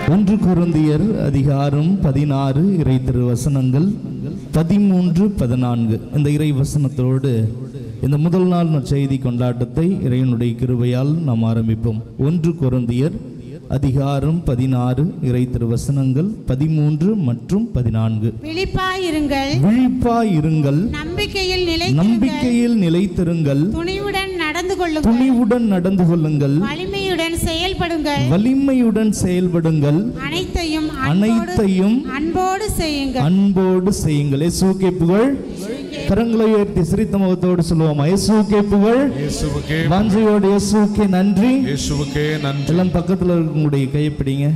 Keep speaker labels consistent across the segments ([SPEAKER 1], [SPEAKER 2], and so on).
[SPEAKER 1] 1 கொரிந்தியர் அதிகாரம் 16 இறை திருவசனங்கள் 13-14. இந்த இறை வசனத்தோடு இந்த முதல் நாள் செய்தி கொண்டாட்டத்தை இறைவனுடைய கிருபையால் நாம் ஆரம்பிப்போம். 1 கொரிந்தியர் அதிகாரம் 16 இறை திருவசனங்கள் 13 மற்றும் 14. விழிப்பாயிருங்கள், நம்பிக்கையில் நிலைத்திருங்கள், துணிவுடன் நடந்து கொள்ளுங்கள், வலிமையுடன் செயல்படுங்கள், அனைத்தையும் அன்போடு செய்யுங்கள். இயேசுவுக்கே புகழ். கரங்களை உயர்த்தி சிரித்த முகத்தோடு சொல்லுவோம், இயேசுவுக்கே புகழ். வாஞ்சையோடு இயேசுவுக்கே நன்றி. எல்லாம் பக்கத்தில் இருக்கக்கூடிய கையை பிடிங்க,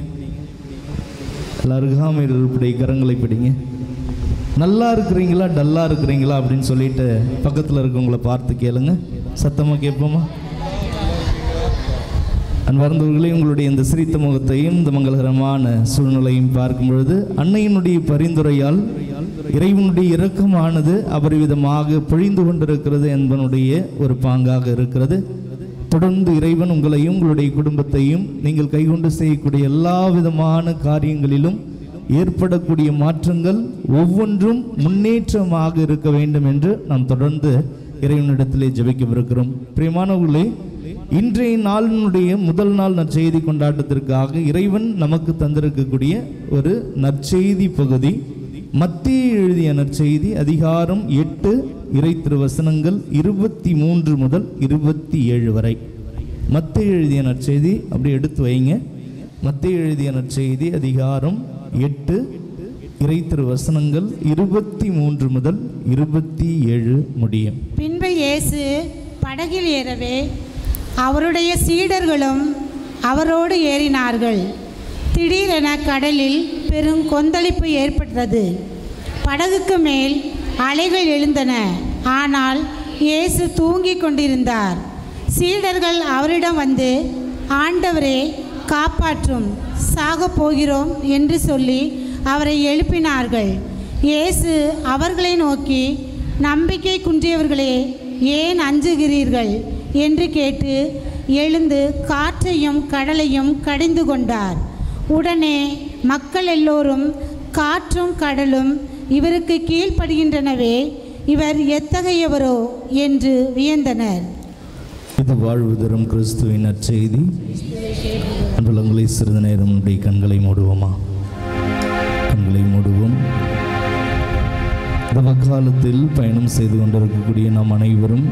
[SPEAKER 1] அருகாமையில் இருக்கக்கூடிய கரங்களை பிடிங்க. நல்லா இருக்கிறீங்களா டல்லா இருக்கிறீங்களா அப்படின்னு சொல்லிட்டு பக்கத்தில் இருக்கவங்களை பார்த்து கேளுங்க. சத்தமாக கேட்போமா? அன்பார்ந்தவர்களே, உங்களுடைய இந்த சிரித்த முகத்தையும் இந்த மங்களகரமான சூழ்நிலையும் பார்க்கும் பொழுது அன்னையினுடைய பரிந்துரையால் இறைவனுடைய இரக்கமானது அபரிவிதமாக பொழிந்து கொண்டிருக்கிறது என்பதனுடைய ஒரு பாங்காக இருக்கிறது. தொடர்ந்து இறைவன் உங்களையும் உங்களுடைய குடும்பத்தையும் நீங்கள் கைகொண்டு செய்யக்கூடிய எல்லா விதமான காரியங்களிலும் ஏற்படக்கூடிய மாற்றங்கள் ஒவ்வொன்றும் முன்னேற்றமாக இருக்க வேண்டும் என்று நாம் தொடர்ந்து இறைவனிடத்திலே ஜெபிக்கவிருக்கிறோம். பிரியமானவர்களே, இன்றைய நாளினுடைய முதல் நாள் நற்செய்தி கொண்டாட்டத்திற்காக இறைவன் நமக்கு தந்திருக்கக்கூடிய ஒரு நற்செய்தி பகுதி மத்தேயு எழுதிய நற்செய்தி அதிகாரம் 8 இறை திருவசனங்கள் 23 முதல் 27 வரை. மத்தேயு எழுதிய நற்செய்தி அப்படி எடுத்து வைங்க. மத்தேயு எழுதிய நற்செய்தி அதிகாரம் 8 இறை திருவசனங்கள் 23 முதல் 27 முடியும்.
[SPEAKER 2] பின்பு இயேசு படகில் ஏறவே அவருடைய சீடர்களும் அவரோடு ஏறினார்கள். திடீரென கடலில் பெருங்கொந்தளிப்பு ஏற்பட்டது. படகுக்கு மேல் அலைகள் எழுந்தன. ஆனால் இயேசு தூங்கிக் கொண்டிருந்தார். சீடர்கள் அவரிடம் வந்து, ஆண்டவரே காப்பாற்றும், சாகப் போகிறோம் என்று சொல்லி அவரை எழுப்பினார்கள். இயேசு அவர்களை நோக்கி, நம்பிக்கை குன்றியவர்களே, ஏன் அஞ்சுகிறீர்கள் என்று கேட்டு எழுந்து காற்றையும் கடலையும் கடிந்து கொண்டார். உடனே மக்கள் எல்லோரும் காற்றும் கடலும் இவருக்கு கீழ்ப்படுகின்றனவே, இவர் எத்தகையவரோ என்று வியந்தனர்.
[SPEAKER 1] இது வாழ்வு தரும் கிறிஸ்துவின் நற்செய்தி. அன்புள்ளங்களை சிறிது நேரம் கண்களை மூடுவோமா? கண்களை மூடுவோம். தவக்காலத்தில் பயணம் செய்து கொண்டிருக்கக்கூடிய நாம் அனைவரும்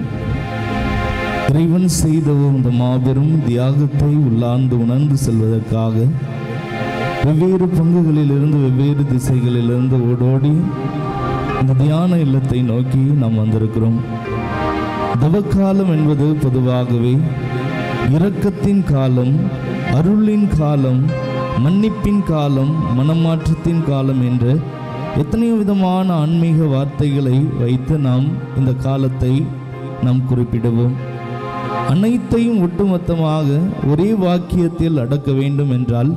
[SPEAKER 1] இறைவன் செய்த இந்த மாபெரும் தியாகத்தை உள்ளார்ந்து உணர்ந்து செல்வதற்காக வெவ்வேறு பங்குகளிலிருந்து வெவ்வேறு திசைகளிலிருந்து ஓடோடி இந்த தியான இல்லத்தை நோக்கி நாம் வந்திருக்கிறோம். தவக்காலம் என்பது பொதுவாகவே இரக்கத்தின் காலம், அருளின் காலம், மன்னிப்பின் காலம், மனமாற்றத்தின் காலம் என்று எத்தனையோ விதமான ஆன்மீக வார்த்தைகளை வைத்து நாம் இந்த காலத்தை நாம் குறிப்பிடுவோம். அனைத்தையும் ஒட்டுமொத்தமாக ஒரே வாக்கியத்தில் அடக்க வேண்டும் என்றால்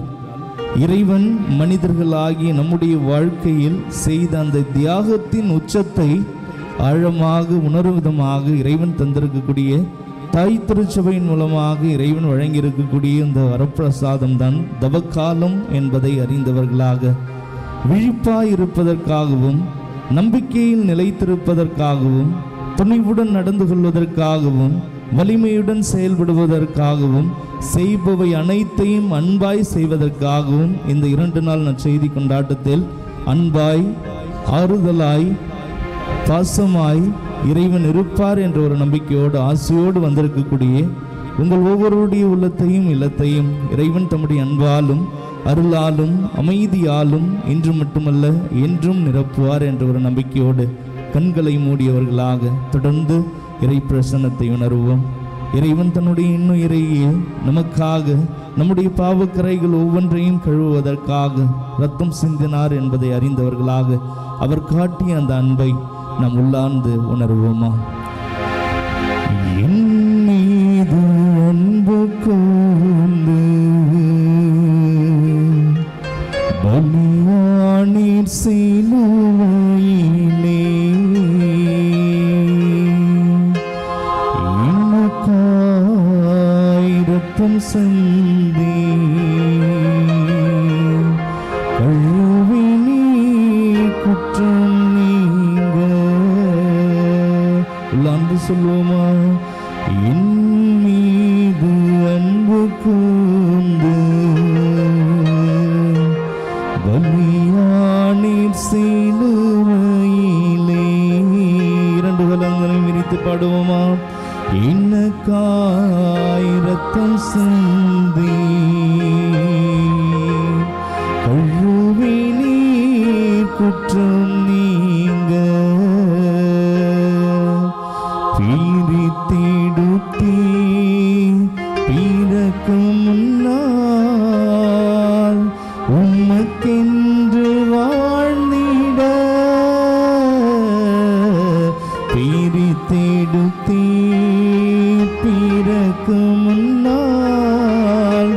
[SPEAKER 1] இறைவன் மனிதர்களாகிய நம்முடைய வாழ்க்கையில் செய்த அந்த தியாகத்தின் உச்சத்தை ஆழமாக உணரும் விதமாக இறைவன் தந்திருக்கக்கூடிய தாய் திருச்சபையின் மூலமாக இறைவன் வழங்கியிருக்கக்கூடிய இந்த வரப்பிரசாதம் தான் தவக்காலம் என்பதை அறிந்தவர்களாக விழிப்பாயிருப்பதற்காகவும் நம்பிக்கையில் நிலைத்திருப்பதற்காகவும் துணிவுடன் நடந்து கொள்வதற்காகவும் வலிமையுடன் செயல்படுவதற்காகவும் செய்பவை அனைத்தையும் அன்பாய் செய்வதற்காகவும் இந்த 2 நாள் நற்செய்தி கொண்டாட்டத்தில் அன்பாய், ஆறுதலாய், பாசமாய் இறைவன் இருப்பார் என்ற ஒரு நம்பிக்கையோடு ஆசையோடு வந்திருக்கக்கூடிய உங்கள் ஒவ்வொருடைய உள்ளத்தையும் இல்லத்தையும் இறைவன் தம்முடைய அன்பாலும் அருளாலும் அமைதியாலும் இன்று மட்டுமல்ல என்றும் நிரப்புவார் என்ற ஒரு நம்பிக்கையோடு கண்களை மூடியவர்களாக தொடர்ந்து இறை பிரசன்னத்தை உணர்வோம். இறைவன் தன்னுடைய இன்னுயிரையே நமக்காக நம்முடைய பாவக்கரைகள் ஒவ்வொன்றையும் கழுவுவதற்காக இரத்தம் சிந்தினார் என்பதை அறிந்தவர்களாக அவர் காட்டிய அந்த அன்பை நாம் உள்ளார்ந்து உணர்வோமா? என் மீது அன்பு கொண்டு பலியானீர் சிலுவையிலே, இரத்தம் சிந்தி பாடுவோமா? இன்னக்காய் இரத்தம் சிந்தி கழுவி நீர் குற்றம் நீங்க பிரித்தெடுத்தே பிறக்கும் முன்னால் உமக்கென்று வாழ்ந்திட பிரித்தெடுத்தே பிறக்கும் முன்னால்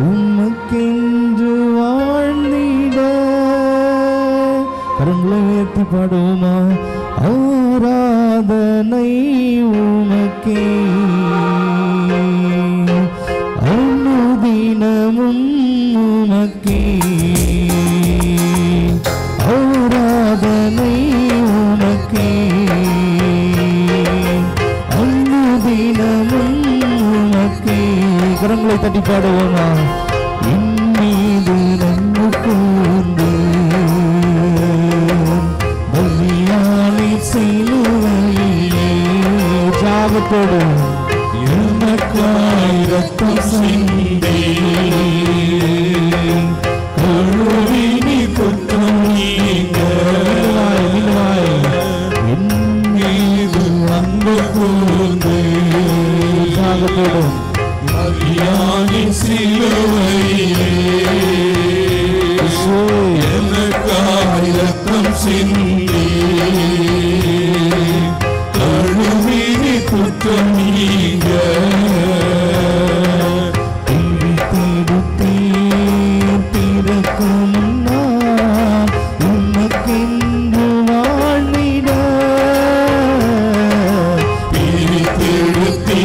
[SPEAKER 1] உமக்கென்று வாழ்ந்திட. கரங்களை உயர்த்தி பாடுவோமா? ஆராதனை உமக்கே அனுதினமும் உமக்கே ஆராதனை உமக்கே அனுதினமும் உமக்கே. கரங்களை தட்டி பாடுவோமா? என் மீது நன்மை கூர்ந்து பலியானை சிலுவையிலே ஜாபத்தோடு எனக்காய் இரத்தம் சிந்தி கழுவி நீர் குற்றம் நீங்க என் மீது அன்பு கூர்ந்து ஜாபத்தோடு பலியானை சிலுவையிலே எனக்காய் இரத்தம் சிந்தி கழுவி நீர் குற்றம் நீங்க பிரித்தெடுத்தே பிறக்கும் முன்னால் உமக்கென்று வாழ்ந்திட பிரித்தெடுத்தே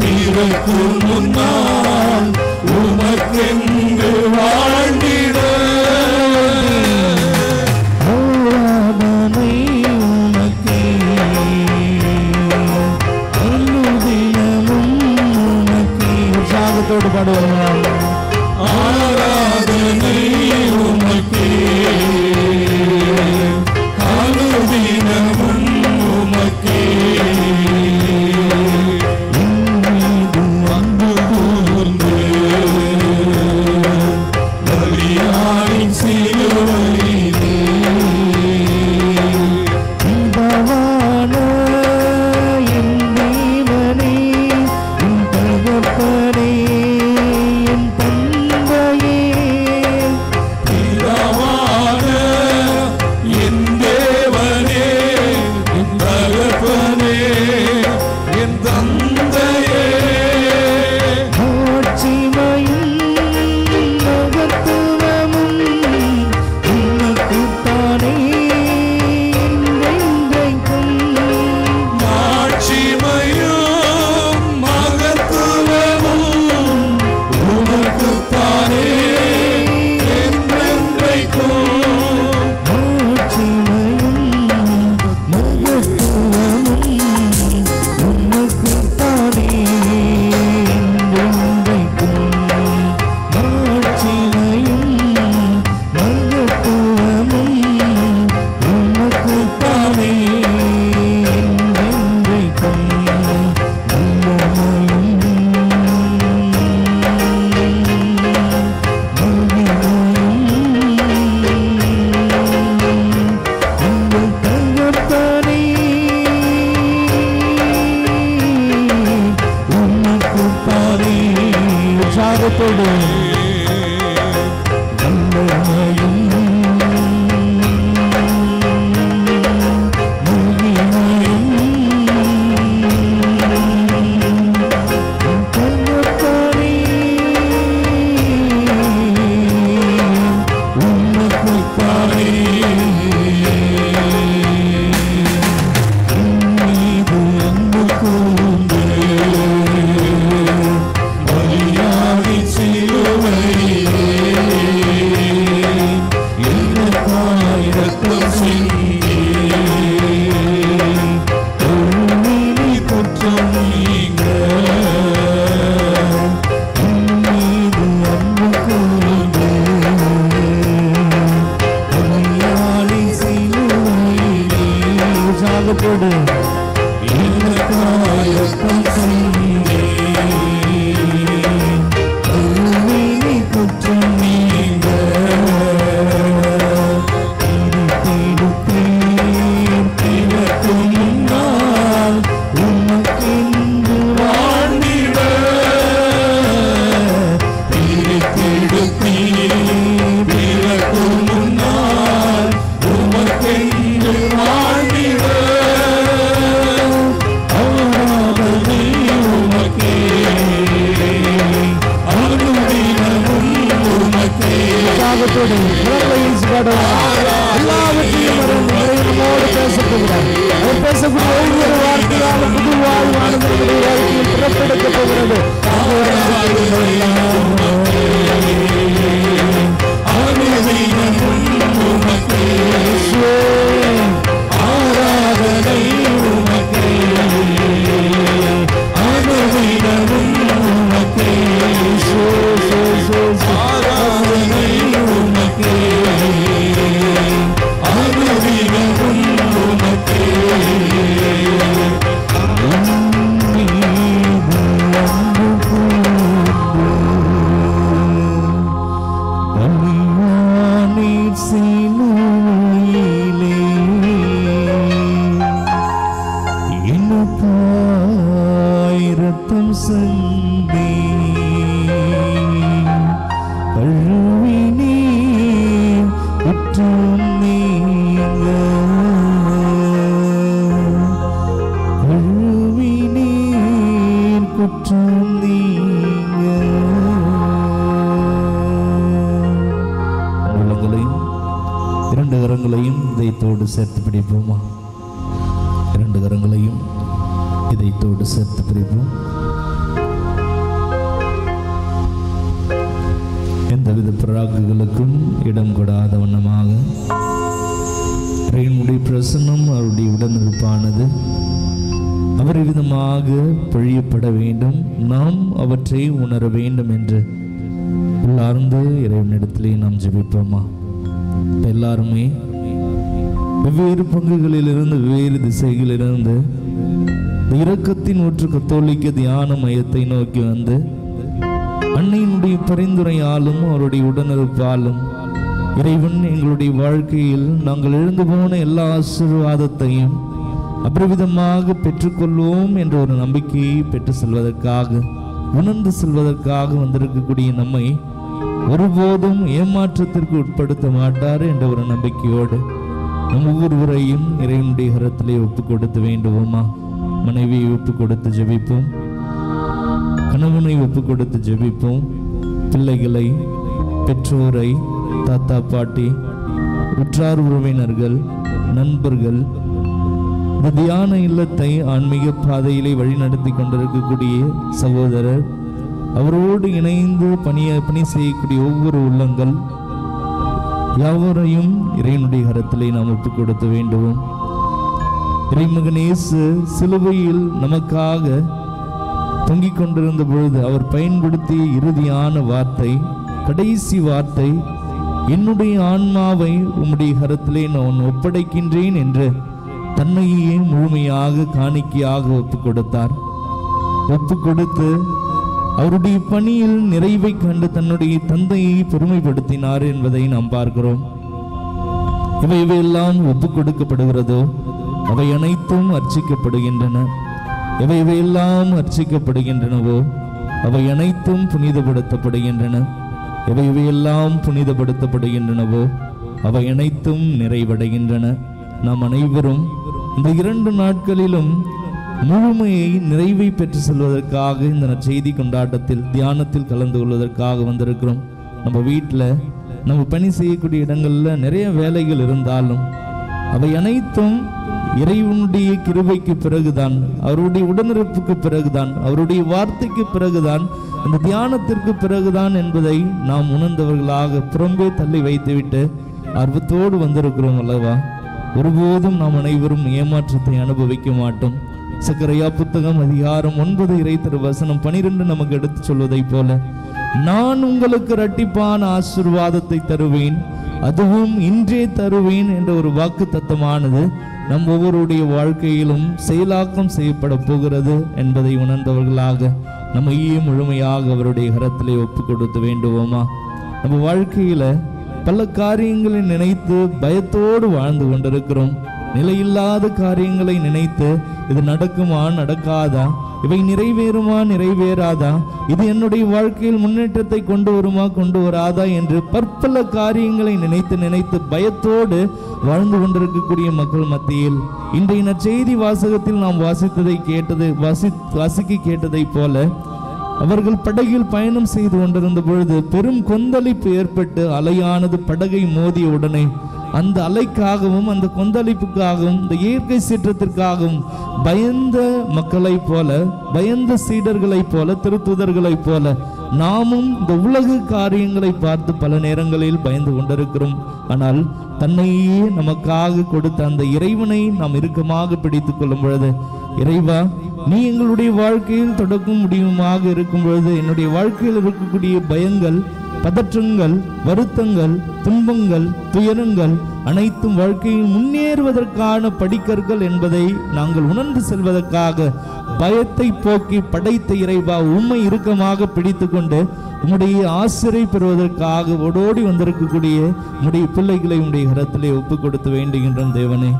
[SPEAKER 1] பிறக்கும் முன்னால் உமக்கென்று வாழ்ந்திட. ஆராதனை உமக்கே அனுதினமும் உமக்கே. உற்சாகத்தோடு பாடுவோம். ஆராதனை உமக்கே அனுதினமும் உமக்கே அன்பு கூர்ந்து பலியானின் சிலுவையிலே இன்பமான என் தேவனே என் தகப்பனே என் தந்தையே பிதாவான என் தேவனே என் தகப்பனே என் தந்தையே ஆட்சிமையும் மகத்துவமும் உமக்குத்தானே என்றென்றைக்கும். ஆட்சிமையும் மகத்துவமும் உமக்குத்தானே என்றென்றைக்கும். ஆட்சிமையும் மகத்துவமும் உமக்குத்தானே என்றென்றைக்கும். ஆட்சிமையும் மகத்துவமும் உமக்குத்தானே என்றென்றைக்கும். உங்கள் தகப்பனே உமக்குத்தானே. உற்சாகத்தோடு வல்லமையும் மகிமையும் தகப்பனே உமக்குத்தானே. என் மீது அன்பு கூர்ந்து பலியானின் சிலுவையிலே எனக்காய் இரத்தம் சிந்தி கழுவி நீர் குற்றம் நீங்க என் மீது அன்பு கூர்ந்து பலியானின் சிலுவையிலே உற்சாகத்தோடு கொடு. Praise God. எல்லாவற்றையும் நம்மோடு பேசப்போகிறார். அவர் பேசக்கூடிய ஒவ்வொரு வார்த்தையாலும் புது வாழ்வானது நம்முடைய வாழ்க்கையில் புறப்படுத்த போகிறது. இரண்டு கரங்களையும் இதயத்தோடு சேர்த்து பிடிப்போமா? இரண்டு கரங்களையும் இதயத்தோடு சேர்த்து பிடிப்போம். எந்தவித பிராக்குகளுக்கும் இடம் கொடாத வண்ணமாக இறைவனுடைய பிரசன்னம் அவருடைய உடனிருப்பானது அபரிவிதமாக பொழியப்பட வேண்டும். நாம் அவற்றை உணர வேண்டும் என்று உள்ளார்ந்து இறைவனிடத்திலே நாம் ஜெபிப்போமா? எல்லாருமே வெவ்வேறு பங்குகளிலிருந்து வெவ்வேறு திசைகளிலிருந்து இரக்கத்தின் ஊற்று கத்தோலிக்க தியான மையத்தை நோக்கி வந்து அன்னையினுடைய பரிந்துரையாலும் அவருடைய உடனிருப்பாலும் இறைவன் எங்களுடைய வாழ்க்கையில் நாங்கள் எழுந்து போன எல்லா ஆசீர்வாதத்தையும் அபரிவிதமாக பெற்றுக்கொள்வோம் என்ற ஒரு நம்பிக்கையை பெற்று செல்வதற்காக, உணர்ந்து செல்வதற்காக வந்திருக்கக்கூடிய நம்மை ஒருபோதும் ஏமாற்றத்திற்கு உட்படுத்த மாட்டார் என்ற ஒரு நம்பிக்கையோடு நம் ஒவ்வொருவரையும் இறைவனுடைய கரத்திலே ஒப்பு கொடுத்து வேண்டுவோமா? மனைவியை ஒப்பு கொடுத்து ஜெபிப்போம், கணவனை ஒப்பு கொடுத்து ஜெபிப்போம், பிள்ளைகளை, பெற்றோரை, தாத்தா பாட்டி, உற்றார் உறவினர்கள், நண்பர்கள், இந்த தியான இல்லத்தை ஆன்மீக பாதையிலே வழிநடத்தி கொண்டிருக்கக்கூடிய சகோதரர், அவரோடு இணைந்து பணி செய்யக்கூடிய ஒவ்வொரு உள்ளங்கள் யாவரையும் இறைவனுடைய கரத்திலே நாம் ஒப்பு கொடுத்து வேண்டுவோம். இறைமகன் இயேசு சிலுவையில் நமக்காக தொங்கிக் கொண்டிருந்த பொழுது அவர் பயன்படுத்திய இறுதியான வார்த்தை, கடைசி வார்த்தை, என்னுடைய ஆன்மாவை உம்முடைய கரத்திலே நான் ஒப்படைக்கின்றேன் என்று தன்னையே முழுமையாக காணிக்கையாக ஒப்பு கொடுத்தார். ஒப்பு கொடுத்து அவருடைய பணியில் நிறைவை கண்டு தன்னுடைய தந்தையை பெருமைப்படுத்தினார் என்பதை நாம் பார்க்கிறோம். இவையெல்லாம் ஒப்பு கொடுக்கப்படுகிறதோ அவை அனைத்தும் அர்ச்சிக்கப்படுகின்றன. எவையெல்லாம் அர்ச்சிக்கப்படுகின்றனவோ அவை அனைத்தும் புனிதப்படுத்தப்படுகின்றன. எவையெல்லாம் புனிதப்படுத்தப்படுகின்றனவோ அவை அனைத்தும் நிறைவடைகின்றன. நாம் அனைவரும் இந்த 2 நாட்களிலும் முழுமையை நிறைவை பெற்று செல்வதற்காக இந்த நற்செய்தி கொண்டாட்டத்தில் தியானத்தில் கலந்து கொள்வதற்காக வந்திருக்கிறோம். நம்ம வீட்டில் நம்ம பணி செய்யக்கூடிய இடங்களில் நிறைய வேலைகள் இருந்தாலும் அவை அனைத்தும் இறைவனுடைய கிருபைக்கு பிறகுதான், அவருடைய உடனிருப்புக்கு பிறகுதான், அவருடைய வார்த்தைக்கு பிறகுதான், அந்த தியானத்திற்கு பிறகுதான் என்பதை நாம் உணர்ந்தவர்களாக புறம்பே தள்ளி வைத்துவிட்டு ஆர்வத்தோடு வந்திருக்கிறோம் அல்லவா? ஒருபோதும் நாம் அனைவரும் ஏமாற்றத்தை அனுபவிக்க மாட்டோம். சக்கரையா புத்தகம் அதிகாரம் 9 இறை திருவசனம் 12 நமக்கு எடுத்து சொல்வதை போல, நான் உங்களுக்கு இரட்டிப்பான ஆசீர்வாதத்தை தருவேன், அதுவும் இன்றே தருவேன் என்ற ஒரு வாக்கு தத்தமானது நம் ஒவ்வொருடைய வாழ்க்கையிலும் செயலாக்கம் செய்யப்பட போகிறது என்பதை உணர்ந்தவர்களாக நம்மையே முழுமையாக அவருடைய கரத்திலே ஒப்பு கொடுத்து வேண்டுவோமா? நம்ம வாழ்க்கையில பல காரியங்களை நினைத்து பயத்தோடு வாழ்ந்து கொண்டிருக்கிறோம். நிலையில்லாத காரியங்களை நினைத்து இது நடக்குமா நடக்காதா, இவை நிறைவேறுமா நிறைவேறாதா, இது என்னுடைய வாழ்க்கையில் முன்னேற்றத்தை கொண்டு வருமா கொண்டு வராதா என்று பற்பல காரியங்களை நினைத்து நினைத்து பயத்தோடு வாழ்ந்து கொண்டிருக்கக்கூடிய மக்கள் மத்தியில் இன்றைய செய்தி வாசகத்தில் நாம் வாசித்ததை கேட்டதை போல அவர்கள் படகில் பயணம் செய்து கொண்டிருந்த பொழுது பெரும் கொந்தளிப்பு ஏற்பட்டு அலையானது படகை மோதிய உடனே அந்த அலைக்காகவும் அந்த கொந்தளிப்புக்காகவும் இந்த இயற்கை சீற்றத்திற்காகவும் பயந்த மக்களைப் போல, பயந்த சீடர்களைப் போல, திருத்துதர்களைப் போல நாமும் இந்த உலக காரியங்களை பார்த்து பல நேரங்களில் பயந்து கொண்டிருக்கிறோம். ஆனால் தன்னையே நமக்காக கொடுத்த அந்த இறைவனை நாம் இறுக்கமாக பிடித்துக் கொள்ளும் பொழுது, இறைவா, நீ எங்களுடைய வாழ்க்கையில் தொடக்கும் முடிவுமாக இருக்கும் பொழுது என்னுடைய வாழ்க்கையில் இருக்கக்கூடிய பயங்கள், பதற்றங்கள், வருத்தங்கள், துன்பங்கள், துயரங்கள் அனைத்தும் வாழ்க்கையில் முன்னேறுவதற்கான படிக்கற்கள் என்பதை நாங்கள் உணர்ந்து செல்வதற்காக பயத்தை போக்கி படைத்த இறைவா, உம்மை இறுக்கமாக பிடித்து கொண்டு உம்முடைய ஆசிரியை பெறுவதற்காக ஓடோடி வந்திருக்கக்கூடிய உம்முடைய பிள்ளைகளை உம்முடைய கரத்திலே ஒப்புக் கொடுத்து வேண்டுகின்றோம். தேவனே,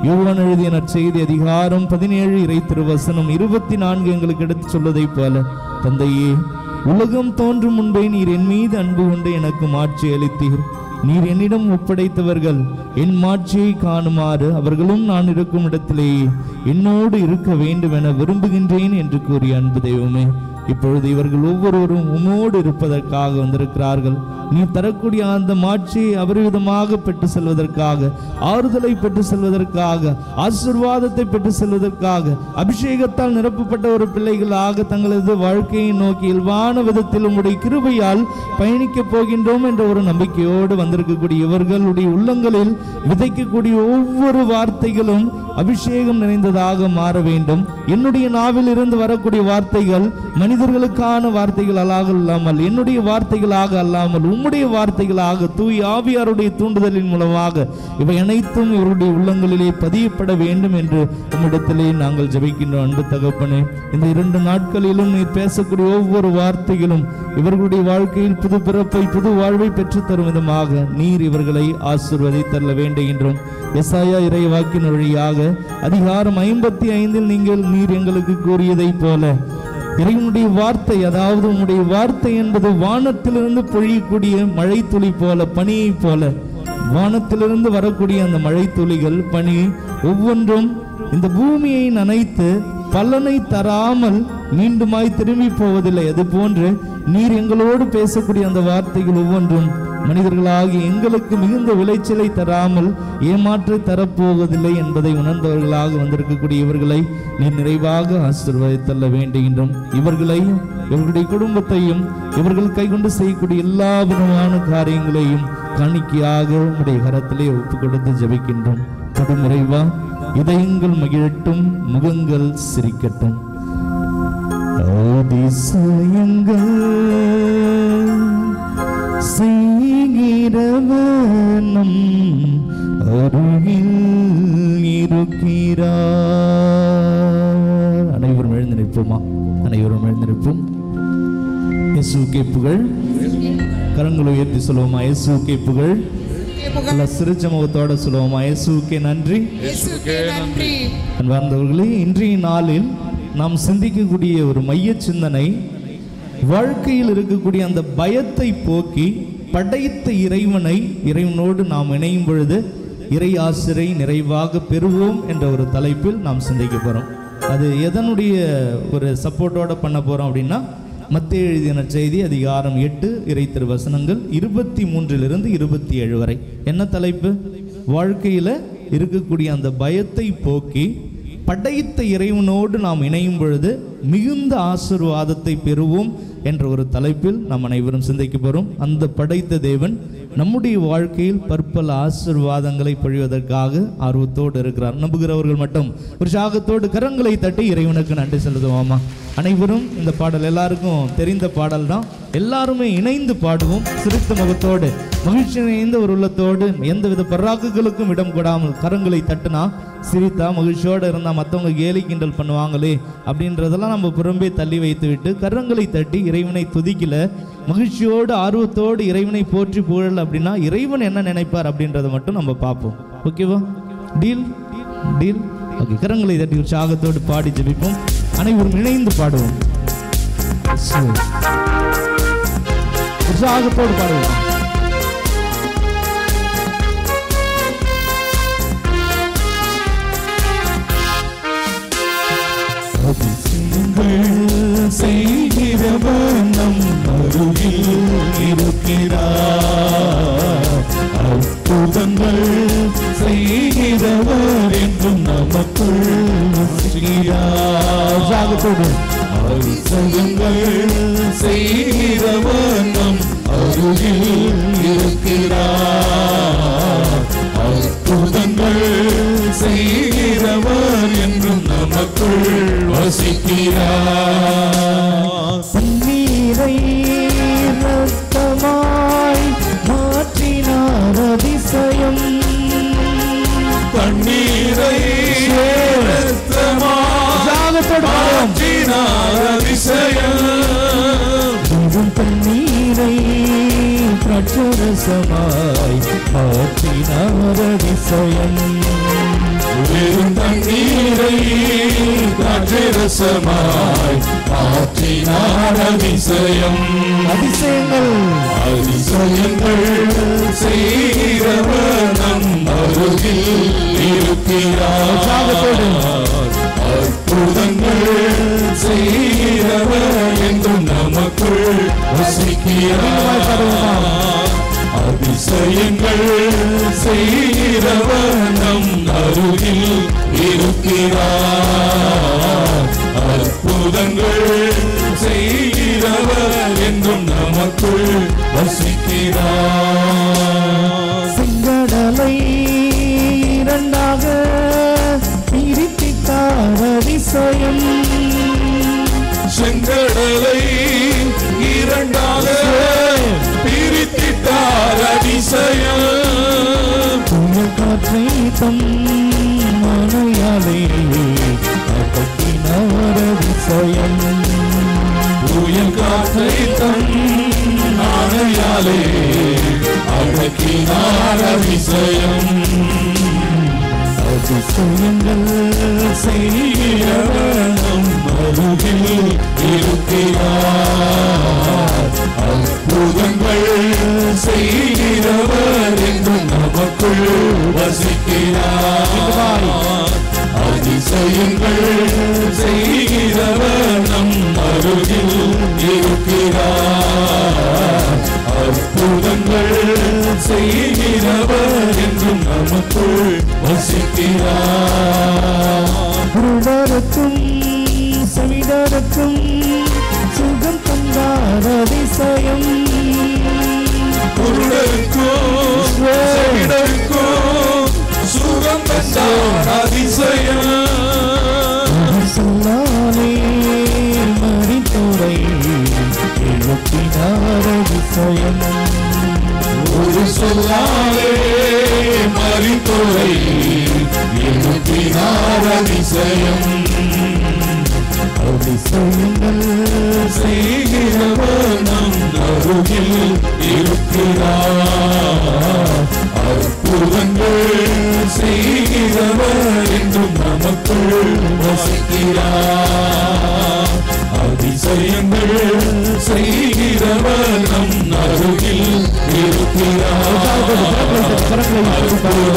[SPEAKER 1] யோவான் எழுதிய நற்செய்தி அதிகாரம் 17 இறை திருவசனம் 24 எங்களுக்கு எடுத்து சொல்வதை போல, தந்தையே, உலகம் தோன்றும் முன்பே நீர் என் மீது அன்பு கொண்டு எனக்கு மாட்சி அளித்தீர். நீர் என்னிடம் ஒப்படைத்தவர்கள் என் மாட்சியை காணுமாறு அவர்களும் நான் இருக்கும் இடத்திலேயே என்னோடு இருக்க வேண்டும் என விரும்புகின்றேன் என்று கூறிய அன்பு தெய்வமே, இப்பொழுது இவர்கள் ஒவ்வொருவரும் உம்மோடு இருப்பதற்காக வந்திருக்கிறார்கள். நீ தரக்கூடிய அந்த மாட்சியை அபரிவிதமாக பெற்று செல்வதற்காக, ஆறுதலை பெற்று செல்வதற்காக, ஆசீர்வாதத்தை பெற்று செல்வதற்காக, அபிஷேகத்தால் நிரப்பப்பட்ட ஒரு பிள்ளைகளாக தங்களது வாழ்க்கையை நோக்கி இயல்பான விதத்தில் உம்முடைய கிருபையால் பயணிக்கப் போகின்றோம் என்ற ஒரு நம்பிக்கையோடு வந்திருக்கக்கூடிய இவர்களுடைய உள்ளங்களில் விதைக்கக்கூடிய ஒவ்வொரு வார்த்தைகளும் அபிஷேகம் நிறைந்ததாக மாற வேண்டும். என்னுடைய நாவில் இருந்து வரக்கூடிய வார்த்தைகள் மனிதர்களுக்கான வார்த்தைகள் அல்லாமல், என்னுடைய வார்த்தைகளாக அல்லாமல் உம்முடைய வார்த்தைகளாக தூய் ஆவியாருடைய தூண்டுதலின் மூலமாக இவை அனைத்தும் இவருடைய உள்ளங்களிலே பதியப்பட வேண்டும் என்று உம்மிடத்திலே நாங்கள் ஜெபிக்கின்றோம். அன்பு தகப்பனே, இந்த 2 நாட்களிலும் நீர் பேசக்கூடிய ஒவ்வொரு வார்த்தைகளும் இவர்களுடைய வாழ்க்கையில் புது பிறப்பை, புது வாழ்வை பெற்று தரும் விதமாக நீர் இவர்களை ஆசீர்வதித்தள்ள வேண்டுகின்றோம். எசாயா இறை வாக்கின் வழியாக அதிகாரம் 55 நீர் எங்களுக்கு கூறியதை போல, இறைவனுடைய வார்த்தை, அதாவது உம்முடைய வார்த்தை என்பது வானத்திலிருந்து பொழியக்கூடிய மழை துளி போல, பனியை போல, வானத்திலிருந்து வரக்கூடிய அந்த மழை துளிகள், பனி ஒவ்வொன்றும் இந்த பூமியை நனைத்து பலனை தராமல் மீண்டுமாய் திரும்பி போவதில்லை. அது போன்று நீர் எங்களோடு பேசக்கூடிய அந்த வார்த்தைகள் ஒவ்வொன்றும் மனிதர்களாகி எங்களுக்கு மிகுந்த விளைச்சலை தராமல் ஏமாற்றை தரப்போவதில்லை என்பதை உணர்ந்தவர்களாக வந்திருக்கக்கூடிய இவர்களை நீர் நிறைவாக ஆசீர்வதித்தள்ள வேண்டுகின்றோம். இவர்களையும் இவர்களுடைய குடும்பத்தையும் இவர்கள் கைகொண்டு செய்யக்கூடிய எல்லா விதமான காரியங்களையும் காணிக்கையாக உம்முடைய கரத்திலே ஒப்புக் கொடுத்து ஜெபிக்கின்றோம். கடும் இறைவா, இதயங்கள் மகிழட்டும், முகங்கள் சிரிக்கட்டும். அதிசயங்கள் செய்கிறவனும் அருகில் இருக்கிறார். அனைவரும் எழுந்து நிற்போமா? அனைவரும் எழுந்து நிற்போம். இயேசுவுக்கே புகழ். கரங்களை உயர்த்தி சொல்லுவோமா? இயேசுவுக்கே புகழ். சிரிச்ச முகத்தோட சொல்லுவோமா? இயேசுவுக்கே நன்றி. அன்பார்ந்தவர்களே, இன்றைய நாளில் நாம் சிந்திக்கக்கூடிய ஒரு மைய சிந்தனை, வாழ்க்கையில் இருக்கக்கூடிய அந்த பயத்தை போக்கி படைத்த இறைவனோடு நாம் இணையும் பொழுது இறை ஆசிரியை நிறைவாக பெறுவோம் என்ற ஒரு தலைப்பில் நாம் சிந்திக்க போகிறோம். அது எதனுடைய ஒரு சப்போர்ட்டோட பண்ண போகிறோம் அப்படின்னா, மத்தேயு எழுதிய நற்செய்தி அதிகாரம் 8 இறை திருவசனங்கள் 23 27 வரை. என்ன தலைப்பு? வாழ்க்கையில் இருக்கக்கூடிய அந்த பயத்தை போக்கி படைத்த இறைவனோடு நாம் இணையும் பொழுது மிகுந்த ஆசீர்வாதத்தை பெறுவோம் என்ற ஒரு தலைப்பில் நாம் அனைவரும் சிந்திக்க போகிறோம். அந்த படைத்த தேவன் நம்முடைய வாழ்க்கையில் பற்பல ஆசீர்வாதங்களை பொழிவதற்காக ஆர்வத்தோடு இருக்கிறார். நம்புகிறவர்கள் மட்டும் உற்சாகத்தோடு கரங்களை தட்டி இறைவனுக்கு நன்றி செலுத்துவோமா? அனைவரும் இந்த பாடல் எல்லாருக்கும் தெரிந்த பாடல் தான். எல்லாருமே இணைந்து பாடுவோம். சிரித்த முகத்தோடு, மகிழ்ச்சி நிறைந்த ஒரு உள்ளத்தோடு, எந்தவித பராக்குகளுக்கும் இடம் கொடாமல் கரங்களை தட்டுனா, சிரித்தா, மகிழ்ச்சியோடு இருந்தால் மற்றவங்க கேலி கிண்டல் பண்ணுவாங்களே அப்படின்றதெல்லாம் நம்ம புறம்பே தள்ளி வைத்து விட்டு கரங்களை தட்டி இறைவனை துதிக்கல, மகிழ்ச்சியோடு ஆர்வத்தோடு இறைவனை போற்றி புகழல் அப்படின்னா இறைவன் என்ன நினைப்பார் அப்படின்றத மட்டும் நம்ம பார்ப்போம். ஓகேவா? Deal deal. ஓகே, கரங்களை தட்டி உற்சாகத்தோடு பாடி ஜெபிப்போம். அனைவரும் இணைந்து பாடுவோம். உற்சாகத்தோடு பாடுவோம். செய்கிறவனும்
[SPEAKER 3] செய்கிறவர் நம் அருகில் இருக்கிறார். அற்புதங்கள் செய்கிறவர் என்றும் நமக்குள் வசிக்கிறார். அதிசயங்கள் செய்கிறவர் நம் அருகில் இருக்கிறார். அற்புதங்கள் செய்கிறவர் என்றும் நமக்குள் வசிக்கிறார்.
[SPEAKER 1] நீரை ரத்தமாய் மாற்றினார் அதிசயம்.
[SPEAKER 3] தண்ணீரை மாற்றினார் அதிசயம்.
[SPEAKER 1] தண்ணீரை பிரச்சரசமாய் மாற்றினார் அதிசயம்.
[SPEAKER 3] வெறும் தண்ணீரை திராட்சரசமாய் மாற்றினார் அதிசயம்.
[SPEAKER 1] அதிசயங்கள்
[SPEAKER 3] அதிசயங்கள் செய்கிறவர் நம் அருகில் இருக்கிறார். அற்புதங்கள் செய்கிறவர் என்றும் நமக்குள் வசிக்கிறார். அதிசயங்கள் செய்கிறவர் நம் அருகில் இருக்கிறார். அற்புதங்கள் செய்கிறவர் என்றும் நமக்குள் வசிக்கிறார்.
[SPEAKER 1] செங்கடலை இரண்டாக பிரித்தார் அதிசயம்.
[SPEAKER 3] செங்கடலை இரண்டாக பிரித்திட்டார் அதிசயம்.
[SPEAKER 1] புயல் காற்றை தம் மனையாலே அகற்றினார் அதிசயம்.
[SPEAKER 3] புயல் காற்றை தம் ஆணையாலே அடக்கினார் அதிசயம்.
[SPEAKER 1] அதிசயங்கள்
[SPEAKER 3] செய்கிறவர் நம் அருகில் இருக்கிறார். அற்புதங்கள் செய்கிறவர் என்றும் நமக்குள் வசிக்கிறார். அதிசயங்கள் செய்கிறவர் நம் அருகில் இருக்கிறார். அற்புதங்கள் செய்கிறவர் என்றும் நமக்குள் வசிக்கிறார்.
[SPEAKER 1] குருடருக்கும் செவிடருக்கும் சுகம் தந்தார் அதிசயம்.
[SPEAKER 3] குருடருக்கும் செவிடருக்கும் சுகம் தந்தார் அதிசயம்.
[SPEAKER 1] சொல்லாலே மறித்தோரை எழுப்பினார் அதிசயம்.
[SPEAKER 3] ஒரு சொல்லாலே மரித்தோரை எழுப்பினார் அதிசயம்.
[SPEAKER 1] அதிசயங்கள்
[SPEAKER 3] செய்கிறவர் நம் அருகில் இருக்கிறார். அற்புதங்கள் செய்கிறவர் என்றும் நமக்குள் வசிக்கிறார். அதிசயங்கள் செய்கிறவர் நம் அருகில் இருக்கிறார். அற்புதங்கள்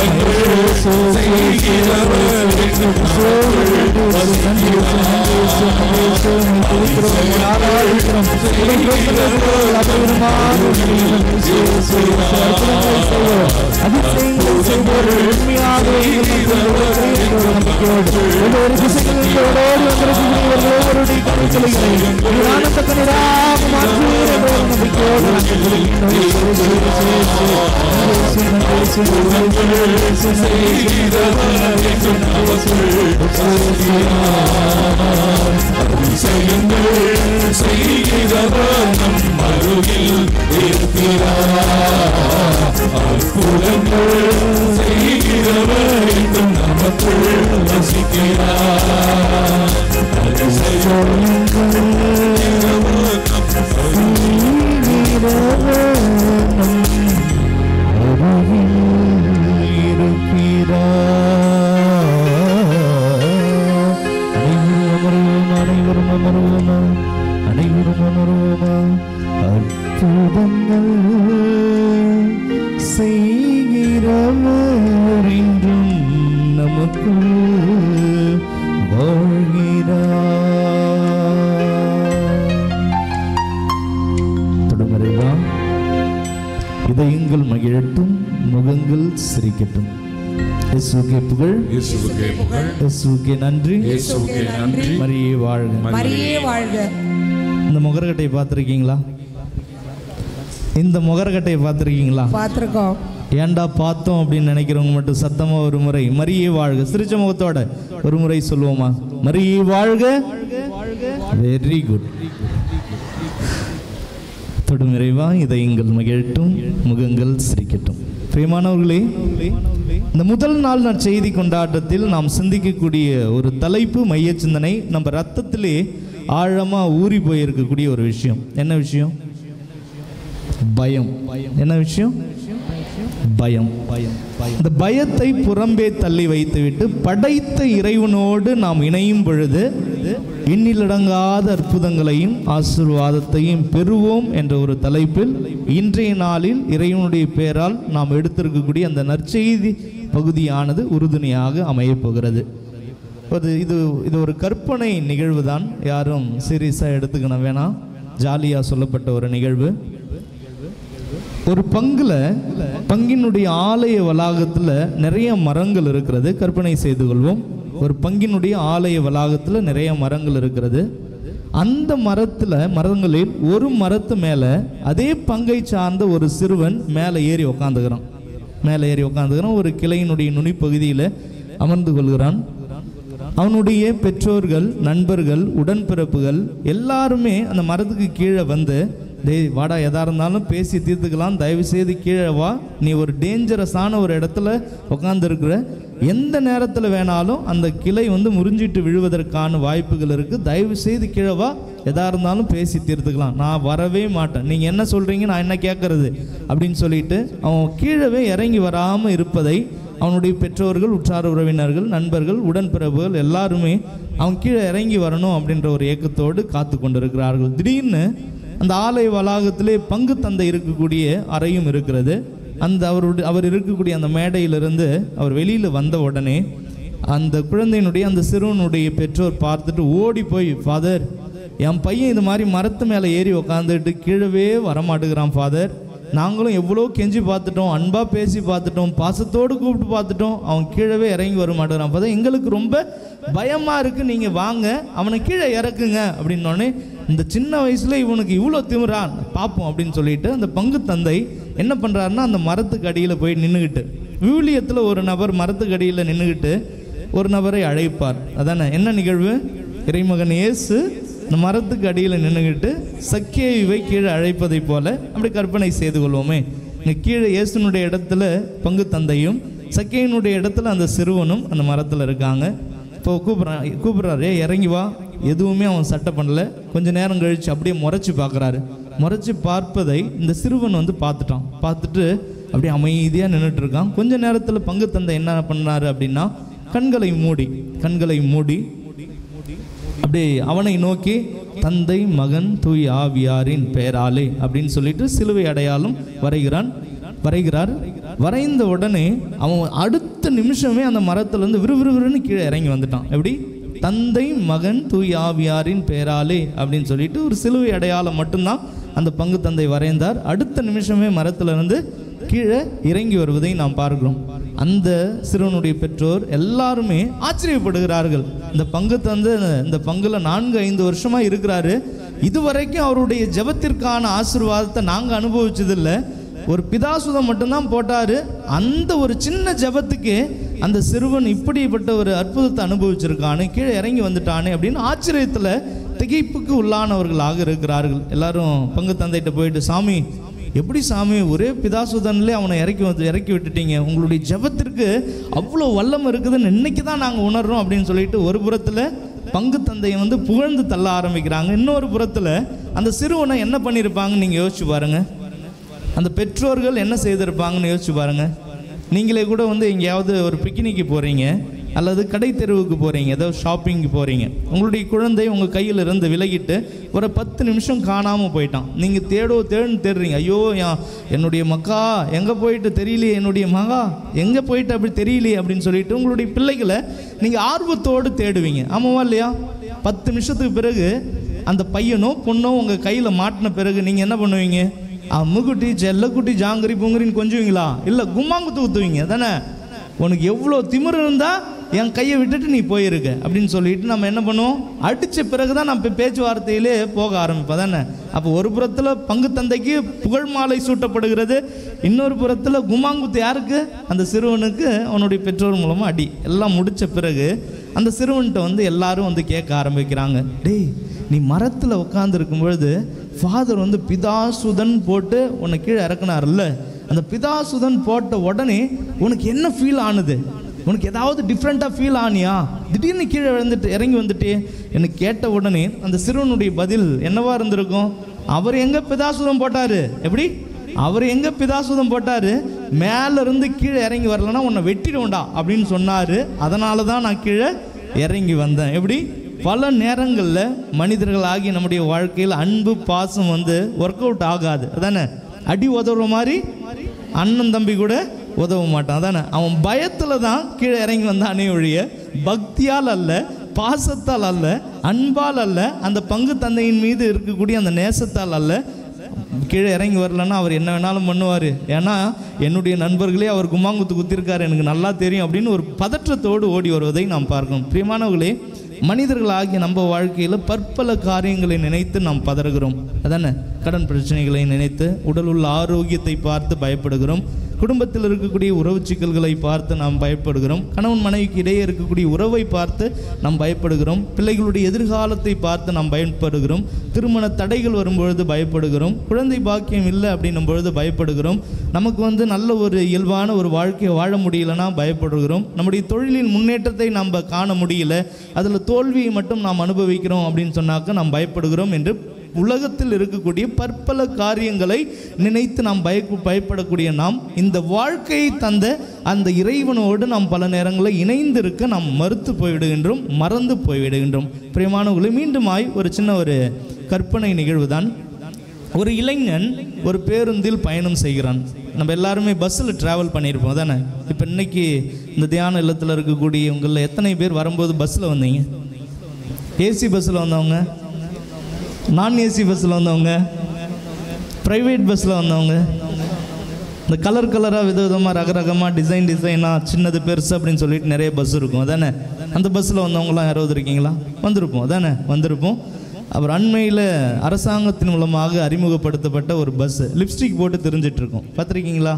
[SPEAKER 3] செய்கிறவர் என்றும் அதிசயங்கள் செய்கிறவர் நம் அருகில் இருக்கிறார். அற்புதங்கள் செய்கிறவர் என்றும் நமக்குள் வசிக்கிறார். அதிசயங்கள் செய்கிறவர் நம்
[SPEAKER 1] அற்புதங்கள் செய்கிறவர் என்றும் நமக்குள் வாழ்கிறார். இதயங்கள் மகிழட்டும், முகங்கள் சிரிக்கட்டும். இயேசுவுக்கே புகழ்,
[SPEAKER 3] இயேசுவுக்கே புகழ்,
[SPEAKER 1] இயேசுவுக்கே நன்றி,
[SPEAKER 3] இயேசுவுக்கே நன்றி.
[SPEAKER 1] மரியே வாழ்க.
[SPEAKER 4] மரியே வாழ்க.
[SPEAKER 1] இந்த முகரக்கட்டையை பார்த்துருக்கீங்களா? இந்த முகரக்கட்டையை பார்த்துருக்கீங்களா?
[SPEAKER 4] பார்த்துருக்கோம்.
[SPEAKER 1] ஏண்டா பார்த்தோம் அப்படின்னு நினைக்கிறவங்க மட்டும் சத்தமா ஒரு முறை மரியே வாழ்க சிரிச்ச முகத்தோட ஒரு முறை சொல்லுவோமா? மரியே வாழ்க. Very good. தொடும் இறைவா இதயங்கள் மகிழட்டும், முகங்கள் சிரிக்கட்டும். பிரியமானவர்களே, இந்த முதல் நாள் நற்செய்தி கொண்டாட்டத்தில் நாம் சிந்திக்கக்கூடிய ஒரு தலைப்பு, மைய சிந்தனை, நம்ம ரத்தத்திலே ஆழமா ஊறி போயிருக்கக்கூடிய ஒரு விஷயம். என்ன விஷயம்? பயம். என்ன விஷயம்? பயம். இந்த பயத்தை புறம்பே தள்ளி வைத்துவிட்டு படைத்த இறைவனோடு நாம் இணையும் பொழுது எண்ணிலடங்காத அற்புதங்களையும் ஆசீர்வாதத்தையும் பெறுவோம் என்ற ஒரு தலைப்பில் இன்றைய நாளில் இறைவனுடைய பெயரால் நாம் எடுத்திருக்கக்கூடிய அந்த நற்செய்தி பகுதியானது உறுதுணையாக அமையப் போகிறது. இது ஒரு கற்பனை நிகழ்வு தான், யாரும் சீரியஸாக எடுத்துக்கணும் வேணாம். ஜாலியாக சொல்லப்பட்ட ஒரு நிகழ்வு. ஒரு பங்கினுடைய ஆலய வளாகத்தில் நிறைய மரங்கள் இருக்கிறது. கற்பனை செய்து கொள்வோம், ஒரு பங்கினுடைய ஆலய வளாகத்தில் நிறைய மரங்கள் இருக்கிறது. அந்த மரங்களில் ஒரு மரத்து மேலே அதே பங்கை சார்ந்த ஒரு சிறுவன் மேலே ஏறி உக்காந்துக்கிறான். ஒரு கிளையினுடைய நுனிப்பகுதியில் அமர்ந்து கொள்கிறான். அவனுடைய பெற்றோர்கள், நண்பர்கள், உடன்பிறப்புகள் எல்லாருமே அந்த மரத்துக்கு கீழே வந்து, டேய் வாடா, எதாக இருந்தாலும் பேசி தீர்த்துக்கலாம், தயவு செய்து கீழே வா, நீ ஒரு டேஞ்சரஸான ஒரு இடத்துல உட்காந்துருக்குற, எந்த நேரத்தில் வேணாலும் அந்த கிளை வந்து முறிஞ்சிட்டு விழுவதற்கான வாய்ப்புகள் இருக்குது, தயவு செய்து கீழே வா, எதாக இருந்தாலும் பேசி தீர்த்துக்கலாம், நான் வரவே மாட்டேன், நீங்கள் என்ன சொல்கிறீங்க, நான் என்ன கேட்குறது அப்படின்னு சொல்லிட்டு அவன் கீழே இறங்கி வராமல் இருப்பதை அவனுடைய பெற்றோர்கள், உற்றார் உறவினர்கள், நண்பர்கள், உடன்பிறப்புகள் எல்லாருமே அவன் கீழே இறங்கி வரணும் அப்படின்ற ஒரு ஏக்கத்தோடு காத்து கொண்டிருக்கிறார்கள். திடீர்னு அந்த ஆலய வளாகத்திலே பங்கு தந்தை இருக்கக்கூடிய அறையும் இருக்கிறது. அவர் இருக்கக்கூடிய அந்த மேடையிலிருந்து அவர் வெளியில் வந்த உடனே அந்த குழந்தையினுடைய, அந்த சிறுவனுடைய பெற்றோர் பார்த்துட்டு ஓடி போய், ஃபாதர், என் பையன் இது மாதிரி மரத்து மேலே ஏறி உக்காந்துட்டு கீழவே வரமாட்டேங்கிறான் ஃபாதர், நாங்களும் எவ்வளோ கெஞ்சி பார்த்துட்டோம், அன்பாக பேசி பார்த்துட்டோம், பாசத்தோடு கூப்பிட்டு பார்த்துட்டோம், அவன் கீழவே இறங்கி வர மாட்டேங்கிறான் ஃபாதர், எங்களுக்கு ரொம்ப பயமாக இருக்குது, நீங்கள் வாங்க அவனை கீழே இறக்குங்க அப்படின்னோடனே, இந்த சின்ன வயசில் இவனுக்கு இவ்வளோ திமிரான் பார்ப்போம் அப்படின்னு சொல்லிட்டு அந்த பங்கு தந்தை என்ன பண்ணுறாருன்னா, அந்த மரத்துக்கு அடியில் போய் நின்றுக்கிட்டு, விவிலியத்தில் ஒரு நபர் மரத்துக்கு அடியில் நின்றுக்கிட்டு ஒரு நபரை அழைப்பார். அதானே என்ன நிகழ்வு? இறைமகன் இயேசு இந்த மரத்துக்கு அடியில் நின்றுக்கிட்டு சக்கேயுவை கீழே அழைப்பதை போல அப்படி கற்பனை செய்து கொள்வோமே. இங்கே கீழே இயேசுனுடைய இடத்துல பங்கு தந்தையும், சக்கேயினுடைய இடத்துல அந்த சிறுவனும் அந்த மரத்தில் இருக்காங்க. இப்போ கூப்பிட்றாரு, இறங்கி வா. எதுவுமே அவன் சட்டை பண்ணல. கொஞ்சம் நேரம் கழித்து அப்படியே முறைச்சி பார்க்குறாரு. முறைச்சி பார்ப்பதை இந்த சிறுவன் வந்து பார்த்துட்டு அப்படியே அமைதியாக நின்றுட்டு இருக்கான். கொஞ்ச நேரத்தில் பங்கு தந்தை என்ன பண்ணாரு அப்படின்னா, கண்களை மூடி அப்படியே அவனை நோக்கி, தந்தை, மகன், தூய் ஆவியாரின் பெயராலே அப்படின்னு சொல்லிட்டு சிலுவை அடையாளம் வரைகிறார். வரைந்த உடனே அவன் அடுத்த நிமிஷமே அந்த மரத்துலேருந்து விறுவிறுன்னு கீழே இறங்கி வந்துட்டான். எப்படி? தந்தை, மகன், தூய் ஆவியாரின் பெயராலே அப்படின்னு சொல்லிட்டு ஒரு சிலுவை அடையாளம் மட்டும்தான் அந்த பங்கு தந்தை வரைந்தார். அடுத்த நிமிஷமே மரத்திலிருந்து கீழே இறங்கி வருவதை நாம் பார்க்கிறோம். அந்த சிறுவனுடைய பெற்றோர் எல்லாருமே ஆச்சரியப்படுகிறார்கள். இந்த பங்கு தந்தை இந்த பங்குல 4-5 வருஷமா இருக்கிறாரு. இதுவரைக்கும் அவருடைய ஜெபத்திற்கான ஆசீர்வாதத்தை நாங்கள் அனுபவிச்சதில்லை. ஒரு பிதாசுதம் மட்டும்தான் போட்டாரு. அந்த ஒரு சின்ன ஜெபத்துக்கு அந்த சிறுவன் இப்படிப்பட்ட ஒரு அற்புதத்தை அனுபவிச்சிருக்கானு, கீழே இறங்கி வந்துட்டானே அப்படின்னு ஆச்சரியத்தில் திகைப்புக்கு உள்ளானவர்களாக இருக்கிறார்கள். எல்லாரும் பங்கு தந்தைகிட்ட போயிட்டு, சாமி, எப்படி சாமி, ஒரே பிதாசுதன்லேயே அவனை இறக்கி விட்டுட்டீங்க, உங்களுடைய ஜெபத்திற்கு அவ்வளோ வல்லம் இருக்குதுன்னு இன்னைக்கு தான் நாங்கள் உணர்றோம் அப்படின்னு சொல்லிட்டு ஒரு புறத்தில் பங்கு தந்தையை வந்து புகழ்ந்து தள்ள ஆரம்பிக்கிறாங்க. இன்னொரு புறத்தில் அந்த சிறுவனை என்ன பண்ணியிருப்பாங்கன்னு நீங்கள் யோசிச்சு பாருங்கள். அந்த பெற்றோர்கள் என்ன செய்திருப்பாங்கன்னு யோசிச்சு பாருங்கள். நீங்களே கூட வந்து எங்கேயாவது ஒரு பிக்னிக்கு போகிறீங்க அல்லது கடை தெருவுக்கு போகிறீங்க, ஏதாவது ஷாப்பிங்க்கு போகிறீங்க, உங்களுடைய குழந்தை உங்கள் கையில் இருந்து விலகிட்டு ஒரு 10 நிமிஷம் காணாமல் போயிட்டான். நீங்கள் தேடுறீங்க, ஐயோ என்னுடைய மக்கா எங்கே போயிட்டு தெரியலையே, என்னுடைய மகா எங்கே போயிட்டு அப்படி தெரியலையே அப்படின்னு சொல்லிட்டு உங்களுடைய பிள்ளைகளை நீங்கள் ஆர்வத்தோடு தேடுவீங்க. ஆமாவா இல்லையா? 10 நிமிஷத்துக்கு பிறகு அந்த பையனோ பொண்ணோ உங்கள் கையில் மாட்டின பிறகு நீங்கள் என்ன பண்ணுவீங்க? அம்முக்குட்டி செல்லக்குட்டி ஜாங்கரி பூங்கரின்னு கொஞ்சுவீங்களா? இல்லை, கும்மாங்குத்து ஊற்றுவீங்க தானே. உனக்கு எவ்வளோ திமிரு இருந்தால் என் கையை விட்டுட்டு நீ போயிருக்க அப்படின்னு சொல்லிட்டு நம்ம என்ன பண்ணுவோம்? அடித்த பிறகு தான் நம்ம பேச்சுவார்த்தையிலே போக ஆரம்பிப்போம் தானே. அப்போ ஒரு புறத்தில் பங்கு தந்தைக்கு புகழ் மாலை சூட்டப்படுகிறது, இன்னொரு புறத்தில் கும்மாங்குத்து யாருக்கு? அந்த சிறுவனுக்கு அவனுடைய பெற்றோர் மூலமாக அடி. எல்லாம் முடித்த பிறகு அந்த சிறுவன்கிட்ட எல்லாரும் கேட்க ஆரம்பிக்கிறாங்க, டேய் நீ மரத்தில் உட்காந்துருக்கும் பொழுது ஃபாதர் பிதாசுதன் போட்டு உன்னை கீழே இறக்குனார்ல, அந்த பிதாசுதன் போட்ட உடனே உனக்கு என்ன ஃபீல் ஆனுது? உனக்கு ஏதாவது டிஃப்ரெண்ட்டாக ஃபீல் ஆனியா? திடீர்னு கீழே இறங்கி வந்துட்டு எனக்கு கேட்ட உடனே அந்த சிறுவனுடைய பதில் என்னவா இருந்திருக்கும்? அவர் எங்கே பிதாசுதம் போட்டார்? எப்படி? அவர் எங்கே பிதாசுதம் போட்டார்? மேலேருந்து கீழே இறங்கி வரலன்னா உன்னை வெட்டிடுவோண்டா அப்படின்னு சொன்னார். அதனால தான் நான் கீழே இறங்கி வந்தேன். எப்படி? பல நேரங்களில் மனிதர்களாகி நம்முடைய வாழ்க்கையில் அன்பு பாசம் ஒர்க் அவுட் ஆகாது அதானே. அடி உதவுற மாதிரி அண்ணன் தம்பி கூட உதவ மாட்டான் அதானே. அவன் பயத்தில் தான் கீழே இறங்கி வந்தானே ஒழிய பக்தியால் அல்ல, பாசத்தால் அல்ல, அன்பால் அல்ல, அந்த பங்கு தந்தையின் மீது இருக்கக்கூடிய அந்த நேசத்தால் அல்ல. கீழே இறங்கி வரலன்னா அவர் என்ன வேணாலும் பண்ணுவார், ஏன்னா என்னுடைய நண்பர்களே அவர் கும்மாங்குத்து குத்திருக்காரு எனக்கு நல்லா தெரியும் அப்படின்னு ஒரு பதற்றத்தோடு ஓடி வருவதை நாம் பார்க்கணும். பிரியமானவர்களே, மனிதர்களாகிய நம்ம வாழ்க்கையில் பற்பல காரியங்களை நினைத்து நாம் பதறுகிறோம் அதானே. கடன் பிரச்சனைகளை நினைத்து, உடல் உள்ள ஆரோக்கியத்தை பார்த்து பயப்படுகிறோம், குடும்பத்தில் இருக்கக்கூடிய உறவு சிக்கல்களை பார்த்து நாம் பயப்படுகிறோம், கணவன் மனைவிக்கு இடையே இருக்கக்கூடிய உறவை பார்த்து நாம் பயப்படுகிறோம், பிள்ளைகளுடைய எதிர்காலத்தை பார்த்து நாம் பயப்படுகிறோம், திருமண தடைகள் வரும்பொழுது பயப்படுகிறோம், குழந்தை பாக்கியம் இல்லை அப்படின்னும் பொழுது பயப்படுகிறோம், நமக்கு நல்ல ஒரு இயல்பான ஒரு வாழ்க்கையை வாழ முடியலன்னா பயப்படுகிறோம், நம்முடைய தொழிலின் முன்னேற்றத்தை நாம் காண முடியல, அதில் தோல்வியை மட்டும் நாம் அனுபவிக்கிறோம் அப்படின்னு சொன்னாக்க நாம் பயப்படுகிறோம் என்று உலகத்தில் இருக்கக்கூடிய பற்பல காரியங்களை நினைத்து நாம் பயப்படக்கூடிய நாம் இந்த வாழ்க்கையை தந்த அந்த இறைவனோடு நாம் பல நேரங்களில் இணைந்திருக்க நாம் மறுத்து போய்விடுகின்றோம், மறந்து போய்விடுகின்றோம். பிரியமானவர்களே, மீண்டுமாய் ஒரு சின்ன ஒரு கற்பனை நிகழ்வு தான். ஒரு இளைஞன் ஒரு பேருந்தில் பயணம் செய்கிறான். நம்ம எல்லாருமே பஸ்ஸில் ட்ராவல் பண்ணியிருப்போம் தானே. இப்போ இன்னைக்கு இந்த தியான இல்லத்தில் இருக்கக்கூடிய உங்களில் எத்தனை பேர் வரும்போது பஸ்ஸில் வந்தீங்க? ஏசி பஸ்ஸில் வந்தவங்க, நான் ஏசி பஸ்ஸில் வந்தவங்க, ப்ரைவேட் பஸ்ஸில் வந்தவங்க, இந்த கலராக விதவிதமாக ரகரகமாக டிசைனாக சின்னது பெருசு அப்படின்னு சொல்லிட்டு நிறைய பஸ் இருக்கும் அதானே. அந்த பஸ்ஸில் வந்தவங்களாம் யாராவது இருக்கீங்களா? வந்திருப்போம் அதானே, வந்திருப்போம். அப்புறம் அண்மையில் அரசாங்கத்தின் மூலமாக அறிமுகப்படுத்தப்பட்ட ஒரு பஸ்ஸு லிப்ஸ்டிக் போட்டு தெரிஞ்சிட்ருக்கோம். பார்த்துருக்கீங்களா?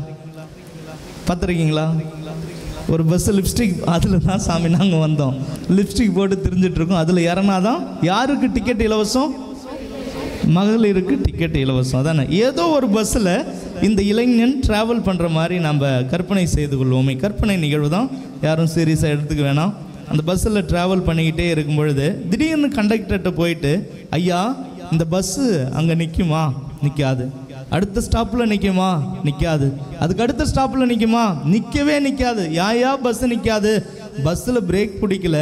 [SPEAKER 1] ஒரு பஸ்ஸு லிப்ஸ்டிக், அதில் தான் சாமி நாங்கள் வந்தோம், லிப்ஸ்டிக் போட்டு தெரிஞ்சிட்ருக்கோம். அதில் இறனாதான் யாருக்கு டிக்கெட் இலவசம்? மகளிருக்கு டிக்கெட் இலவசம் அதானே. ஏதோ ஒரு பஸ்ஸில் இந்த இளைஞன் ட்ராவல் பண்ணுற மாதிரி நம்ம கற்பனை செய்து கொள்வோமே. கற்பனை நிகழ்வு தான், யாரும் சீரியஸாக எடுத்துக்க வேணாம். அந்த பஸ்ஸில் ட்ராவல் பண்ணிக்கிட்டே இருக்கும் பொழுது திடீர்னு கண்டக்டர்கிட்ட போயிட்டு, ஐயா இந்த பஸ்ஸு அங்கே நிற்குமா? நிற்காது. அடுத்த ஸ்டாப்பில் நிற்குமா? நிற்காது. அதுக்கு அடுத்த ஸ்டாப்பில் நிற்குமா? நிற்கவே நிற்காது. யாயா பஸ்ஸு நிற்காது? பஸ்ஸில் பிரேக் பிடிக்கல,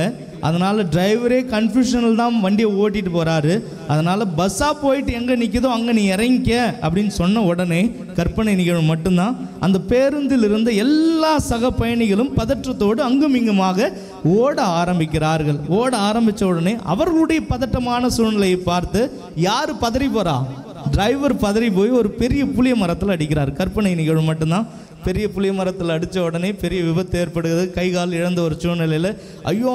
[SPEAKER 1] அதனால் டிரைவரே கன்ஃபியூஷனில் தான் வண்டியை ஓட்டிகிட்டு போகிறாரு. அதனால் பஸ்ஸாக போயிட்டு எங்கே நிற்குதோ அங்கே நீ இறங்கிக்க அப்படின்னு சொன்ன உடனே கற்பனை நிகழ்வு மட்டும்தான். அந்த பேருந்தில் இருந்த எல்லா சக பயணிகளும் பதற்றத்தோடு அங்கும் இங்குமாக ஓட ஆரம்பிக்கிறார்கள். ஓட ஆரம்பித்த உடனே அவர்களுடைய பதட்டமான சூழ்நிலையை பார்த்து யார் பதறி போகிறா? டிரைவர் பதறி போய் ஒரு பெரிய புளிய மரத்தில் அடிக்கிறார். கற்பனை நிகழ்வு மட்டும்தான். பெரிய புளிய மரத்தில் அடித்த உடனே பெரிய விபத்து ஏற்படுகிறது. கை கால் இழந்த ஒரு சூழ்நிலையில் ஐயோ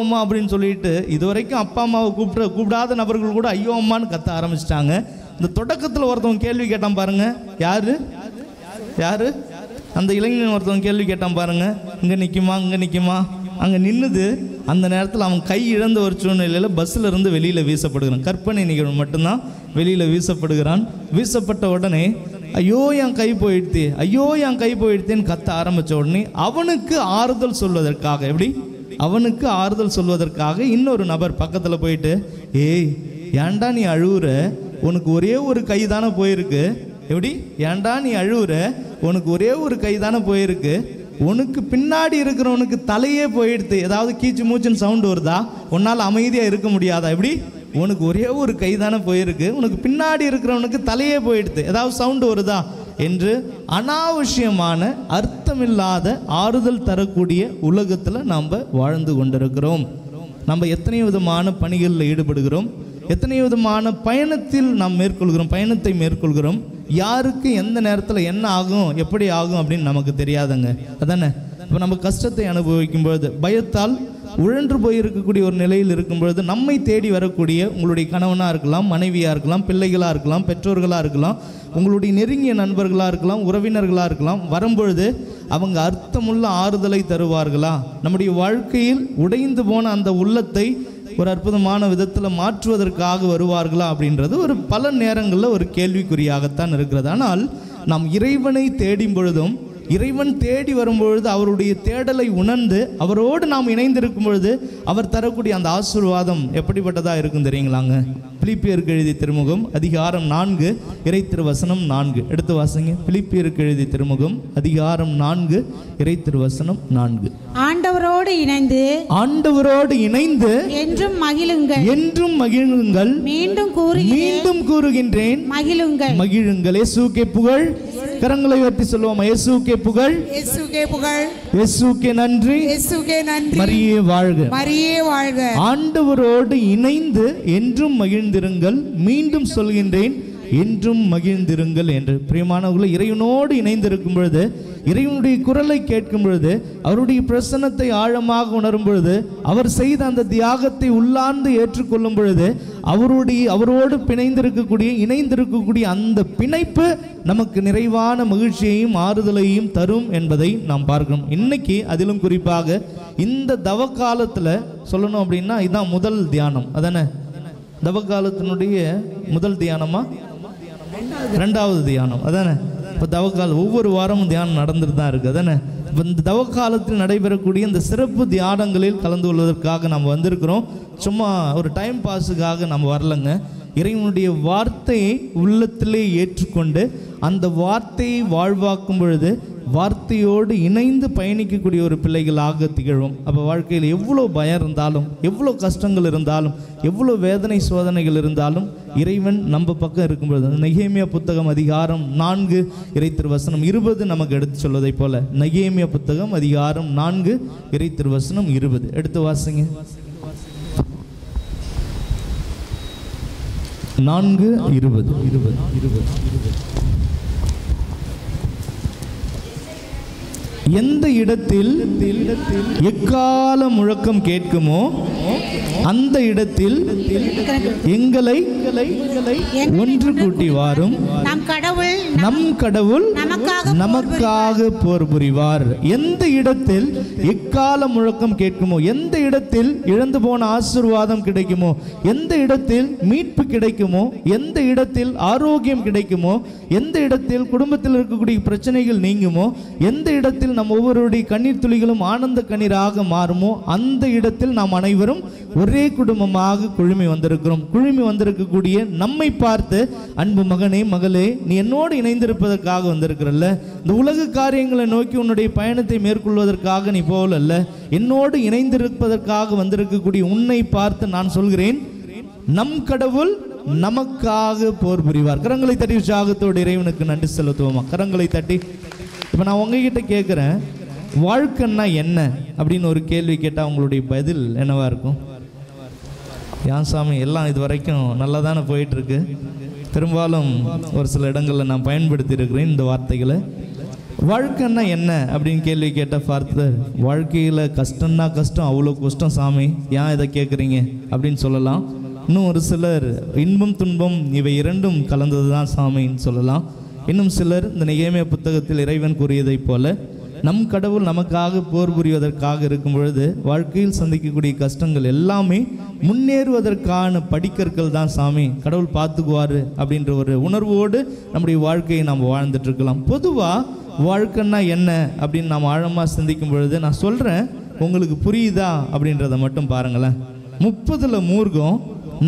[SPEAKER 1] அம்மா அப்படின்னு சொல்லிட்டு இதுவரைக்கும் அப்பா அம்மாவை கூப்பிடாத நபர்கள் கூட ஐயோ அம்மான்னு கத்த ஆரம்பிச்சிட்டாங்க. இந்த தொடக்கத்தில் ஒருத்தவங்க கேள்வி கேட்டான் பாருங்க, யாரு அந்த இளைஞன் ஒருத்தவங்க கேள்வி கேட்டான் பாருங்க, இங்கே நிற்குமா? அங்கே நின்றுது. அந்த நேரத்தில் அவன் கை இழந்த ஒரு சூழ்நிலையில் பஸ்ஸில் இருந்து வெளியில் வீசப்படுகிறான். கற்பனை நிகழ்வு மட்டும்தான். வெளியில் வீசப்படுகிறான். வீசப்பட்ட உடனே ஐயோ என் கை போயிடுத்தேன்னு கத்த ஆரம்பித்த உடனே அவனுக்கு ஆறுதல் சொல்வதற்காக, எப்படி அவனுக்கு ஆறுதல் சொல்வதற்காக இன்னொரு நபர் பக்கத்தில் போயிட்டு, ஏய் ஏன்டா நீ அழுவுற? உனக்கு ஒரே ஒரு கை தானே போயிருக்கு. எப்படி ஏன்டா நீ அழுவுற? உனக்கு ஒரே ஒரு கை தானே போயிருக்கு. உனக்கு பின்னாடி இருக்கிறவனுக்கு தலையே போயிடுது. ஏதாவது கீச்சு மூச்சுன்னு சவுண்டு வருதா? உன்னால் அமைதியாக இருக்க முடியாதா? எப்படி உனக்கு ஒரே ஒரு கை தானே போயிருக்கு, உனக்கு பின்னாடி இருக்கிறவனுக்கு தலையே போயிடுது, ஏதாவது சவுண்டு வருதா என்று அனாவசியமான அர்த்தமில்லாத ஆறுதல் தரக்கூடிய உலகத்தில் நாம் வாழ்ந்து கொண்டிருக்கிறோம். நம்ம எத்தனை விதமான பணிகளில் ஈடுபடுகிறோம், எத்தனை விதமான பயணத்தை மேற்கொள்கிறோம். யாருக்கு எந்த நேரத்தில் என்ன ஆகும் எப்படி ஆகும் அப்படின்னு நமக்கு தெரியாதுங்க. அதானே? இப்போ நம்ம கஷ்டத்தை அனுபவிக்கும் பொழுது பயத்தால் உழன்று போயிருக்கக்கூடிய ஒரு நிலையில் இருக்கும் பொழுது நம்மை தேடி வரக்கூடிய உங்களுடைய கணவனாக இருக்கலாம், மனைவியாக இருக்கலாம், பிள்ளைகளாக இருக்கலாம், பெற்றோர்களாக இருக்கலாம், உங்களுடைய நெருங்கிய நண்பர்களாக இருக்கலாம், உறவினர்களாக இருக்கலாம், வரும்பொழுது அவங்க அர்த்தமுள்ள ஆறுதலை தருவார்களா? நம்முடைய வாழ்க்கையில் உடைந்து போன அந்த உள்ளத்தை ஒரு அற்புதமான விதத்தில் மாற்றுவதற்காக வருவார்களா அப்படின்றது ஒரு பல நேரங்களில் ஒரு கேள்விக்குறியாகத்தான் இருக்கிறது. ஆனால் நாம் இறைவனை தேடும் பொழுதும் இறைவன் தேடி வரும்பொழுது அவருடைய தேடலை உணர்ந்து அவரோடு நாம் இணைந்திருக்கும் பொழுது அவர் தரக்கூடிய அந்த ஆசீர்வாதம் எப்படிப்பட்டதாக இருக்கும் தெரியுங்களாங்க? பிலிப்பியருக்கு எழுதிய திருமுகம் அதிகாரம் 4 இறை திருவசனம் 4 எடுத்து வாசிங்க. பிலிப்பியருக்கு எழுதிய திருமுகம் அதிகாரம் 4 இறை திருவசனம் 4.
[SPEAKER 2] ஆண்டவரோடு இணைந்து என்றும் மகிழுங்கள். மீண்டும் கூறுகின்றேன் மகிழுங்கள். இயேசுவுக்கே புகழ். கரங்களை உயர்த்தி சொல்லுவோம். இயேசுவுக்கே புகழ். இயேசுவுக்கே நன்றி. மரியே வாழ்க. ஆண்டவரோடு இணைந்து என்றும் மகிழ்ந்திருங்கள். மீண்டும் சொல்கின்றேன், என்றும் மகிழ்ந்திருங்கள் என்று. பிரியமானவர்களே, இறைவனோடு இணைந்திருக்கும் பொழுது, இறைவனுடைய குரலை கேட்கும் பொழுது, அவருடைய பிரசன்னத்தை ஆழமாக உணரும் பொழுது, அவர் செய்த அந்த தியாகத்தை உள்ளார்ந்து ஏற்றுக்கொள்ளும் பொழுது, அவரோடு இணைந்திருக்கக்கூடிய அந்த பிணைப்பு நமக்கு நிறைவான மகிழ்ச்சியையும் ஆறுதலையும் தரும் என்பதை நாம் பார்க்கணும். இன்னைக்கு அதிலும் குறிப்பாக இந்த தவ காலத்தில் சொல்லணும் அப்படின்னா இதுதான் முதல் தியானம். அதானே? தவக்காலத்தினுடைய முதல் தியானமா ரெண்டாவது தியானம்? அதானே? இப்போ தவக்காலம் ஒவ்வொரு வாரமும் தியானம் நடந்துட்டு தான் இருக்குது. அதானே? இப்போ இந்த தவக்காலத்தில் நடைபெறக்கூடிய இந்த சிறப்பு தியானங்களில் கலந்து கொள்வதற்காக நாம் வந்திருக்கிறோம். சும்மா ஒரு டைம் பாஸுக்காக நம்ம வரலைங்க. இறைவனுடைய வார்த்தையை உள்ளத்திலே ஏற்றுக்கொண்டு அந்த வார்த்தையை வாழ்வாக்கும் பொழுது வார்த்தையோடு இணைந்து பயணிக்கக்கூடிய ஒரு பிள்ளைகளாக திகழும். அப்போ வாழ்க்கையில் எவ்வளோ பயம் இருந்தாலும், எவ்வளோ கஷ்டங்கள் இருந்தாலும், எவ்வளோ வேதனை சோதனைகள் இருந்தாலும் இறைவன் நம்ம பக்கம் இருக்கும்பொழுது, நெகேமியா புத்தகம் அதிகாரம் 4 இறை திருவசனம் 20 நமக்கு எடுத்து சொல்வதை போல, நெகேமியா புத்தகம் அதிகாரம் 4 இறை திருவசனம் 20 எடுத்து வாசிங்க. 4:20. எந்த இடத்தில் எக்கால முழக்கம் கேட்குமோ அந்த இடத்தில் எங்களை ஒன்று கூட்டி வாரும். நம் கடவுள் நமக்காக போர் புரிவார். எந்த இடத்தில் எக்கால முழக்கம் கேட்குமோ, எந்த இடத்தில் இழந்து போன ஆசீர்வாதம் கிடைக்குமோ, எந்த இடத்தில் மீட்பு கிடைக்குமோ, எந்த இடத்தில் ஆரோக்கியம் கிடைக்குமோ, எந்த இடத்தில் குடும்பத்தில் இருக்கக்கூடிய பிரச்சனைகள் நீங்குமோ, எந்த இடத்தில் நம் ஒவ்வொருடைய கண்ணீர் துளிகளும் ஆனந்த கண்ணீராக மாறுமோ, அந்த இடத்தில் நாம் அனைவரும் ஒரே குடும்பமாக குழுமி வந்திருக்கிறோம். குழுமி வந்திருக்கக்கூடிய நம்மை பார்த்து, அன்பு மகனே மகளே, நீ என்னோடு இணைந்திருப்பதற்காக வந்திருக்கிறல்ல, இந்த உலக காரியங்களை நோக்கி உன்னுடைய பயணத்தை மேற்கொள்வதற்காக நீ போகலல்ல, என்னோடு இணைந்திருப்பதற்காக வந்திருக்கக்கூடிய உன்னை பார்த்து நான் சொல்கிறேன், நம் கடவுள் நமக்காக போர் புரிவார். கரங்களை தட்டி உற்சாகத்தோடு இறைவனுக்கு நன்றி செலுத்துவோமா? கரங்களை தட்டி. இப்போ நான் உங்ககிட்ட கேட்குறேன், வாழ்க்கைன்னா என்ன அப்படின்னு ஒரு கேள்வி கேட்டால் உங்களுடைய பதில் என்னவா இருக்கும்? ஏன் சாமி, எல்லாம் இது வரைக்கும் நல்லா தானே போயிட்டுருக்கு. பெரும்பாலும் ஒரு சில இடங்களில் நான் பயன்படுத்தி இருக்கிறேன் இந்த வார்த்தைகளை. வாழ்க்கைன்னா என்ன அப்படின்னு கேள்வி கேட்டால் பார்த்து, வாழ்க்கையில் கஷ்டம்னா கஷ்டம், அவ்வளோ கஷ்டம் சாமி, ஏன் இதை கேட்குறீங்க அப்படின்னு சொல்லலாம். இன்னும் ஒரு சிலர் இன்பம் துன்பம் இவை இரண்டும் கலந்தது தான் சாமின்னு சொல்லலாம். இன்னும் சிலர் இந்த நெகேமியா புத்தகத்தில் இறைவன் கூறியதைப் போல நம் கடவுள் நமக்காக போர் புரிவதற்காக இருக்கும் பொழுது வாழ்க்கையில் சந்திக்கக்கூடிய கஷ்டங்கள் எல்லாமே முன்னேறுவதற்கான படிக்கற்கள் தான் சாமி, கடவுள் பார்த்துக்குவார் அப்படின்ற ஒரு உணர்வோடு நம்முடைய வாழ்க்கையை நாம் வாழ்ந்துட்டு இருக்கலாம். பொதுவாக வாழ்க்கைன்னா என்ன அப்படின்னு நாம் ஆழமாக சிந்திக்கும் பொழுது நான் சொல்கிறேன், உங்களுக்கு புரியுதா அப்படின்றத மட்டும் பாருங்களேன். 30 மூர்க்கம்,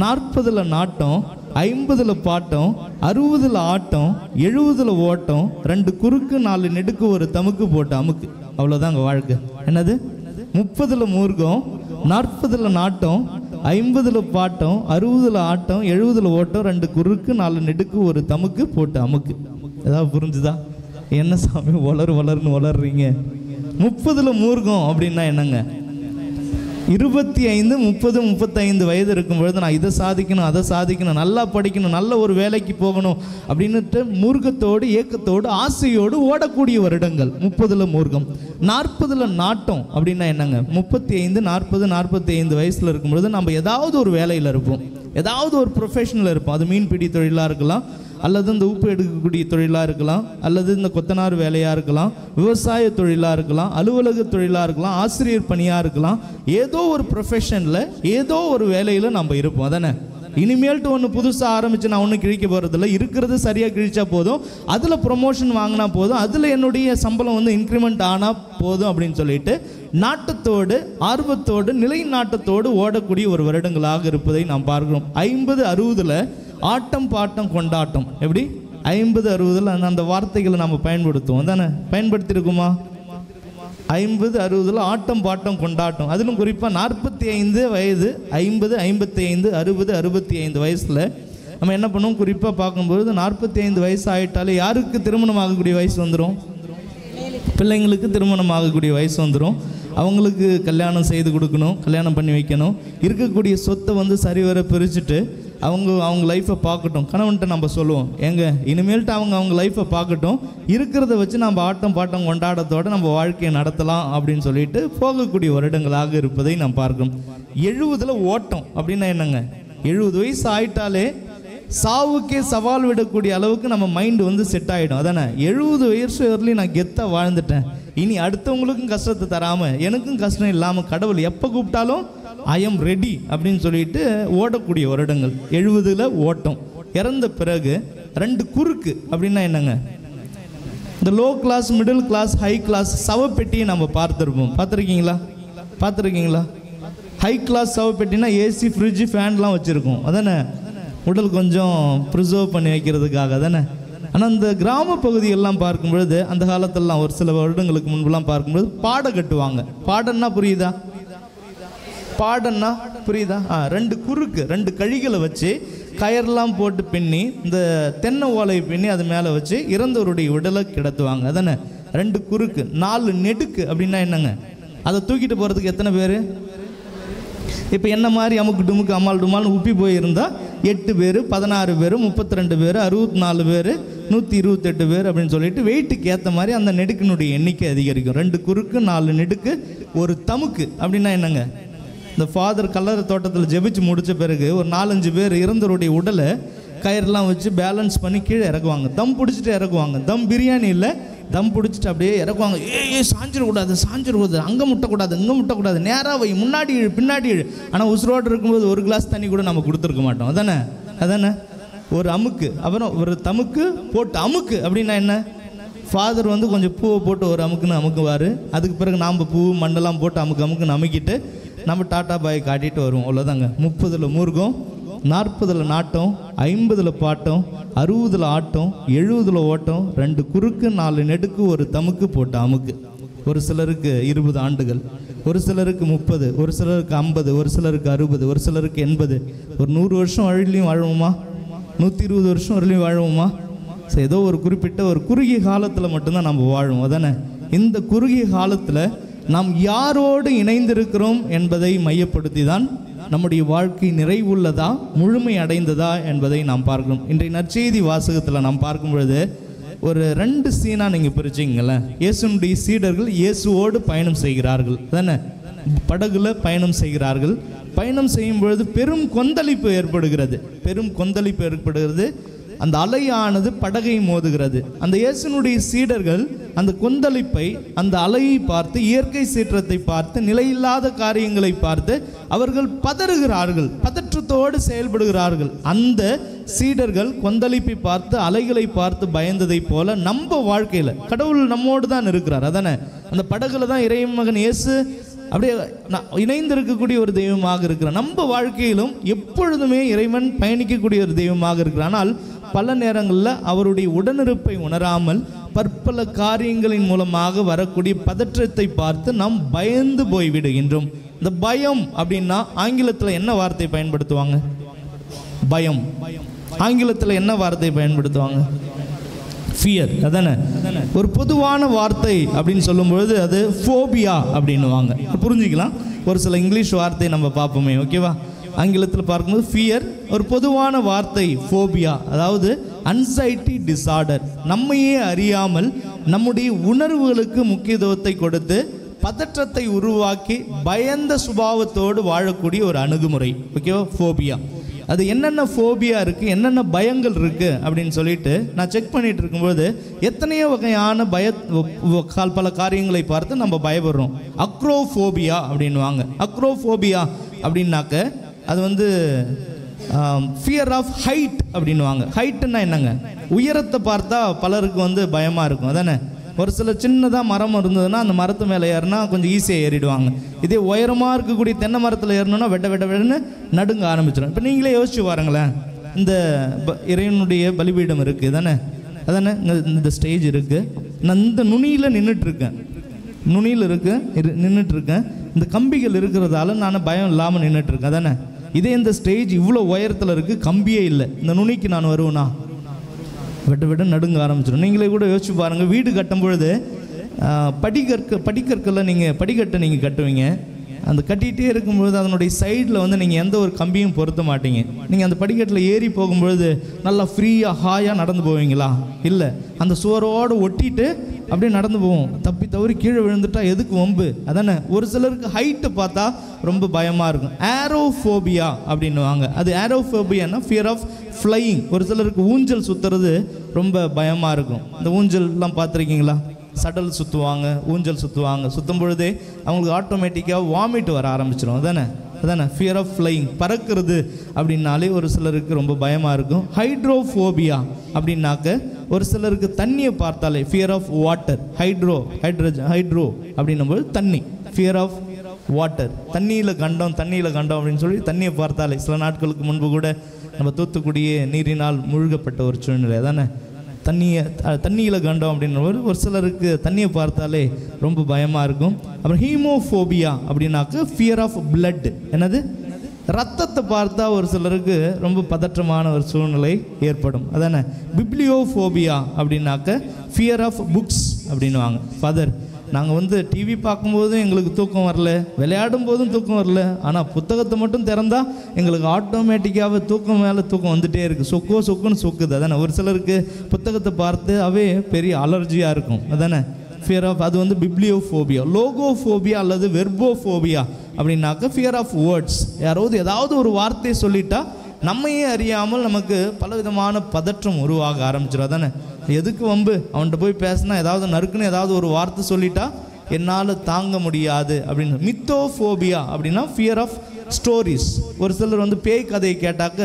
[SPEAKER 2] 40 நாட்டம், 50 பாட்டம், 60 ஆட்டம், 70 ஓட்டம், 2 குறுக்கு 4 நெடுக்கு ஒரு தமுக்கு போட்டு அமுக்கு, அவ்வளோதாங்க வாழ்க்கை. என்னது? 30 மூர்க்கம், 40 நாட்டம், 50 பாட்டம், 60 ஆட்டம், 70 ஓட்டம், 2 குறுக்கு 4 நெடுக்கு ஒரு தமுக்கு போட்டு அமுக்கு. ஏதாவது புரிஞ்சுதா? என்ன சாமி வளருன்னு வளர்றீங்க? 30 மூர்க்கம் அப்படின்னா என்னங்க?
[SPEAKER 1] 25, 30, 35 வயது இருக்கும்பொழுது நான் இதை சாதிக்கணும், அதை சாதிக்கணும், நல்லா படிக்கணும், நல்ல ஒரு வேலைக்கு போகணும் அப்படின்னுட்டு மூர்க்கத்தோடு, ஏக்கத்தோடு, ஆசையோடு ஓடக்கூடிய வருடங்கள். 30ல் மூர்க்கம், 40ல் நாட்டம். அப்படின்னா என்னங்க? 35, 40, 45 வயசில் இருக்கும்பொழுது நம்ம ஏதாவது ஒரு வேலையில் இருப்போம், ஏதாவது ஒரு ப்ரொஃபஷனில் இருப்போம். அது மீன்பிடி தொழிலாக இருக்கலாம், அல்லது இந்த உப்பு எடுக்கக்கூடிய தொழிலாக இருக்கலாம், அல்லது இந்த கொத்தனார் வேலையாக இருக்கலாம், விவசாய தொழிலாக இருக்கலாம், அலுவலக தொழிலாக இருக்கலாம், ஆசிரியர் பணியாக இருக்கலாம். ஏதோ ஒரு ப்ரொஃபஷனில், ஏதோ ஒரு வேலையில் நம்ம இருப்போம். அதானே? இனிமேல்ட்டு ஒன்று புதுசாக ஆரம்பித்து நான் ஒன்றும் கிழிக்க போகிறதில்ல, இருக்கிறது சரியாக கிழிச்சா போதும், அதில் ப்ரொமோஷன் வாங்கினா போதும், அதில் என்னுடைய சம்பளம் வந்து இன்க்ரிமெண்ட் ஆனால் போதும் அப்படின்னு சொல்லிட்டு நாட்டத்தோடு, ஆர்வத்தோடு, நிலை நாட்டத்தோடு ஓடக்கூடிய ஒரு வருடங்களாக இருப்பதை நாம் பார்க்கிறோம். 50, 60ல் ஆட்டம் பாட்டம் கொண்டாட்டம். எப்படி? 50, 60ல் அந்த வார்த்தைகளை நம்ம பயன்படுத்துவோம் தானே? பயன்படுத்தியிருக்குமா? 50, 60ல் ஆட்டம் பாட்டம் கொண்டாட்டம். அதிலும் குறிப்பாக 45 வயது, 50, 55, 60, 65 வயசில் நம்ம என்ன பண்ணுவோம்? குறிப்பாக பார்க்கும்போது 45 வயசு ஆகிட்டாலே யாருக்கு திருமணம் ஆகக்கூடிய வயசு வந்துடும்? பிள்ளைங்களுக்கு திருமணம் ஆகக்கூடிய வயசு வந்துடும். அவங்களுக்கு கல்யாணம் செய்து கொடுக்கணும், கல்யாணம் பண்ணி வைக்கணும். இருக்கக்கூடிய சொத்தை வந்து சரிவர பிரிச்சுட்டு அவங்க லைஃப்பை பார்க்கட்டும். கணவன்கிட்ட நம்ம சொல்லுவோம், ஏங்க இனிமேல்ட்டு அவங்க லைஃப்பை பார்க்கட்டும், இருக்கிறத வச்சு நம்ம ஆட்டம் பாட்டம் கொண்டாடத்தோடு நம்ம வாழ்க்கையை நடத்தலாம் அப்படின்னு சொல்லிட்டு போகக்கூடிய வருடங்களாக இருப்பதை நாம் பார்க்கிறோம். 70ல் ஓட்டம். அப்படின்னா என்னங்க? 70 வயசு ஆயிட்டாலே சாவுக்கே சவால் விடக்கூடிய அளவுக்கு நம்ம மைண்டு வந்து செட் ஆகிடும். அதானே? 70 வயசு வரலையும் நான் கெத்தாக வாழ்ந்துட்டேன், இனி அடுத்தவங்களுக்கும் கஷ்டத்தை தராமல், எனக்கும் கஷ்டம் இல்லாமல், கடவுள் எப்போ கூப்பிட்டாலும் ஐ எம் ரெடி அப்படின்னு சொல்லிட்டு ஓடக்கூடிய வருடங்கள் 70ல் ஓட்டம். இறந்த பிறகு 2 குறுக்கு. அப்படின்னா என்னங்க? இந்த low class, middle class, high class சவப்பெட்டியை நம்ம பார்த்துருப்போம். பார்த்துருக்கீங்களா? ஹை கிளாஸ் சவப்பெட்டினா ஏசி, ஃப்ரிட்ஜு, ஃபேன்லாம் வச்சுருக்கோம். அதானே? உடல் கொஞ்சம் ப்ரிசர்வ் பண்ணி வைக்கிறதுக்காக தானே. ஆனால் இந்த கிராம பகுதியெல்லாம் பார்க்கும்பொழுது, அந்த காலத்திலலாம் ஒரு சில வருடங்களுக்கு முன்பெல்லாம் பார்க்கும்பொழுது பாடை கட்டுவாங்க. பாடன்னா புரியுதா? 2 குறுக்கு, 2 கழிகளை வச்சு கயர்லாம் போட்டு பின்னி, இந்த தென்னை ஓலையை பின்னி அது மேலே வச்சு இறந்தவருடைய உடலை கிடத்துவாங்க. அதானே? 2 குறுக்கு, 4 நெடுக்கு. அப்படின்னா என்னங்க? அதை தூக்கிட்டு போகிறதுக்கு எத்தனை பேர்? இப்போ என்ன மாதிரி அமுக்கு டுமுக்கு அம்மாள் டுமால்னு உப்பி போயிருந்தால் 8 பேர், 16 பேர், 32 பேர், 64 பேர், 128 பேர் அப்படின்னு சொல்லிட்டு வெயிட்டுக்கு ஏற்ற மாதிரி அந்த நெடுக்கினுடைய எண்ணிக்கை அதிகரிக்கும். 2 குறுக்கு, 4 நெடுக்கு, ஒரு தமுக்கு. அப்படின்னா என்னங்க? இந்த ஃபாதர் கல்லறை தோட்டத்தில் ஜெபிச்சு முடித்த பிறகு ஒரு 4-5 பேர் இறந்தவருடைய உடலை கயிறுலாம் வச்சு பேலன்ஸ் பண்ணி கீழே இறக்குவாங்க. தம் பிடிச்சிட்டு இறக்குவாங்க. தம் பிரியாணி இல்லை, தம் பிடிச்சிட்டு அப்படியே இறக்குவாங்க. சாஞ்சிடக்கூடாது, அங்கே முட்டக்கூடாது, இங்கே முட்டக்கூடாது, நேராக வை, முன்னாடி இழு, பின்னாடி இழு. ஆனால் உசுரோடு இருக்கும்போது ஒரு கிளாஸ் தண்ணி கூட நம்ம கொடுத்துருக்க மாட்டோம். அதானே? ஒரு அமுக்கு, அப்புறம் ஒரு தமுக்கு போட்டு அமுக்கு. அப்படின்னா என்ன? ஃபாதர் வந்து கொஞ்சம் பூவை போட்டு ஒரு அமுக்குன்னு அமுக்குவார். அதுக்கு பிறகு நாம் பூ மண்ணெல்லாம் போட்டு அமுக்குன்னு அமுக்கிட்டு நம்ம டாட்டா பாய் காட்டிட்டு வருவோம். அவ்வளோதாங்க. 30ல் மூர்க்கம், 40ல் நாட்டம், 50ல் பாட்டம், 60ல் ஆட்டம், 70ல் ஓட்டம், 2 குறுக்கு, 4 நெடுக்கு, ஒரு தமுக்கு போட்ட அமுக்கு. ஒரு சிலருக்கு 20 ஆண்டுகள், ஒரு சிலருக்கு 30, ஒரு சிலருக்கு 50, ஒரு சிலருக்கு 60, ஒரு சிலருக்கு 80. ஒரு 100 வருஷம் வழிலையும் வாழுவோமா? 120 வருஷம் வரலையும் வாழுவோமா? ஏதோ ஒரு குறிப்பிட்ட ஒரு குறுகிய காலத்தில் மட்டும்தான் நம்ம வாழுவோம். அதானே? இந்த குறுகிய காலத்தில் நாம் யாரோடு இணைந்திருக்கிறோம் என்பதை மையப்படுத்தி தான் நம்முடைய வாழ்க்கை நிறைவுள்ளதா, முழுமை அடைந்ததா என்பதை நாம் பார்க்கணும். இன்றைய நற்செய்தி வாசகத்தில் நாம் பார்க்கும் பொழுது ஒரு 2 சீனாக நீங்கள் பிரிச்சிங்களேன். இயேசுனுடைய சீடர்கள் இயேசுவோடு பயணம் செய்கிறார்கள் தானே? படகுல பயணம் செய்கிறார்கள். பயணம் செய்யும் பொழுது பெரும் கொந்தளிப்பு ஏற்படுகிறது. அந்த அலையானது படகை மோதுகிறது. அந்த இயேசுனுடைய சீடர்கள் அந்த கொந்தளிப்பை, அந்த அலையை பார்த்து, இயற்கை சீற்றத்தை பார்த்து, நிலையில்லாத காரியங்களை பார்த்து அவர்கள் பதறுகிறார்கள், பதற்றத்தோடு செயல்படுகிறார்கள். அந்த சீடர்கள் கொந்தளிப்பை பார்த்து, அலைகளை பார்த்து பயந்ததை போல நம்ம வாழ்க்கையில் கடவுள் நம்மோடு தான் இருக்கிறார். அதானே? அந்த படகுல தான் இறைமகன் இயேசு அப்படியே இணைந்திருக்கக்கூடிய ஒரு தெய்வமாக இருக்கிறார். நம்ம வாழ்க்கையிலும் எப்பொழுதுமே இறைவன் பயணிக்கக்கூடிய ஒரு தெய்வமாக இருக்கிறார். ஆனால் பல நேரங்களில் அவருடைய உடனிருப்பை உணராமல் பற்பல காரியங்களின் மூலமாக வரக்கூடிய பதற்றத்தை பார்த்து நாம் பயந்து போய்விடுகின்றோம். இந்த பயம் அப்படின்னா ஆங்கிலத்தில் என்ன வார்த்தை பயன்படுத்துவாங்க? பயம். ஆங்கிலத்தில் என்ன வார்த்தை பயன்படுத்துவாங்க? ஃபியர். அதானே? ஒரு பொதுவான வார்த்தை அப்படின்னு சொல்லும்பொழுது அது ஃபோபியா அப்படின்னுவாங்க. புரிஞ்சுக்கலாம். ஒரு சில இங்கிலீஷ் வார்த்தை நம்ம பார்ப்போமே, ஓகேவா? ஆங்கிலத்தில் பார்க்கும்போது ஃபியர், ஒரு பொதுவான வார்த்தை ஃபோபியா, அதாவது அன்சைட்டி டிஸார்டர். நம்மையே அறியாமல் நம்முடைய உணர்வுகளுக்கு முக்கியத்துவத்தை கொடுத்து பதற்றத்தை உருவாக்கி பயந்த சுபாவத்தோடு வாழக்கூடிய ஒரு அணுகுமுறை, ஓகேவா? ஃபோபியா. அது என்னென்ன ஃபோபியா இருக்குது, என்னென்ன பயங்கள் இருக்குது அப்படின்னு சொல்லிட்டு நான் செக் பண்ணிகிட்டு இருக்கும்போது எத்தனையோ வகையான பல காரியங்களை பார்த்து நம்ம பயப்படுறோம். அக்ரோஃபோபியா அப்படின்வாங்க. அக்ரோஃபோபியா அப்படின்னாக்க அது வந்து ஃபியர் ஆஃப் ஹைட் அப்படின்வாங்க. ஹைட்டுன்னா என்னங்க? உயரத்தை பார்த்தா பலருக்கு வந்து பயமாக இருக்கும், அதானே? ஒரு சில சின்னதாக மரம் இருந்ததுன்னா அந்த மரத்து மேலே ஏறினா கொஞ்சம் ஈஸியாக ஏறிடுவாங்க. இதே உயரமாக இருக்கக்கூடிய தென்னை மரத்தில் ஏறணுன்னா வெட்டன்னு நடுங்க ஆரம்பிச்சிடும். இப்போ நீங்களே யோசிச்சு பாருங்களேன், இந்த இறைவனுடைய பலிபீடம் இருக்குது தானே, அதானே? இந்த ஸ்டேஜ் இருக்குது, நான் இந்த நுனியில் நின்றுட்டுருக்கேன், நுனியில் நின்றுட்டுருக்கேன். இந்த கம்பிகள் இருக்கிறதால நான் பயம் இல்லாமல் நின்றுட்டுருக்கேன், அதானே? இதே இந்த ஸ்டேஜ் இவ்வளோ உயரத்தில் இருக்குது, கம்பியே இல்லை, இந்த நுனிக்கு நான் வருவேனா? வெட்ட நடுங்க ஆரம்பிச்சிடும். நீங்களே கூட யோசிச்சு பாருங்கள், வீடு கட்டும் பொழுது படிக்கற்களில் நீங்கள் படிக்கட்டை நீங்கள் கட்டுவீங்க. அந்த கட்டிகிட்டே இருக்கும்பொழுது அதனுடைய சைடில் வந்து நீங்கள் எந்த ஒரு கம்பியும் பொருத்த மாட்டீங்க. நீங்கள் அந்த படிக்கட்டில் ஏறி போகும்பொழுது நல்லா ஃப்ரீயாக ஹாயாக நடந்து போவீங்களா? இல்லை, அந்த சுவரோடு ஒட்டிட்டு அப்படியே நடந்து போவோம். தப்பி தவறி கீழே விழுந்துட்டா எதுக்கு வம்பு, அதானே? ஒரு சிலருக்கு ஹைட்டு பார்த்தா ரொம்ப பயமாக இருக்கும். ஏரோஃபோபியா அப்படின்னுவாங்க. அது ஏரோஃபோபியானா ஃபியர் ஆஃப் ஃப்ளையிங். ஒரு சிலருக்கு ஊஞ்சல் சுற்றுறது ரொம்ப பயமாக இருக்கும். இந்த ஊஞ்சல்லாம் பார்த்துருக்கீங்களா? சடல் சுற்றுவாங்க, ஊஞ்சல் சுற்றுவாங்க. சுற்றும் பொழுதே அவங்களுக்கு ஆட்டோமேட்டிக்காக வாமிட் வர ஆரம்பிச்சிடும், அதானே? ஃபியர் ஆஃப் ஃப்ளையிங், பறக்கிறது அப்படின்னாலே ஒரு சிலருக்கு ரொம்ப பயமாக இருக்கும். ஹைட்ரோஃபோபியா அப்படின்னாக்க ஒரு சிலருக்கு தண்ணியை பார்த்தாலே ஃபியர் ஆஃப் வாட்டர். ஹைட்ரோ அப்படின்னும்போது தண்ணி, ஃபியர் ஆஃப் வாட்டர். தண்ணியில் கண்டம் அப்படின்னு சொல்லி தண்ணியை பார்த்தாலே, சில நாட்களுக்கு முன்பு கூட நம்ம தூத்துக்குடியே நீரினால் மூழ்கப்பட்ட ஒரு சூழ்நிலை, அதானே? தண்ணியில் கண்டம் அப்படின்ற ஒரு சிலருக்கு தண்ணியை பார்த்தாலே ரொம்ப பயமாக இருக்கும். அப்புறம் ஹீமோஃபோபியா அப்படின்னாக்க ஃபியர் ஆஃப் பிளட். என்னது? ரத்தத்தை பார்த்தா ஒரு சிலருக்கு ரொம்ப பதற்றமான ஒரு சூழ்நிலை ஏற்படும், அதானே? பிப்ளியோஃபோபியா அப்படின்னாக்க ஃபியர் ஆஃப் புக்ஸ் அப்படின்வாங்க. ஃபாதர், நாங்கள் வந்து டிவி பார்க்கும்போதும் எங்களுக்கு தூக்கம் வரல, விளையாடும் போதும் தூக்கம் வரல, ஆனால் புத்தகத்தை மட்டும் திறந்தால் எங்களுக்கு ஆட்டோமேட்டிக்காகவே தூக்கம் மேலே தூக்கம் வந்துகிட்டே இருக்குது, சொக்குன்னு சொக்குது, அதானே? ஒரு சிலருக்கு புத்தகத்தை பார்த்து அவே பெரிய அலர்ஜியாக இருக்கும், அதானே? ஃபியர் ஆஃப், அது வந்து பிப்ளியோஃபோபியா. லோகோஃபோபியா அல்லது வெர்போஃபோபியா அப்படின்னாக்க ஃபியர் ஆஃப் வேர்ட்ஸ். யாராவது ஏதாவது ஒரு வார்த்தையை சொல்லிட்டா நம்மையே அறியாமல் நமக்கு பலவிதமான பதற்றம் உருவாக ஆரம்பிச்சிடும், அதானே? எதுக்கு வம்பு, அவன்கிட்ட போய் பேசினா ஏதாவது நறுக்குன்னு ஏதாவது ஒரு வார்த்தை சொல்லிட்டா என்னால் தாங்க முடியாது அப்படின்னு. மித்தோஃபோபியா அப்படின்னா ஃபியர் ஆஃப் ஸ்டோரிஸ். ஒரு சிலர் வந்து பேய் கதையை கேட்டாக்க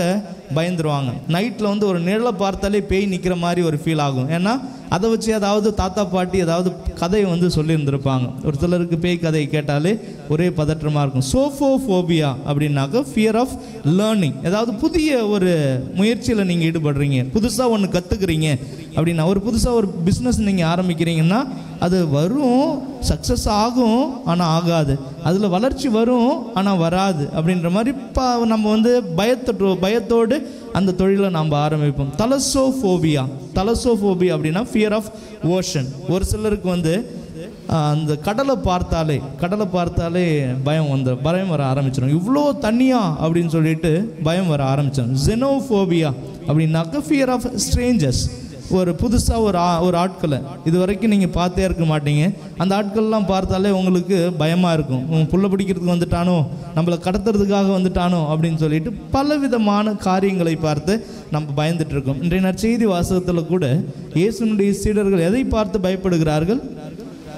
[SPEAKER 1] பயந்துருவாங்க. நைட்டில் வந்து ஒரு நிழலை பார்த்தாலே பேய் நிற்கிற மாதிரி ஒரு ஃபீல் ஆகும். ஏன்னா அதை வச்சு ஏதாவது தாத்தா பாட்டி ஏதாவது கதையை வந்து சொல்லியிருந்திருப்பாங்க. ஒரு சிலருக்கு பேய் கதையை கேட்டாலே ஒரே பதற்றமாக இருக்கும். சோஃபோஃபோபியா அப்படின்னாக்க ஃபியர் ஆஃப் லேர்னிங். ஏதாவது புதிய ஒரு முயற்சியில் நீங்கள் ஈடுபடுறீங்க, புதுசாக ஒன்று கற்றுக்குறீங்க அப்படின்னா, ஒரு புதுசாக ஒரு பிஸ்னஸ் நீங்கள் ஆரம்பிக்கிறீங்கன்னா அது வரும், சக்ஸஸ் ஆகும், ஆனால் ஆகாது, அதில் வளர்ச்சி வரும் ஆனால் வராது அப்படின்ற மாதிரி நம்ம வந்து பயத்தோடு அந்த தொழிலை நாம் ஆரம்பிப்போம். தலசோஃபோபியா அப்படின்னா ஃபியர் ஆஃப் ஓஷன். ஒரு சிலருக்கு வந்து அந்த கடலை பார்த்தாலே பயம் வர ஆரம்பிச்சிடும். இவ்வளோ தண்ணியா அப்படின்னு சொல்லிட்டு பயம் வர ஆரம்பிச்சிடும். ஜெனோஃபோபியா அப்படின்னாக்க ஃபியர் ஆஃப் ஸ்ட்ரேஞ்சர்ஸ். ஒரு புதுசாக ஒரு ஆட்களை இது வரைக்கும் நீங்கள் பார்த்தே இருக்க மாட்டீங்க, அந்த ஆட்கள்லாம் பார்த்தாலே உங்களுக்கு பயமாக இருக்கும். புள்ள பிடிக்கிறதுக்கு வந்துட்டானோ, நம்மளை கடத்துறதுக்காக வந்துட்டானோ அப்படின்னு சொல்லிட்டு பலவிதமான காரியங்களை பார்த்து நம்ம பயந்துட்டுருக்கோம். இன்றைய நற்செய்தி வாசகத்தில் கூட இயேசுனுடைய சீடர்கள் எதை பார்த்து பயப்படுகிறார்கள்?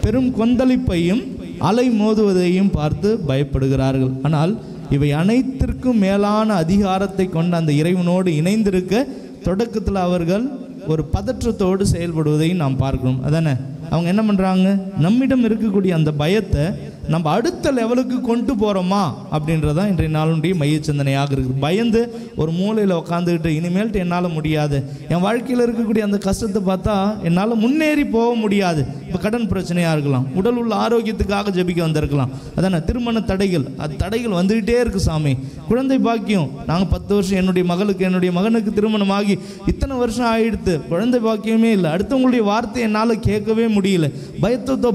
[SPEAKER 1] பெரும் கொந்தளிப்பையும் அலை மோதுவதையும் பார்த்து பயப்படுகிறார்கள். ஆனால் இவை அனைத்திற்கும் மேலான அதிகாரத்தை கொண்ட அந்த இறைவனோடு இணைந்திருக்க தொடக்கத்தில் அவர்கள் ஒரு பதற்றத்தோடு செயல்படுவதையும் நாம் பார்க்கணும், அதானே? அவங்க என்ன பண்ணுறாங்க? நம்மிடம் இருக்கக்கூடிய அந்த பயத்தை நம்ம அடுத்த லெவலுக்கு கொண்டு போகிறோமா அப்படின்றதான் இன்றைய நாளுடைய மைய சிந்தனையாக இருக்குது. பயந்து ஒரு மூலையில் உட்காந்துக்கிட்டு இனிமேல்ட்டு என்னால் முடியாது, என் வாழ்க்கையில் இருக்கக்கூடிய அந்த கஷ்டத்தை பார்த்தா என்னால் முன்னேறி போக முடியாது. இப்போ கடன் பிரச்சனையாக இருக்கலாம், உடல் உள்ள ஆரோக்கியத்துக்காக ஜெபிக்க வந்திருக்கலாம், அதானே? திருமண தடைகள், அது தடைகள் வந்துக்கிட்டே இருக்குது சாமி. குழந்தை பாக்கியம், நாங்கள் 10 வருஷம் என்னுடைய மகனுக்கு திருமணமாகி இத்தனை வருஷம் ஆகிடுத்து, குழந்தை பாக்கியமே இல்லை, அடுத்தவங்களுடைய வார்த்தை என்னால் கேட்கவே முடியல,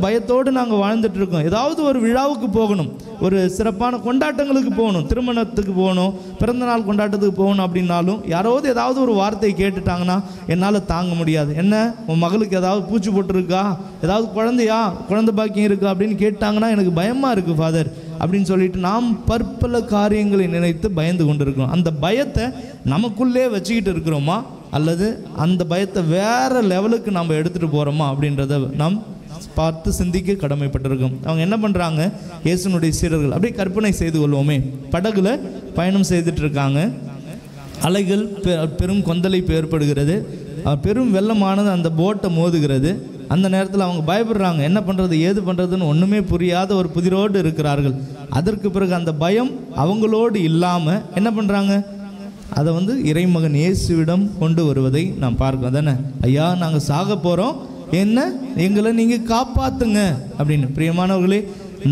[SPEAKER 1] பயத்தோடு நாங்கள் வாழ்ந்துட்டு இருக்கோம். ஏதாவது ஒரு விழாவுக்கு போகணும், ஒரு சிறப்பான கொண்டாட்டங்களுக்கு போகணும், திருமணத்துக்கு போகணும், பிறந்தநாள் கொண்டாட்டத்துக்கு போகணும் அப்படின்னாலும் யாராவது ஏதாவது ஒரு வார்த்தையை கேட்டுட்டாங்கன்னா என்னால் தாங்க முடியாது. என்ன உன் மகளுக்கு ஏதாவது பூச்சி போட்டுருக்கா, ஏதாவது குழந்தை பாக்கியம் இருக்கா அப்படின்னு கேட்டாங்கன்னா எனக்கு பயமாக இருக்குது ஃபாதர் அப்படின்னு சொல்லிட்டு நாம் பற்பல காரியங்களை நினைத்து பயந்து கொண்டு இருக்கிறோம். அந்த பயத்தை நமக்குள்ளே வச்சுக்கிட்டு இருக்கிறோமா அல்லது அந்த பயத்தை வேற லெவலுக்கு நம்ம எடுத்துகிட்டு போகிறோமா அப்படின்றத நாம் பார்த்து சிந்திக்க கடமைப்பட்டிருக்கோம். அவங்க என்ன பண்ணுறாங்க, இயேசுனுடைய சீடர்கள் அப்படியே கற்பனை செய்து கொள்வோமே, படகுல பயணம் செய்துட்டு இருக்காங்க. அலைகள் பெரும் கொந்தளிப்பு ஏற்படுகிறது, பெரும் வெள்ளமானது அந்த போட்டை மோதுகிறது. அந்த நேரத்தில் அவங்க பயப்படுறாங்க, என்ன பண்ணுறது ஏது பண்ணுறதுன்னு ஒன்றுமே புரியாத ஒரு புதிரோடு இருக்கிறார்கள். அதற்கு பிறகு அந்த பயம் அவங்களோடு இல்லாமல் என்ன பண்ணுறாங்க, அதை இறைமகன் இயேசுவிடம் கொண்டு வருவதை நாம் பார்க்கணும். தானே, ஐயா நாங்கள் சாக போகிறோம், என்ன எங்களை நீங்கள் காப்பாற்றுங்க அப்படின்னு. பிரியமானவர்களே,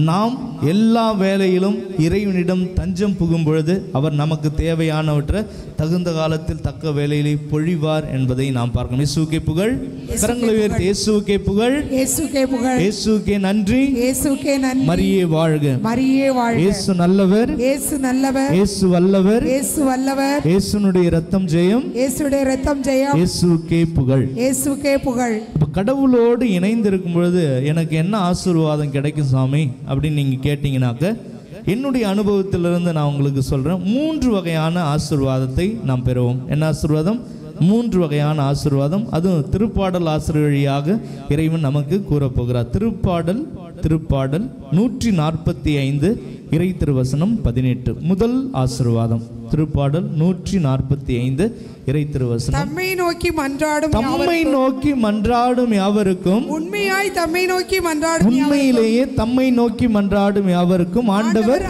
[SPEAKER 1] நாம் எல்லா வேலையிலும் இறைவனிடம் தஞ்சம் புகும் பொழுது அவர் நமக்கு தேவையானவற்றை தகுந்த காலத்தில் தக்க வேலையிலே பொழிவார் என்பதை நாம் பார்க்கணும். இயேசுவுக்கே புகழ். கரங்களை உயர்த்தி இயேசுவுக்கே புகழ், இயேசுவுக்கே புகழ், இயேசுவுக்கே நன்றி, இயேசுவுக்கே நன்றி. மரியே வாழ்க, மரியே வாழ்க. இயேசு நல்லவர், இயேசு நல்லவர், இயேசு வல்லவர், இயேசு வல்லவர். இயேசுனுடைய இரத்தம் ஜெயம், இயேசுடைய இரத்தம் ஜெயம். இயேசுவுக்கே புகழ், இயேசுவுக்கே புகழ். கடவுளோடு இணைந்து இருக்கும் பொழுது எனக்கு என்ன ஆசீர்வாதம் கிடைக்கும் சாமி அப்படின்னு நீங்க கேட்டீங்கன்னாக்க, என்னுடைய அனுபவத்திலிருந்து நான் உங்களுக்கு சொல்றேன், 3 வகையான ஆசீர்வாதத்தை நாம் பெறுவோம். என்ன ஆசீர்வாதம்? 3 வகையான ஆசீர்வாதம். அதுவும் திருப்பாடல் ஆசிரியர் வழியாக இறைவன் நமக்கு கூறப்போகிறார். திருப்பாடல் 145 இறை திருவசனம் 18. முதல் ஆசீர்வாதம் திருப்பாடல் 145 இறை திருவசனம். தம்மை நோக்கி மன்றாடும் யாவருக்கும், உண்மையாய் தம்மை நோக்கி மன்றாடும், உண்மையிலேயே தம்மை நோக்கி மன்றாடும் யாவருக்கும் ஆண்டவர்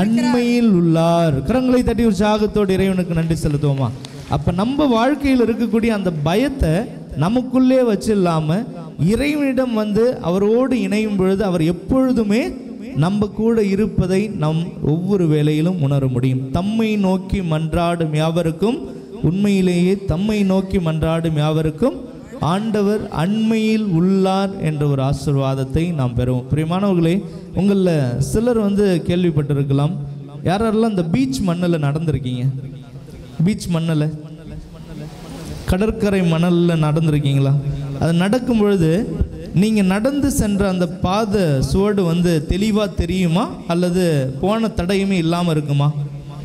[SPEAKER 1] அண்மையில் உள்ளார். கரங்களை தட்டி உற்சாகத்தோடு இறைவனுக்கு நன்றி செலுத்துவோமா? அப்ப நம்ம வாழ்க்கையில் இருக்கக்கூடிய அந்த பயத்தை நமக்குள்ளே வச்சு இல்லாம இறைவனிடம் அவரோடு இணையும் பொழுது அவர் எப்பொழுதுமே நம்ம கூட இருப்பதை நம் ஒவ்வொரு வேளையிலும் உணர முடியும். தம்மை நோக்கி மன்றாடும் யாவருக்கும், உண்மையிலேயே தம்மை நோக்கி மன்றாடும் யாவருக்கும் ஆண்டவர் அண்மையில் உள்ளார் என்ற ஒரு ஆசீர்வாதத்தை நாம் பெறுவோம். பிரியமானவர்களே, உங்களில் சிலர் கேள்விப்பட்டிருக்கலாம், யாரெல்லாம் இந்த பீச் மண்ணில் நடந்திருக்கீங்க? பீச் மண்ணில், கடற்கரை மணலில் நடந்திருக்கீங்களா? அது நடக்கும் பொழுது நீங்கள் நடந்து சென்ற அந்த பாதை சுவடு தெளிவாக தெரியுமா அல்லது போன தடையுமே இல்லாமல் இருக்குமா?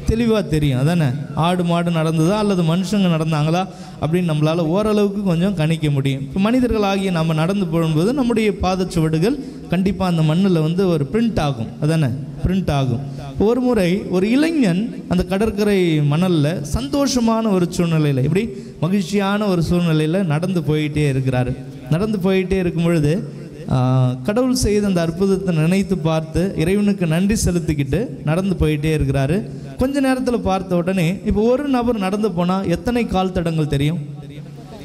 [SPEAKER 1] தெளிவாக தெரியும். அதானே, ஆடு மாடு நடந்ததா அல்லது மனுஷங்க நடந்தாங்களா அப்படின்னு நம்மளால் ஓரளவுக்கு கொஞ்சம் கணிக்க முடியும். இப்போ மனிதர்களாகிய நம்ம நடந்து போகும்போது நம்முடைய பாதச்சுவடுகள் கண்டிப்பாக அந்த மண்ணில் ஒரு பிரிண்ட் ஆகும். அதானே, பிரிண்ட் ஆகும். ஒரு முறை ஒரு இளைஞன் அந்த கடற்கரை மணலில் சந்தோஷமான ஒரு சூழ்நிலையில், இப்படி மகிழ்ச்சியான ஒரு சூழ்நிலையில் நடந்து போயிட்டே இருக்கிறாரு. நடந்து போயிட்டே இருக்கும் பொழுது கடவுள் செய்த அந்த அற்புதத்தை நினைத்து பார்த்து இறைவனுக்கு நன்றி செலுத்திக்கிட்டு நடந்து போயிட்டே இருக்கிறாரு. கொஞ்ச நேரத்தில் பார்த்த உடனே, இப்போ ஒரு நபர் நடந்து போனால் எத்தனை கால் தடங்கள் தெரியும்?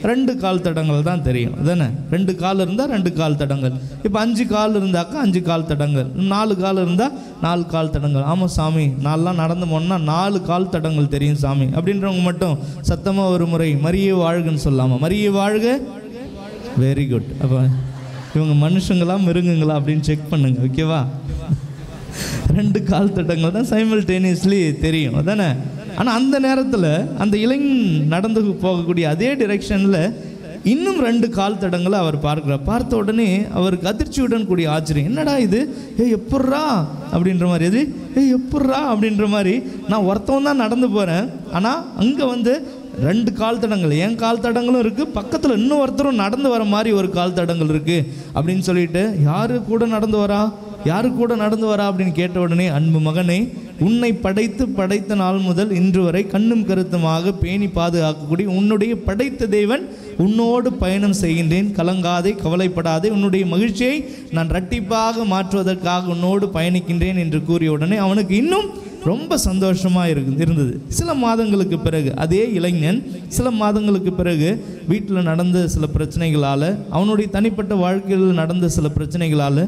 [SPEAKER 1] 2 கால் தடங்கள் தான் தெரியும். அதானே, 2 கால் இருந்தால் 2 கால் தடங்கள். இப்போ 5 கால் இருந்தாக்கா 5 கால் தடங்கள், 4 கால் இருந்தால் 4 கால் தடங்கள். ஆமாம் சாமி, நான்லாம் நடந்து போனால் 4 கால் தடங்கள் தெரியும் சாமி அப்படின்றவங்க மட்டும் சத்தமாக ஒரு முறை மரியே வாழ்கன்னு சொல்லாமல், மரியே வாழ்க. Very good. அப்போ இவங்க மனுஷங்களா மிருங்குங்களா அப்படின்னு செக் பண்ணுங்க, ஓகேவா? 2 கால் தடங்கள் தான் சைமல்டேனியஸ்லி தெரியும். அதானே, ஆனால் அந்த நேரத்தில் அந்த இளைஞன் நடந்து போகக்கூடிய அதே டிரெக்ஷனில் இன்னும் 2 கால் தடங்களை அவர் பார்க்கிறார். பார்த்த உடனே அவருக்கு அதிர்ச்சியுடன் கூடிய ஆச்சரியம், என்னடா இது, எப்பட்றா அப்படின்ற மாதிரி, எது எப்பட்றா அப்படின்ற மாதிரி, நான் ஒருத்தவன் தான் நடந்து போகிறேன், ஆனால் அங்கே 2 கால் தடங்கள், என் கால் தடங்களும் இருக்குது, பக்கத்தில் இன்னும் ஒருத்தரும் நடந்து வர மாதிரி ஒரு கால் தடங்கள் இருக்குது அப்படின்னு சொல்லிட்டு, யாரு கூட நடந்து வரா அப்படின்னு கேட்ட உடனே, அன்பு மகனே, உன்னை படைத்த நாள் முதல் இன்று வரை கண்ணும் கருத்துமாக பேணி பாதுகாக்கக்கூடிய உன்னுடைய படைத்த தேவன் உன்னோடு பயணம் செய்கின்றேன், கலங்காதே, கவலைப்படாதே, உன்னுடைய மகிழ்ச்சியை நான் இரட்டிப்பாக மாற்றுவதற்காக உன்னோடு பயணிக்கின்றேன் என்று கூறிய உடனே அவனுக்கு இன்னும் ரொம்ப சந்தோஷமாக இருந்தது. சில மாதங்களுக்கு பிறகு அதே இளைஞன் சில மாதங்களுக்கு பிறகு வீட்டில் நடந்த சில பிரச்சனைகளால், அவனுடைய தனிப்பட்ட வாழ்க்கையில் நடந்த சில பிரச்சனைகளால்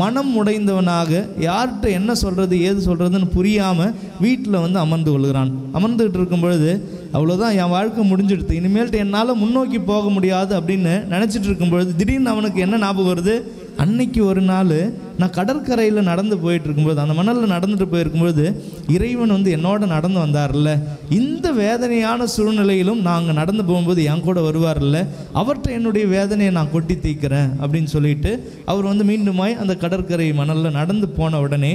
[SPEAKER 1] மனம் உடைந்தவனாக யார்கிட்ட என்ன சொல்கிறது ஏது சொல்கிறதுன்னு புரியாமல் வீட்டில் அமர்ந்து கொள்கிறான். அமர்ந்துகிட்டு இருக்கும் பொழுது, அவ்வளோதான், என் வாழ்க்கை முடிஞ்சிடுது, இனிமேல்ட்டு என்னால் முன்னோக்கி போக முடியாது அப்படின்னு நினச்சிட்டு இருக்கும் பொழுது திடீர்னு அவனுக்கு என்ன ஞாபகம் வருது? அன்னைக்கு ஒரு நாள் நான் கடற்கரையில் நடந்து போயிட்டு இருக்கும்போது, அந்த மணலில் நடந்துட்டு போயிருக்கும்போது இறைவன் வந்து என்னோட நடந்து வந்தார்ல, இந்த வேதனையான சூழ்நிலையிலும் நாங்கள் நடந்து போகும்போது என் கூட வருவார்ல, அவர்கிட்ட என்னுடைய வேதனையை நான் கொட்டி தீக்கிறேன் அப்படின்னு சொல்லிட்டு அவர் வந்து மீண்டுமாய் அந்த கடற்கரை மணலில் நடந்து போன உடனே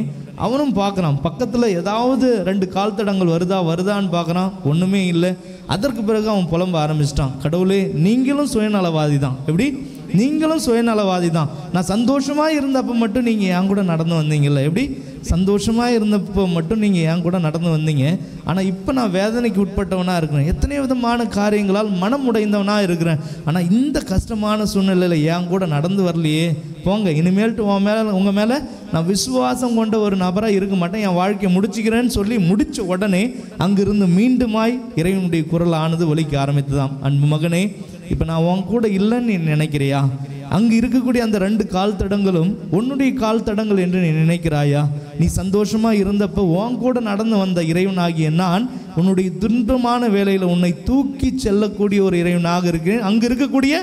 [SPEAKER 1] அவனும் பார்க்குறான், பக்கத்தில் ஏதாவது 2 கால் தடங்கள் வருதான்னு பார்க்குறான், ஒன்றுமே இல்லை. அதற்கு பிறகு அவன் புலம்ப ஆரம்பிச்சிட்டான், கடவுளே நீங்களும் சுயநலவாதி தான், எப்படி நீங்களும் சுயநலவாதி தான், நான் சந்தோஷமாக இருந்தப்போ மட்டும் நீங்கள் என் கூட நடந்து வந்தீங்கல்ல, எப்படி சந்தோஷமாக இருந்தப்போ மட்டும் நீங்கள் என் கூட நடந்து வந்தீங்க, ஆனால் இப்போ நான் வேதனைக்கு உட்பட்டவனாக இருக்கிறேன், எத்தனை விதமான காரியங்களால் மனம் உடைந்தவனாக இருக்கிறேன், ஆனால் இந்த கஷ்டமான சூழ்நிலையில் என் கூட நடந்து வரலையே, போங்க இனிமேல்ட்டு உங்கள் மேலே நான் விசுவாசம் கொண்ட ஒரு நபராக இருக்க மாட்டேன், என் வாழ்க்கையை முடிச்சுக்கிறேன்னு சொல்லி முடித்த உடனே அங்கிருந்து மீண்டுமாய் இறைவனுடைய குரல் ஆனது ஒலிக்க ஆரம்பித்ததாம். அன்பு மகனே, இப்போ நான் உன் கூட இல்லைன்னு நீ நினைக்கிறியா? அங்கே இருக்கக்கூடிய அந்த 2 கால் தடங்களும் உன்னுடைய கால் தடங்கள் என்று நீ நினைக்கிறாயா? நீ சந்தோஷமாக இருந்தப்போ உன் கூட நடந்து வந்த இறைவனாகிய நான் உன்னுடைய துன்பமான வேலையில் உன்னை தூக்கி செல்லக்கூடிய ஒரு இறைவனாக இருக்கிறேன். அங்கே இருக்கக்கூடிய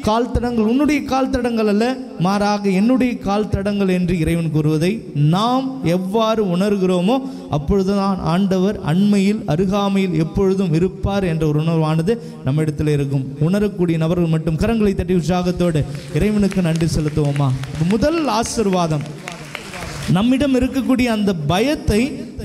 [SPEAKER 1] கால் தடங்கள் உன்னுடைய கால் தடங்கள் அல்ல, மாறாக என்னுடைய கால் தடங்கள் என்று இறைவன் கூறுவதை நாம் எவ்வாறு உணர்கிறோமோ அப்பொழுதுதான் ஆண்டவர் அண்மையில் அருகாமையில் எப்பொழுதும் இருப்பார் என்ற ஒரு உணர்வானது நம்ம இடத்துல இருக்கும். உணரக்கூடிய நபர்கள் மட்டும் கரங்களை தட்டி உற்சாகத்தோடு இறைவனுக்கு நன்றி செலுத்துவோமா? முதல் ஆசீர்வாதம், நம்மிடம் இருக்கக்கூடிய அந்த பயத்தை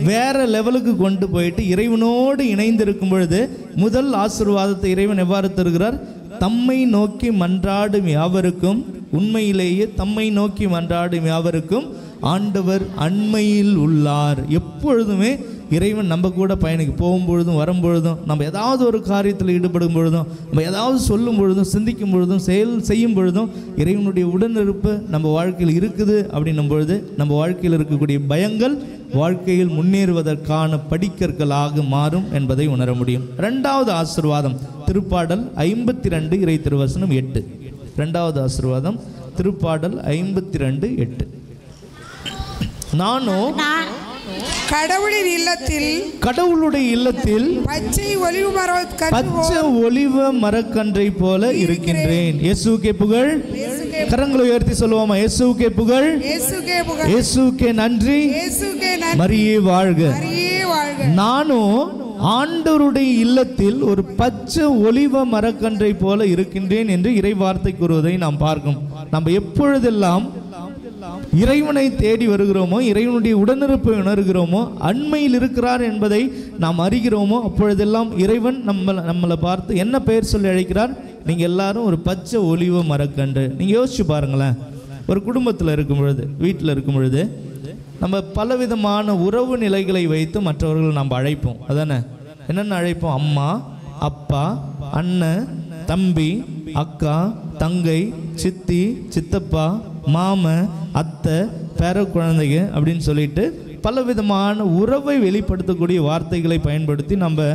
[SPEAKER 1] வேற லெவலுக்கு கொண்டு போயிட்டு இறைவனோடு இணைந்து இருக்கும் பொழுது முதல் ஆசீர்வாதத்தை இறைவன் எவ்வாறு தருகிறார்? தம்மை நோக்கி மன்றாடும் யாவருக்கும், உண்மையிலேயே தம்மை நோக்கி மன்றாடும் யாவருக்கும் ஆண்டவர் அண்மையில் உள்ளார். எப்பொழுதுமே இறைவன் நம்ம கூட பயணிக்கு போகும்பொழுதும் வரும்பொழுதும், நம்ம ஏதாவது ஒரு காரியத்தில் ஈடுபடும் பொழுதும், நம்ம ஏதாவது சொல்லும் பொழுதும், சிந்திக்கும் பொழுதும், செய்யும் பொழுதும் இறைவனுடைய உடனிருப்பு நம்ம வாழ்க்கையில் இருக்குது அப்படின்னும் பொழுது நம்ம வாழ்க்கையில் இருக்கக்கூடிய பயங்கள் வாழ்க்கையில் முன்னேறுவதற்கான படிக்கற்களாக மாறும் என்பதை உணர முடியும். 2வது ஆசீர்வாதம் திருப்பாடல் 52 இறை திருவசனம் 8. 2வது ஆசீர்வாதம் திருப்பாடல் 52:8. நானும் கடவுளுடைய இல்லத்தில் பச்சை ஒலிவ மரக்கன்றை போல இருக்கின்றேன். இயேசுவுக்கே புகழ். கரங்களை உயர்த்தி சொல்லுவோமா? இயேசுவுக்கே புகழ், இயேசுவுக்கே நன்றி, மரியே வாழ்க. நானும் ஆண்டவருடைய இல்லத்தில் ஒரு பச்சை ஒலிவ மரக்கன்றை போல இருக்கின்றேன் என்று இறை வார்த்தை கூறுவதை நாம் பார்க்கும். நம்ம எப்பொழுதெல்லாம் இறைவனை தேடி வருகிறோமோ, இறைவனுடைய உடனிருப்பை உணர்கிறோமோ, அண்மையில் இருக்கிறார் என்பதை நாம் அறிகிறோமோ, அப்பொழுதெல்லாம் இறைவன் நம்மளை பார்த்து என்ன பெயர் சொல்லி அழைக்கிறார்? நீங்கள் எல்லாரும் ஒரு பச்சை ஒலிவ மரக்கன்று. நீங்கள் யோசிச்சு பாருங்களேன், ஒரு குடும்பத்தில் இருக்கும் பொழுது, வீட்டில் இருக்கும் பொழுது நம்ம பலவிதமான உறவு நிலைகளை வைத்து மற்றவர்களை நம்ம அழைப்போம். அதானே? என்னென்ன அழைப்போம்? அம்மா, அப்பா, அண்ணன், தம்பி, அக்கா, தங்கை, சித்தி, சித்தப்பா, மாமன், அத்தை, பேர குழந்தைங்க அப்படின்னு சொல்லிட்டு பலவிதமான உறவை வெளிப்படுத்தக்கூடிய வார்த்தைகளை பயன்படுத்தி நம்ம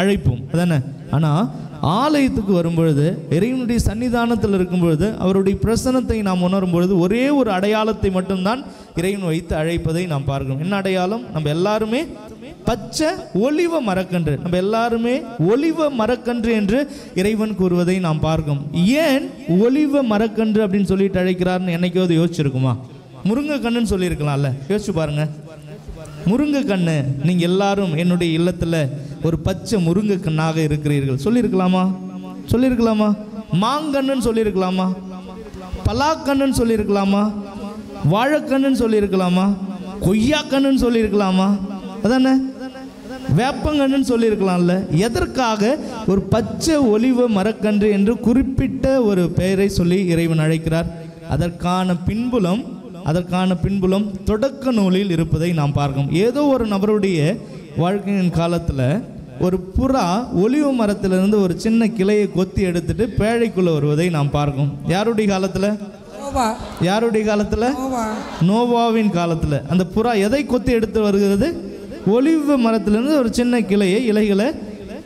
[SPEAKER 1] அழைப்போம். அதானே? ஆனால் ஆலயத்துக்கு வரும்பொழுது, இறைவனுடைய சன்னிதானத்தில் இருக்கும் பொழுது, அவருடைய பிரசன்னத்தை நாம் உணரும் பொழுது ஒரே ஒரு அடையாளத்தை மட்டும்தான் இறைவன் வைத்து அழைப்பதை நாம் பார்க்கிறோம். என்ன அடையாளம்? நம்ம எல்லாருமே பச்சை ஒலிவ மரக்கன்று, நம்ம எல்லாருமே ஒலிவ மரக்கன்று என்று இறைவன் கூறுவதை நாம் பார்க்கிறோம். ஏன் ஒலிவ மரக்கன்று அப்படின்னு சொல்லிட்டு அழைக்கிறார்னு என்னைக்காவது யோசிச்சிருக்குமா? முருங்கை கண்ணுன்னு சொல்லியிருக்கலாம்ல, யோசிச்சு பாருங்க. முருங்கை கண்ணு, நீங்கள் எல்லாரும் என்னுடைய இல்லத்தில் ஒரு பச்சை முருங்கை கண்ணாக இருக்கிறீர்கள் சொல்லியிருக்கலாமா? சொல்லியிருக்கலாமா? மாங்கண்ணுன்னு சொல்லியிருக்கலாமா? பலாக்கண்ணுன்னு சொல்லியிருக்கலாமா? வாழைக்கண்ணுன்னு சொல்லியிருக்கலாமா? கொய்யாக்கண்ணுன்னு சொல்லியிருக்கலாமா? அதானே? வேப்பங்கண்ணுன்னு சொல்லியிருக்கலாம்ல. எதற்காக ஒரு பச்சை ஒலிவ மரக்கன்று என்று குறிப்பிட்ட ஒரு பெயரை சொல்லி இறைவன் அழைக்கிறார்? அதற்கான பின்புலம் தொடக்க நூலில் இருப்பதை நாம் பார்க்கிறோம். ஏதோ ஒரு நபருடைய வாழ்க்கையின் காலத்தில் ஒரு புறா ஒலிவ மரத்திலிருந்து ஒரு சின்ன கிளையை கொத்தி எடுத்துட்டு பேழைக்குள்ளே வருவதை நாம் பார்க்கிறோம். யாருடைய காலத்தில்? நோவாவின் காலத்தில் அந்த புறா எதை கொத்தி எடுத்து வருகிறது? ஒலிவ மரத்திலிருந்து ஒரு சின்ன இலைகளை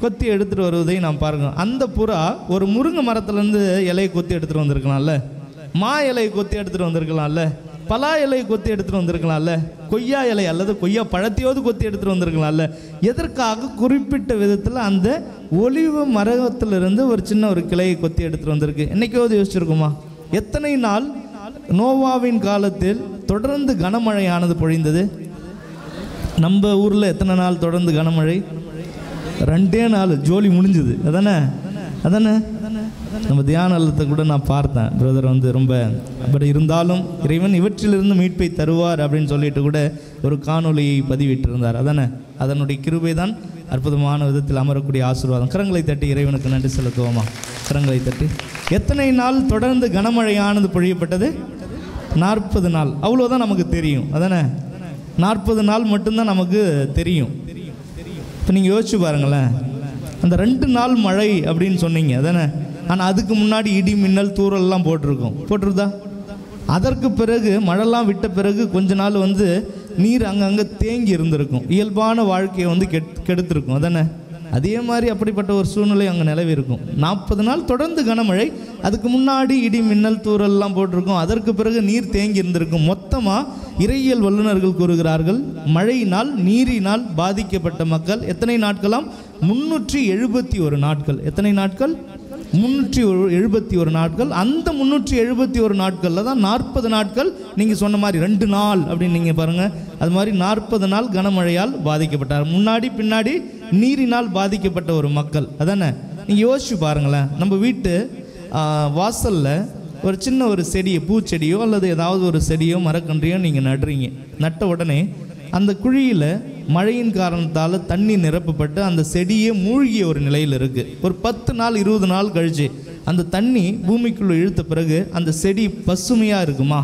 [SPEAKER 1] கொத்தி எடுத்துட்டு வருவதை நாம் பார்க்கிறோம். அந்த புறா ஒரு முருங்கை மரத்திலிருந்து இலையை கொத்தி எடுத்துட்டு வந்திருக்கலாம்ல, மா இலையை கொத்தி எடுத்துட்டு வந்திருக்கலாம்ல, பலா இலையை கொத்தி எடுத்துட்டு வந்திருக்கலாம்ல, கொய்யா இலை அல்லது கொய்யா பழத்தையோடு கொத்தி எடுத்துட்டு வந்திருக்கலாம்ல. எதற்காக? குறிப்பிட்ட விதத்தில் அந்த ஒலிவ மரத்திலிருந்து ஒரு சின்ன ஒரு கிளையை கொத்தி எடுத்துட்டு வந்திருக்கு. என்னைக்காவது யோசிச்சிருக்குமா? எத்தனை நாள் நோவாவின் காலத்தில் தொடர்ந்து கனமழையானது பொழிந்தது. நம்ம ஊரில் எத்தனை நாள் தொடர்ந்து கனமழை? 2 நாள் ஜோலி முடிஞ்சுது. அதானே நம்ம தியானத்தை கூட நான் பார்த்தேன். பிரதர் வந்து ரொம்ப அப்படி இருந்தாலும் இறைவன் இவற்றிலிருந்து மீட்பை தருவார் அப்படின்னு சொல்லிட்டு கூட ஒரு காணொலியை பதிவிட்டிருந்தார். அதனுடைய கிருபை தான் அற்புதமான விதத்தில் அமரக்கூடிய ஆசீர்வாதம். கரங்களை தட்டி இறைவனுக்கு நன்றி செலுத்துவோமா? கரங்களை தட்டி. எத்தனை நாள் தொடர்ந்து கனமழையானது பொழியப்பட்டது? 40 நாள். அவ்வளோதான் நமக்கு தெரியும். 40 நாள் மட்டும்தான் நமக்கு தெரியும். இப்போ நீங்கள் யோசிச்சு பாருங்களேன், அந்த 2 நாள் மழை அப்படின்னு சொன்னீங்க ஆனால் அதுக்கு முன்னாடி இடி மின்னல் தூறல்லாம் போட்டிருதா? அதற்கு பிறகு மழைலாம் விட்ட பிறகு கொஞ்ச நாள் வந்து நீர் அங்கங்கே தேங்கி இருந்திருக்கும். இயல்பான வாழ்க்கையை வந்து கெடுத்திருக்கும். அதே மாதிரி அப்படிப்பட்ட ஒரு சூழ்நிலை அங்கே நிலவி இருக்கும். 40 நாள் தொடர்ந்து கனமழை, அதுக்கு முன்னாடி இடி மின்னல் தூறல்லாம் போட்டிருக்கும், அதற்கு பிறகு நீர் தேங்கி இருந்திருக்கும். மொத்தமாக இறையியல் வல்லுநர்கள் கூறுகிறார்கள், மழையினால் நீரினால் பாதிக்கப்பட்ட மக்கள் எத்தனை நாட்களாம்? 371 நாட்கள். எத்தனை நாட்கள்? 371 நாட்கள். அந்த 371 நாட்களில் தான் 40 நாட்கள் நீங்கள் சொன்ன மாதிரி 2 நாள் அப்படின்னு நீங்கள் பாருங்கள். அது மாதிரி 40 நாள் கனமழையால் பாதிக்கப்பட்டார். முன்னாடி பின்னாடி நீரினால் பாதிக்கப்பட்ட ஒரு மக்கள். நீங்கள் யோசிச்சு பாருங்களேன், நம்ம வீட்டு வாசலில் ஒரு சின்ன ஒரு செடியை, பூச்செடியோ அல்லது ஏதாவது ஒரு செடியோ மரக்கன்றையோ நீங்கள் நடுறீங்க. நட்ட உடனே அந்த குழியில் மழையின் காரணத்தால் தண்ணி நிரப்பப்பட்டு அந்த செடியே மூழ்கிய ஒரு நிலையில் இருக்குது. ஒரு 10 நாள் 20 நாள் கழிச்சு அந்த தண்ணி பூமிக்குள்ளே இழுத்த பிறகு அந்த செடி பசுமையாக இருக்குமா?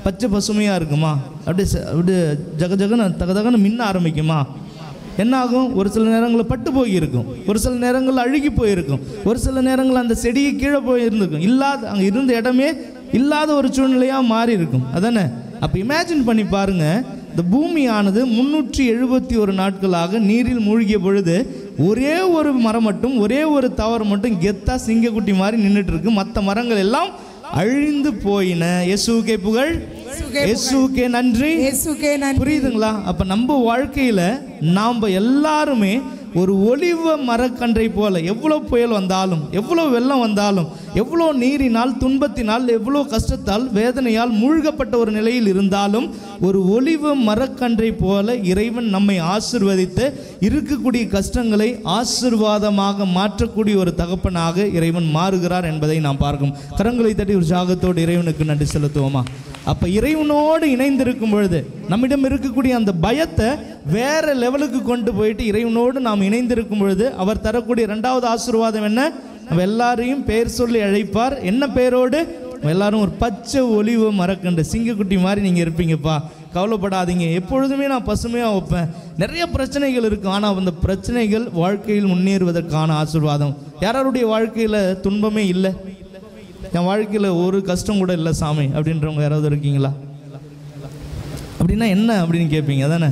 [SPEAKER 1] பச்சை பசுமையாக இருக்குமா? அப்படியே ஜகஜகன்னு தகதகன்னு மின்ன ஆரம்பிக்குமா? என்ன ஆகும்? ஒரு சில நேரங்களில் பட்டு போயிருக்கும், ஒரு சில நேரங்களில் அழுகி போயிருக்கும், ஒரு சில நேரங்களில் அந்த செடியை கீழே போயிருந்துக்கும். அங்கே இருந்த இடமே இல்லாத ஒரு சூழ்நிலையாக மாறி இருக்கும். அப்போ இமேஜின் பண்ணி பாருங்கள், இந்த பூமியானது 371 நாட்களாக நீரில் மூழ்கிய பொழுது ஒரே ஒரு மரம் மட்டும், ஒரே ஒரு தாவரம் மட்டும் கெத்தா சிங்கக்குட்டி மாதிரி நின்றுட்டு இருக்கு. மற்ற மரங்கள் எல்லாம் அழிந்து போயின. இயேசுவுக்கே புகழ், இயேசுவுக்கே நன்றி. புரியுதுங்களா? அப்ப நம்ம வாழ்க்கையில நாம எல்லாருமே ஒரு ஒலிவ மரக்கன்றை போல, எவ்வளோ புயல் வந்தாலும், எவ்வளோ வெள்ளம் வந்தாலும், எவ்வளோ நீரினால், துன்பத்தினால், எவ்வளோ கஷ்டத்தால், வேதனையால் மூழ்கப்பட்ட ஒரு நிலையில் இருந்தாலும் ஒரு ஒலிவ மரக்கன்றை போல இறைவன் நம்மை ஆசீர்வதித்து இருக்கக்கூடிய கஷ்டங்களை ஆசீர்வாதமாக மாற்றக்கூடிய ஒரு தகப்பனாக இறைவன் மாறுகிறார் என்பதை நாம் பார்க்கும். கரங்களை தட்டி ஒரு ஜாகத்தோடு இறைவனுக்கு நன்றி செலுத்துவோமா? அப்போ இறைவனோடு இணைந்திருக்கும் பொழுது நம்மிடம் இருக்கக்கூடிய அந்த பயத்தை வேற லெவலுக்கு கொண்டு போயிட்டு இறைவனோடு நாம் இணைந்திருக்கும் பொழுது அவர் தரக்கூடிய 2வது ஆசீர்வாதம் என்ன? நம்ம எல்லாரையும் பெயர் சொல்லி அழைப்பார். என்ன பெயரோடு? எல்லாரும் ஒரு பச்சை ஒலிவ மரக்கன்று சிங்கக்குட்டி மாதிரி நீங்கள் இருப்பீங்கப்பா, கவலைப்படாதீங்க, எப்பொழுதுமே நான் பசுமையாக வைப்பேன். நிறைய பிரச்சனைகள் இருக்கும், ஆனால் அந்த பிரச்சனைகள் வாழ்க்கையில் முன்னேறுவதற்கான ஆசீர்வாதம். யாருடைய வாழ்க்கையில் துன்பமே இல்லை, என் வாழ்க்கையில் ஒரு கஷ்டம் கூட இல்லை சாமி அப்படின்றவங்க யாராவது இருக்கீங்களா? அப்படின்னா என்ன அப்படின்னு கேட்பீங்க.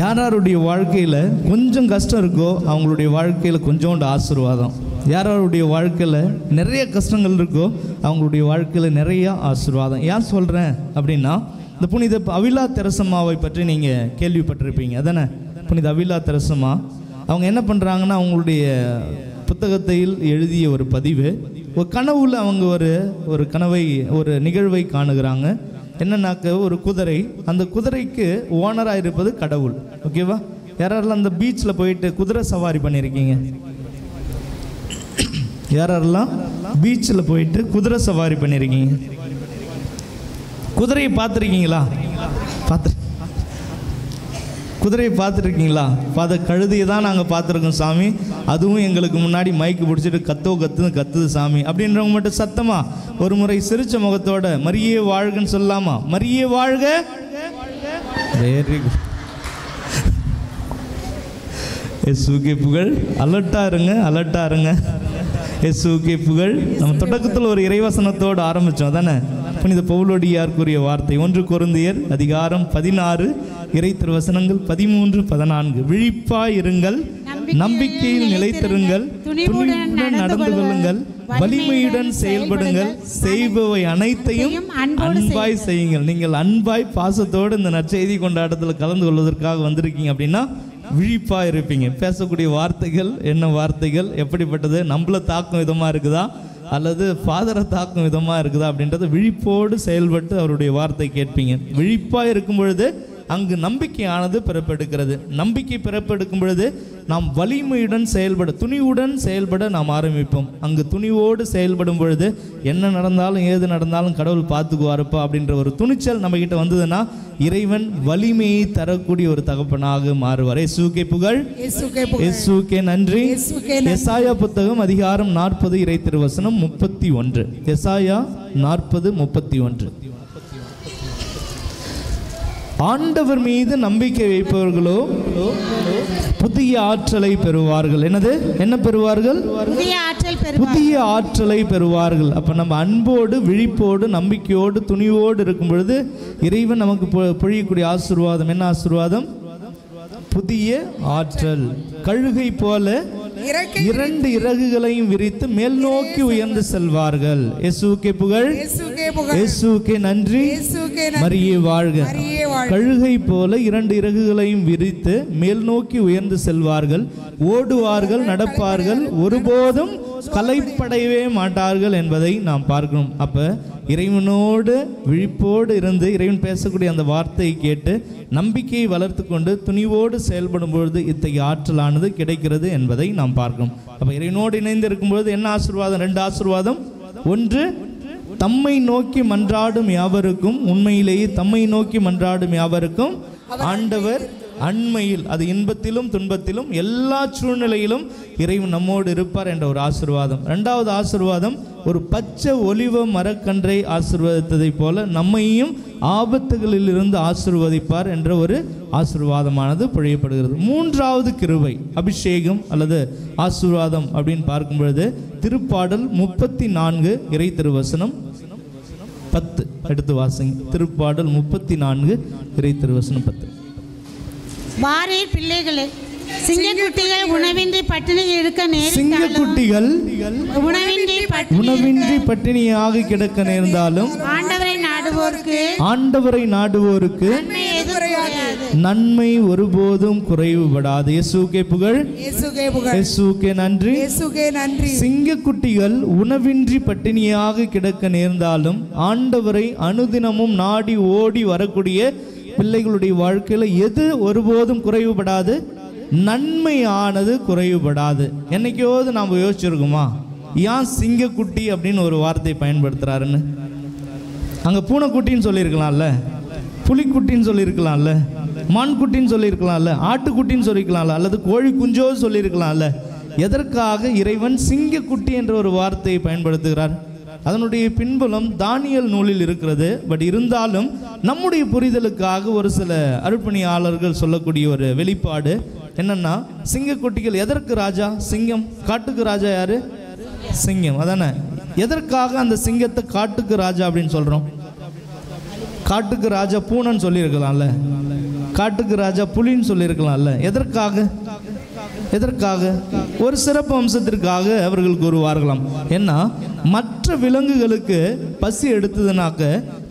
[SPEAKER 1] யாருடைய வாழ்க்கையில் கொஞ்சம் கஷ்டம் இருக்கோ அவங்களுடைய வாழ்க்கையில் கொஞ்சோண்டு ஆசீர்வாதம். யாருடைய வாழ்க்கையில் நிறைய கஷ்டங்கள் இருக்கோ அவங்களுடைய வாழ்க்கையில் நிறைய ஆசீர்வாதம். ஏன் சொல்கிறேன் அப்படின்னா, இந்த புனித அவிலா தெரசம்மாவை பற்றி நீங்கள் கேள்விப்பட்டிருப்பீங்க. புனித அவிலா தெரசம்மா அவங்க என்ன பண்ணுறாங்கன்னா, அவங்களுடைய புத்தகத்தில் எழுதிய ஒரு பதிவு, ஒரு கனவுல அவங்க ஒரு கனவை, ஒரு நிகழ்வை காணுகிறாங்க. என்னன்னாக்க, ஒரு குதிரை, அந்த குதிரைக்கு ஓனராக இருப்பது கடவுள். ஓகேவா? யாரெல்லாம் அந்த பீச்சில் போயிட்டு குதிரை சவாரி பண்ணியிருக்கீங்க? யாரெல்லாம் பீச்சில் போயிட்டு குதிரை சவாரி பண்ணியிருக்கீங்க? குதிரையை பார்த்துருக்கீங்களா? குதிரையை பார்த்துருக்கீங்களா? கழுதையை தான் நாங்கள் பார்த்துருக்கோம் சாமி, அதுவும் எங்களுக்கு முன்னாடி மைக்கு பிடிச்சிட்டு கத்துது சாமி அப்படின்றவங்க மட்டும் சத்தமா ஒரு முறை சிரிச்ச முகத்தோட மரியே வாழ்கன்னு சொல்லலாமா? மரியே வாழ்க. Very good. இயேசுவுக்கே புகழ். அலர்ட்டா இருங்க. இயேசுவுக்கே புகழ். நம்ம தொடக்கத்தில் ஒரு இறைவசனத்தோடு ஆரம்பித்தோம். புனித பவுலடியார் கூறிய வார்த்தை 1 கொரிந்தியர் அதிகாரம் 16 இறை திருவசனங்கள் 13, 14. விழிப்பாய் இருங்கள், நம்பிக்கையில் நிலைத்திருங்கள், துணிவுடன் நடந்து கொள்ளுங்கள், வலிமையுடன் செயல்படுங்கள், செய்பவை அனைத்தையும் அன்பாய் செய்யுங்கள். நீங்கள் அன்பாய் பாசத்தோடு இந்த நற்செய்தி கொண்டாட்டத்தில் கலந்து கொள்வதற்காக வந்திருக்கீங்க அப்படின்னா விழிப்பாக இருப்பீங்க. பேசக்கூடிய வார்த்தைகள் என்ன வார்த்தைகள், எப்படிப்பட்டது, நம்மளை தாக்கும் விதமாக இருக்குதா, அல்லது ஃபாதரை தாக்கும் விதமாக இருக்குதா அப்படின்றத விழிப்போடு செயல்பட்டு அவருடைய வார்த்தை கேட்பீங்க. விழிப்பாக இருக்கும் பொழுது அங்கு நம்பிக்கையானது பிறப்பெடுக்கிறது. நம்பிக்கை பிறப்பெடுக்கும் பொழுது நாம் வலிமையுடன் செயல்பட, துணிவுடன் செயல்பட நாம் ஆரம்பிப்போம். அங்கு துணிவோடு செயல்படும் பொழுது என்ன நடந்தாலும் ஏது நடந்தாலும் கடவுள் பார்த்துக்குவாருப்பா அப்படின்ற ஒரு துணிச்சல் நம்ம கிட்ட வந்ததுன்னா இறைவன் வலிமையை தரக்கூடிய ஒரு தகப்பனாக மாறுவார். இயேசுவுக்கே புகழ், இயேசுவுக்கே நன்றி. எசாயா புத்தகம் அதிகாரம் 40 இறை திருவசனம் 31. எசாயா 40:31. ஆண்டவர் மீது நம்பிக்கை வைப்பவர்களோ புதிய ஆற்றலை பெறுவார்கள். என்ன பெறுவார்கள்? புதிய ஆற்றலை பெறுவார்கள். அப்ப நம்ம அன்போடு, விழிப்போடு, நம்பிக்கையோடு, துணிவோடு இருக்கும் பொழுது இறைவன் நமக்கு பொழியக்கூடிய ஆசீர்வாதம் என்ன ஆசீர்வாதம்? புதிய ஆற்றல். கழுகை போல 2 இறகுகளையும் விரித்து மேல் நோக்கி உயர்ந்து செல்வார்கள். இயேசுவுக்கே புகழ், இயேசுவுக்கே நன்றி. மரியே வாழ்க. கழுகை போல 2 இறகுகளையும் விரித்து மேல் நோக்கி உயர்ந்து செல்வார்கள். ஓடுவார்கள், நடப்பார்கள், ஒருபோதும் களைப்படையவே மாட்டார்கள் என்பதை நாம் பார்க்கணும். அப்ப இறைவனோடு விழிப்போடு இருந்து இறைவன் பேசக்கூடிய அந்த வார்த்தையை கேட்டு நம்பிக்கையை வளர்த்து கொண்டு துணிவோடு செயல்படும் பொழுது இத்தகைய ஆற்றலானது கிடைக்கிறது என்பதை நாம் பார்க்கணும். அப்ப இறைவனோடு இணைந்து இருக்கும்பொழுது என்ன ஆசீர்வாதம்? 2 ஆசீர்வாதம். ஒன்று, தம்மை நோக்கி மன்றாடும் யாவருக்கும், உண்மையிலேயே தம்மை நோக்கி மன்றாடும் யாவருக்கும் ஆண்டவர் அண்மையில், அது இன்பத்திலும் துன்பத்திலும் எல்லா சூழ்நிலையிலும் இறைவன் நம்மோடு இருப்பார் என்ற ஒரு ஆசீர்வாதம். 2வது ஆசீர்வாதம், ஒரு பச்சை ஒலிவ மரக்கன்றை ஆசீர்வதித்ததை போல நம்மையும் ஆபத்துகளில் இருந்து ஆசீர்வதிப்பார் என்ற ஒரு ஆசீர்வாதமானது பொழியப்படுகிறது. 3வது கிருபை, அபிஷேகம் அல்லது ஆசீர்வாதம் அப்படின்னு பார்க்கும் பொழுது திருப்பாடல் 34 இறை திருவசனம் 10 எடுத்து வாசிங்க. திருப்பாடல் 34 இறை திருவசனம் 10.
[SPEAKER 4] வாரீர் பிள்ளைகளே, சிங்கக்குட்டிகள் உணவின்றி பட்டினி இருக்க
[SPEAKER 1] சிங்கக்குட்டிகள் உணவின்றி பட்டினியாக கிடக்க நேர்ந்தாலும் ஆண்டவரை நாடுவோருக்கு நன்மை ஒருபோதும் குறைவுபடாது. இயேசுவுக்கே புகழ், இயேசுவுக்கே நன்றி. சிங்கக்குட்டிகள் உணவின்றி பட்டினியாக கிடக்க நேர்ந்தாலும் ஆண்டவரை அனுதினமும் நாடி ஓடி வரக்கூடிய பிள்ளைகளுடைய வாழ்க்கையில் எது ஒருபோதும் குறைவுபடாது? நன்மையானது குறைவுபடாது. என்னைக்கோது நாம் யோசிச்சிருக்குமா ஏன் சிங்கக்குட்டி அப்படின்னு ஒரு வார்த்தை பயன்படுத்துறாருன்னு? அங்கே பூனைக்குட்டின்னு சொல்லியிருக்கலாம்ல, புலிக்குட்டின்னு சொல்லியிருக்கலாம்ல, மான்குட்டின்னு சொல்லியிருக்கலாம்ல, ஆட்டுக்குட்டின்னு சொல்லியிருக்கலாம்ல, அல்லது கோழி குஞ்சோ சொல்லியிருக்கலாம்ல. எதற்காக இறைவன் சிங்கக்குட்டி என்ற ஒரு வார்த்தையை பயன்படுத்துகிறார்? அதனுடைய பின்புலம் தானியல் நூலில் இருக்கிறது. பட் இருந்தாலும் நம்முடைய புரிதலுக்காக ஒரு சில அருட்பணியாளர்கள் சொல்லக்கூடிய ஒரு வெளிப்பாடு என்னன்னா, சிங்கக்குட்டிகள் எதற்கு ராஜா? சிங்கம். காட்டுக்கு ராஜா யாரு? சிங்கம். அதானே? எதற்காக அந்த சிங்கத்தை காட்டுக்கு ராஜா அப்படின்னு சொல்றோம்? காட்டுக்கு ராஜா பூனைன்னு சொல்லியிருக்கலாம்ல, காட்டுக்கு ராஜா புலின்னு சொல்லியிருக்கலாம்ல. எதற்காக? ஒரு சிறப்பு அம்சத்திற்காக அவர்கள் கூறுவார்களாம். ஏன்னா மற்ற விலங்குகளுக்கு பசி எடுத்ததுனாக்க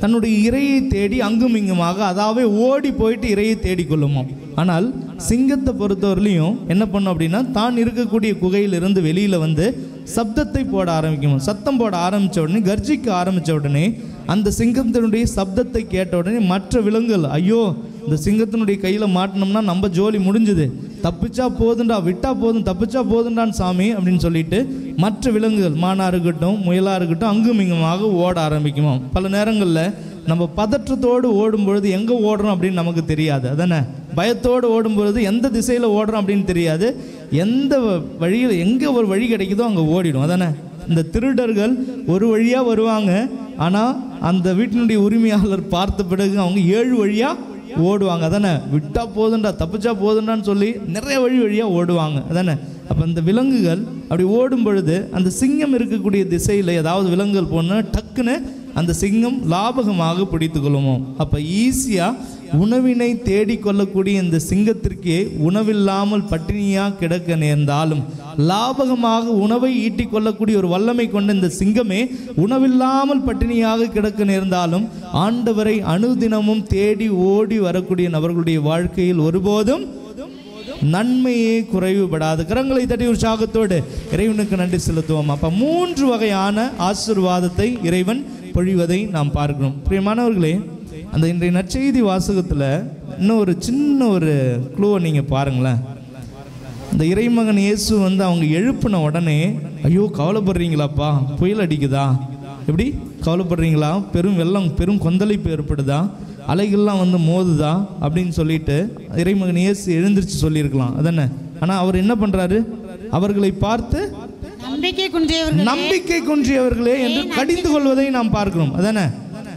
[SPEAKER 1] தன்னுடைய இரையை தேடி அங்கும் இங்குமாக அதாவது ஓடி போயிட்டு இரையை தேடிக்கொள்ளுமோ. ஆனால் சிங்கத்தை பொறுத்தவரையிலையும் என்ன பண்ணும் அப்படின்னா, தான் இருக்கக்கூடிய குகையிலிருந்து வெளியில் வந்து சப்தத்தை போட ஆரம்பிக்கும். சத்தம் போட ஆரம்பித்த உடனே, கர்ஜிக்க ஆரம்பித்த உடனே, அந்த சிங்கத்தினுடைய சப்தத்தை கேட்ட உடனே மற்ற விலங்குகள், ஐயோ இந்த சிங்கத்தினுடைய கையில் மாட்டினோம்னா நம்ம ஜோலி முடிஞ்சுது, தப்பிச்சா போதுண்டா, விட்டா போதும், தப்பிச்சா போதுண்டான் சாமி அப்படின்னு சொல்லிட்டு மற்ற விலங்குகள், மானாக இருக்கட்டும் முயலாக இருக்கட்டும், அங்கும் இங்குமாக ஓட ஆரம்பிக்குமா. பல நேரங்களில் நம்ம பதற்றத்தோடு ஓடும் பொழுது எங்கே ஓடுறோம் அப்படின்னு நமக்கு தெரியாது. அதானே? பயத்தோடு ஓடும்பொழுது எந்த திசையில் ஓடுறோம் அப்படின்னு தெரியாது. எந்த வழியில் எங்கே ஒரு வழி கிடைக்குதோ அங்கே ஓடிடும். அதானே? இந்த திருடர்கள் ஒரு வழியாக வருவாங்க, ஆனால் அந்த வீட்டினுடைய உரிமையாளர் பார்த்த பிறகு அவங்க 7 வழியாக ஓடுவாங்க. அதானே? விட்டா போதுண்டா, தப்பிச்சா போதுண்டான்னு சொல்லி நிறைய வழியாக ஓடுவாங்க. அதானே? அப்போ அந்த விலங்குகள் அப்படி ஓடும் பொழுது அந்த சிங்கம் இருக்கக்கூடிய திசையில் ஏதாவது விலங்குகள் போனால் டக்குன்னு அந்த சிங்கம் லாபகமாக பிடித்து கொள்ளுமோ. அப்போ ஈஸியாக உணவினை தேடிக்கொள்ளக்கூடிய இந்த சிங்கத்திற்கே உணவில்லாமல் பட்டினியாக கிடக்க நேர்ந்தாலும் லாபகமாக உணவை ஈட்டிக்கொள்ளக்கூடிய ஒரு வல்லமை கொண்ட இந்த சிங்கமே உணவில்லாமல் பட்டினியாக கிடக்க நேர்ந்தாலும் ஆண்டவரை அனுதினமும் தேடி ஓடி வரக்கூடிய நபர்களுடைய வாழ்க்கையில் ஒருபோதும் நன்மையே குறைவுபடாது. கரங்களை தட்டி உற்சாகத்தோடு இறைவனுக்கு நன்றி செலுத்துவோம். அப்போ 3 வகையான ஆசீர்வாதத்தை இறைவன் பொழிவதை நாம் பார்க்கிறோம். பிரியமானவர்களே, அந்த இன்றைய நற்செய்தி வாசகத்தில் இன்னும் ஒரு சின்ன ஒரு க்ளூவை நீங்கள் பாருங்களேன். இந்த இறைமகன் இயேசு வந்து அவங்க எழுப்பின உடனே, ஐயோ கவலைப்படுறீங்களாப்பா, புயல் அடிக்குதா, எப்படி கவலைப்படுறீங்களா, பெரும் வெள்ளம் பெரும் கொந்தளிப்பு ஏற்படுதா, அலைகள்லாம் வந்து மோதுதா அப்படின்னு சொல்லிட்டு இறைமகன் இயேசு எழுந்திரிச்சு சொல்லியிருக்கலாம் அதானே. ஆனால் அவர் என்ன பண்ணுறாரு, அவர்களை பார்த்து நம்பிக்கை குன்றியவர்களே என்று கடிந்து கொள்வதை நாம் பார்க்கிறோம் அதானே.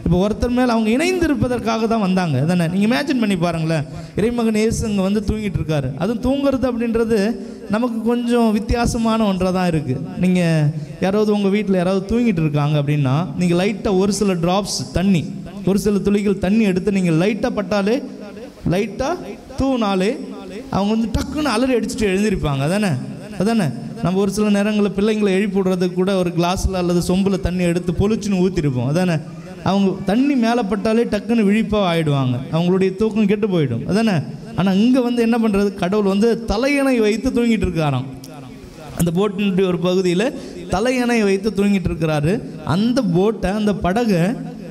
[SPEAKER 1] இப்போ ஒருத்தர் மேலே அவங்க இணைந்து இருப்பதற்காக தான் வந்தாங்க அதானே. நீங்கள் இமேஜின் பண்ணி பாருங்களேன், இறைமகன் இயேசு இங்கே வந்து தூங்கிட்டு இருக்காரு. அதுவும் தூங்குறது அப்படின்றது நமக்கு கொஞ்சம் வித்தியாசமான ஒன்றாக தான் இருக்குது. நீங்கள் யாராவது உங்கள் வீட்டில் யாராவது தூங்கிட்டு இருக்காங்க அப்படின்னா, நீங்கள் லைட்டாக ஒரு சில ட்ராப்ஸ் தண்ணி, ஒரு சில துளிகள் தண்ணி எடுத்து நீங்கள் லைட்டாக பட்டாலே, லைட்டாக தூவினாலே அவங்க வந்து டக்குன்னு அலறி அடிச்சுட்டு எழுந்திருப்பாங்க அதானே. அதானே நம்ம ஒரு சில நேரங்களில் பிள்ளைங்களை எழுப்பி விடுறதுக்கு கூட ஒரு கிளாஸில் அல்லது சொம்பில் தண்ணி எடுத்து பொழிச்சுன்னு ஊற்றிருப்போம் அதானே. அவங்க தண்ணி மேலே பட்டாலே டக்குன்னு விழிப்பாக ஆகிடுவாங்க, அவங்களுடைய தூக்கம் கெட்டு போயிடும் அதானே. ஆனால் இங்கே வந்து என்ன பண்ணுறது, கடவுள் வந்து தலையணை வைத்து தூங்கிட்டு இருக்காராம். அந்த போட்டினுடைய ஒரு பகுதியில் தலையணை வைத்து தூங்கிட்டு இருக்கிறாரு. அந்த போட்டை, அந்த படகை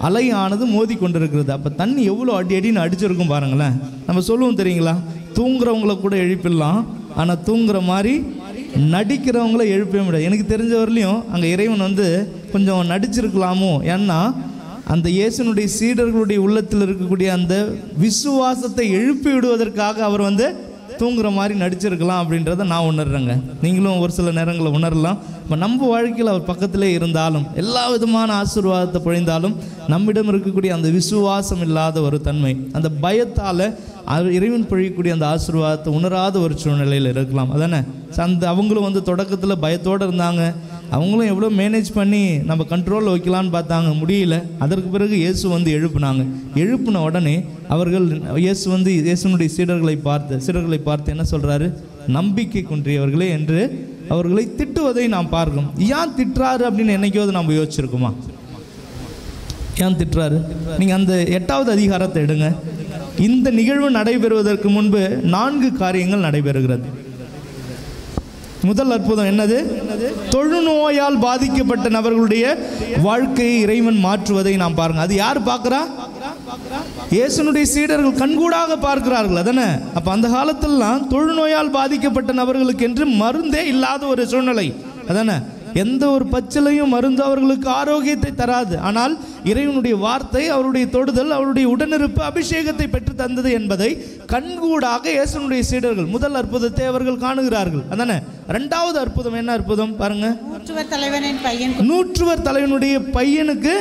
[SPEAKER 1] அலையானது மோதி கொண்டிருக்கிறது. அப்போ தண்ணி எவ்வளோ அடி அடின்னு அடிச்சிருக்கும் பாருங்களேன். நம்ம சொல்லுவோம் தெரியுங்களா, தூங்குறவங்கள கூட எழுப்பிடலாம், ஆனால் தூங்குற மாதிரி நடிக்கிறவங்கள எழுப்பவே முடியாது. எனக்கு தெரிஞ்ச வரலையும் அங்கே இறைவன் வந்து கொஞ்சம் நடிச்சிருக்கலாமோ. ஏன்னா அந்த இயேசுனுடைய சீடர்களுடைய உள்ளத்தில் இருக்கக்கூடிய அந்த விசுவாசத்தை எழுப்பி விடுவதற்காக அவர் வந்து தூங்குற மாதிரி நடிச்சிருக்கலாம் அப்படின்றத நான் உணர்றேங்க. நீங்களும் ஒரு சில நேரங்களில் உணரலாம். இப்போ நம்ம வாழ்க்கையில் அவர் பக்கத்திலே இருந்தாலும், எல்லா விதமான ஆசீர்வாதத்தை பொழிந்தாலும், நம்மிடம் இருக்கக்கூடிய அந்த விசுவாசம் இல்லாத ஒரு தன்மை, அந்த பயத்தால் இறைவன் பொழியக்கூடிய அந்த ஆசீர்வாதத்தை உணராத ஒரு சூழ்நிலையில் இருக்கலாம் அதானே. அந்த அவங்களும் வந்து தொடக்கத்தில் பயத்தோடு இருந்தாங்க. அவங்களும் எவ்வளோ மேனேஜ் பண்ணி நம்ம கண்ட்ரோலில் வைக்கலான்னு பார்த்தாங்க, முடியல. அதற்கு பிறகு இயேசு வந்து எழுப்பின உடனே அவர்கள் இயேசுனுடைய சீடர்களை பார்த்து என்ன சொல்கிறாரு, நம்பிக்கை குன்றியவர்களே என்று அவர்களை திட்டுவதை நாம் பார்க்கிறோம். ஏன் திட்டுறாரு அப்படின்னு என்னைக்காவது நம்ம யோசிச்சிருக்குமா? ஏன் திட்டுறாரு? நீங்கள் அந்த 8வது அதிகாரத்தை எடுங்க. இந்த நிகழ்வு நடைபெறுவதற்கு முன்பு 4 காரியங்கள் நடைபெறுகிறது. முதல் அற்புதம் என்னது? தொழுநோயால் பாதிக்கப்பட்ட நபர்களுடைய வாழ்க்கையை இறைவன் மாற்றுவதை நாம் பாருங்க. அது யார் பார்க்கிறா? இயேசுனுடைய சீடர்கள் கண்கூடாக பார்க்கிறார்கள் அதானே. அப்ப அந்த காலத்திலலாம் தொழுநோயால் பாதிக்கப்பட்ட நபர்களுக்கு என்று மருந்தே இல்லாத ஒரு சூழ்நிலை அதானே. எந்த ஒரு பச்சிலையும் மருந்து அவர்களுக்கு ஆரோக்கியத்தை தராது. ஆனால் இறைவனுடைய வார்த்தை, அவருடைய தொடுதல், அவருடைய உடனிருப்பு அபிஷேகத்தை பெற்று தந்தது என்பதை கண்கூடாக இயேசுனுடைய சீடர்கள் முதல் அற்புதத்தை அவர்கள் காணுகிறார்கள் அதானே. 2வது அற்புதம் என்ன அற்புதம் பாருங்க. நூற்றுவர் தலைவனுடைய பையனுக்கு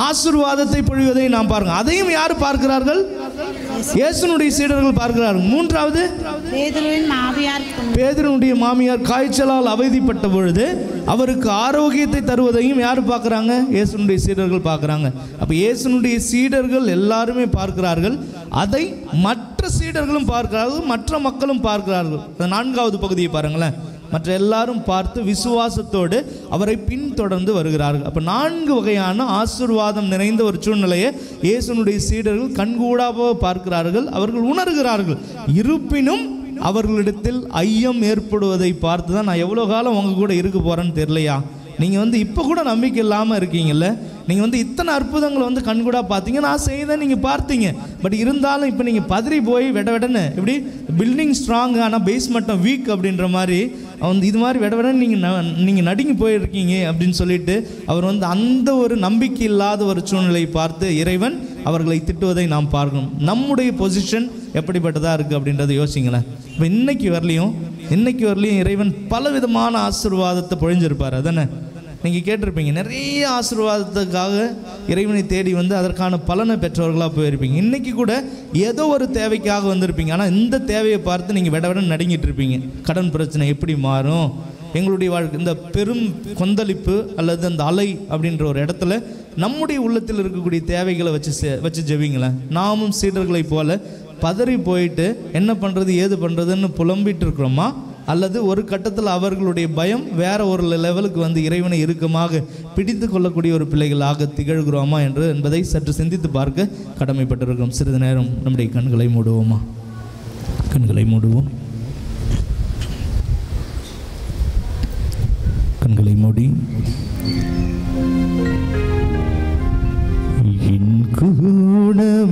[SPEAKER 1] ஆசீர்வாதத்தை பொழிவதை நாம் பாருங்க. அதையும் யார் பார்க்கிறார்கள்? இயேசுனுடைய சீடர்கள் பார்க்கிறார்கள். 3வது பேதுருவினுடைய மாமியார் காய்ச்சலால் அவதிப்பட்ட பொழுது அவருக்கு ஆரோக்கியத்தை தருவதையும் யார் பார்க்குறாங்க? இயேசுனுடைய சீடர்கள் பார்க்குறாங்க. அப்போ இயேசுனுடைய சீடர்கள் எல்லாருமே பார்க்கிறார்கள். அதை மற்ற சீடர்களும் பார்க்கிறார்கள், மற்ற மக்களும் பார்க்கிறார்கள். 4வது பகுதியை பாருங்களேன். மற்ற எல்லாரும் பார்த்து விசுவாசத்தோடு அவரை பின்தொடர்ந்து வருகிறார்கள். அப்போ 4 வகையான ஆசீர்வாதம் நிறைந்த ஒரு சூழ்நிலையை இயேசுனுடைய சீடர்கள் கண்கூடாக பார்க்கிறார்கள், அவர்கள் உணர்கிறார்கள். இருப்பினும் அவர்களிடத்தில் ஐயம் ஏற்படுவதை பார்த்து தான், நான் எவ்வளோ காலம் உங்கள் கூட இருக்க போகிறேன்னு தெரியலையா, நீங்கள் இப்போ கூட நம்பிக்கை இல்லாமல் இருக்கீங்கல்ல, நீங்கள் இத்தனை அற்புதங்களை கண்கூடா பார்த்தீங்க, நான் செய்தேன் நீங்கள் பார்த்தீங்க, பட் இருந்தாலும் இப்போ நீங்கள் பதறி போய் வெடன்னு எப்படி பில்டிங் ஸ்ட்ராங் ஆனால் பேஸ்மெண்ட்டும் வீக் அப்படின்ற மாதிரி இது மாதிரி வெடன்னு நீங்கள் நடுங்கி போயிருக்கீங்க அப்படின்னு சொல்லிட்டு அவர் அந்த ஒரு நம்பிக்கை இல்லாத ஒரு சூழ்நிலையை பார்த்து இறைவன் அவர்களை திட்டுவதை நாம் பார்க்கணும். நம்முடைய பொசிஷன் எப்படிப்பட்டதாக இருக்குது அப்படின்றத யோசிங்களேன். இப்போ இன்னைக்கு வரலையும் இறைவன் பல விதமான ஆசீர்வாதத்தை பொழிஞ்சிருப்பார் அதானே. நீங்கள் கேட்டிருப்பீங்க, நிறைய ஆசீர்வாதத்துக்காக இறைவனை தேடி அதற்கான பலனை பெற்றவர்களாக போயிருப்பீங்க. இன்றைக்கி கூட ஏதோ ஒரு தேவைக்காக வந்திருப்பீங்க. ஆனால் இந்த தேவையை பார்த்து நீங்கள் விட நடுங்கிட்டு இருப்பீங்க. கடன் பிரச்சனை எப்படி மாறும், எங்களுடைய வாழ்க்கை, இந்த பெரும் கொந்தளிப்பு அல்லது அந்த அலை அப்படின்ற ஒரு இடத்துல நம்முடைய உள்ளத்தில் இருக்கக்கூடிய தேவைகளை வச்சு ஜெபிங்களேன். நாமும் சீடர்களைப் போல பதறி போயிட்டு என்ன பண்ணுறது ஏது பண்ணுறதுன்னு புலம்பிட்டு இருக்கிறோமா, அல்லது ஒரு கட்டத்தில் அவர்களுடைய பயம் வேற ஒரு லெவலுக்கு இறைவனை இறுக்கமாக பிடித்து கொள்ளக்கூடிய ஒரு பிள்ளைகளாக திகழ்கிறோமா என்பதை சற்று சிந்தித்து பார்க்க கடமைப்பட்டிருக்கிறோம். சிறிது நேரம் நம்முடைய கண்களை மூடுவோமா. கண்களை மூடுவோம். கண்களை மூடி என் கூடவேனும்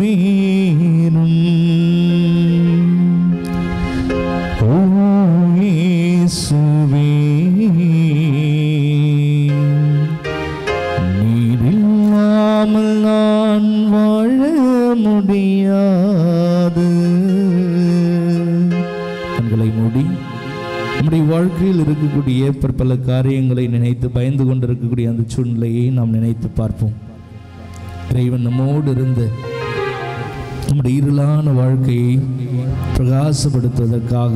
[SPEAKER 1] ஓ இயேசுவே நீர் இல்லாமல் நான் வாழ முடியாது. கண்களை மூடி நம்முடைய வாழ்க்கையில் இருக்கக்கூடிய பற்பல காரியங்களை நினைத்து பயந்து கொண்டிருக்கக்கூடிய அந்த சூழ்நிலையை நாம் நினைத்து பார்ப்போம். இறைவன் நம்மோடு இருந்து நம்முடைய இருளான வாழ்க்கையை பிரகாசப்படுத்துவதற்காக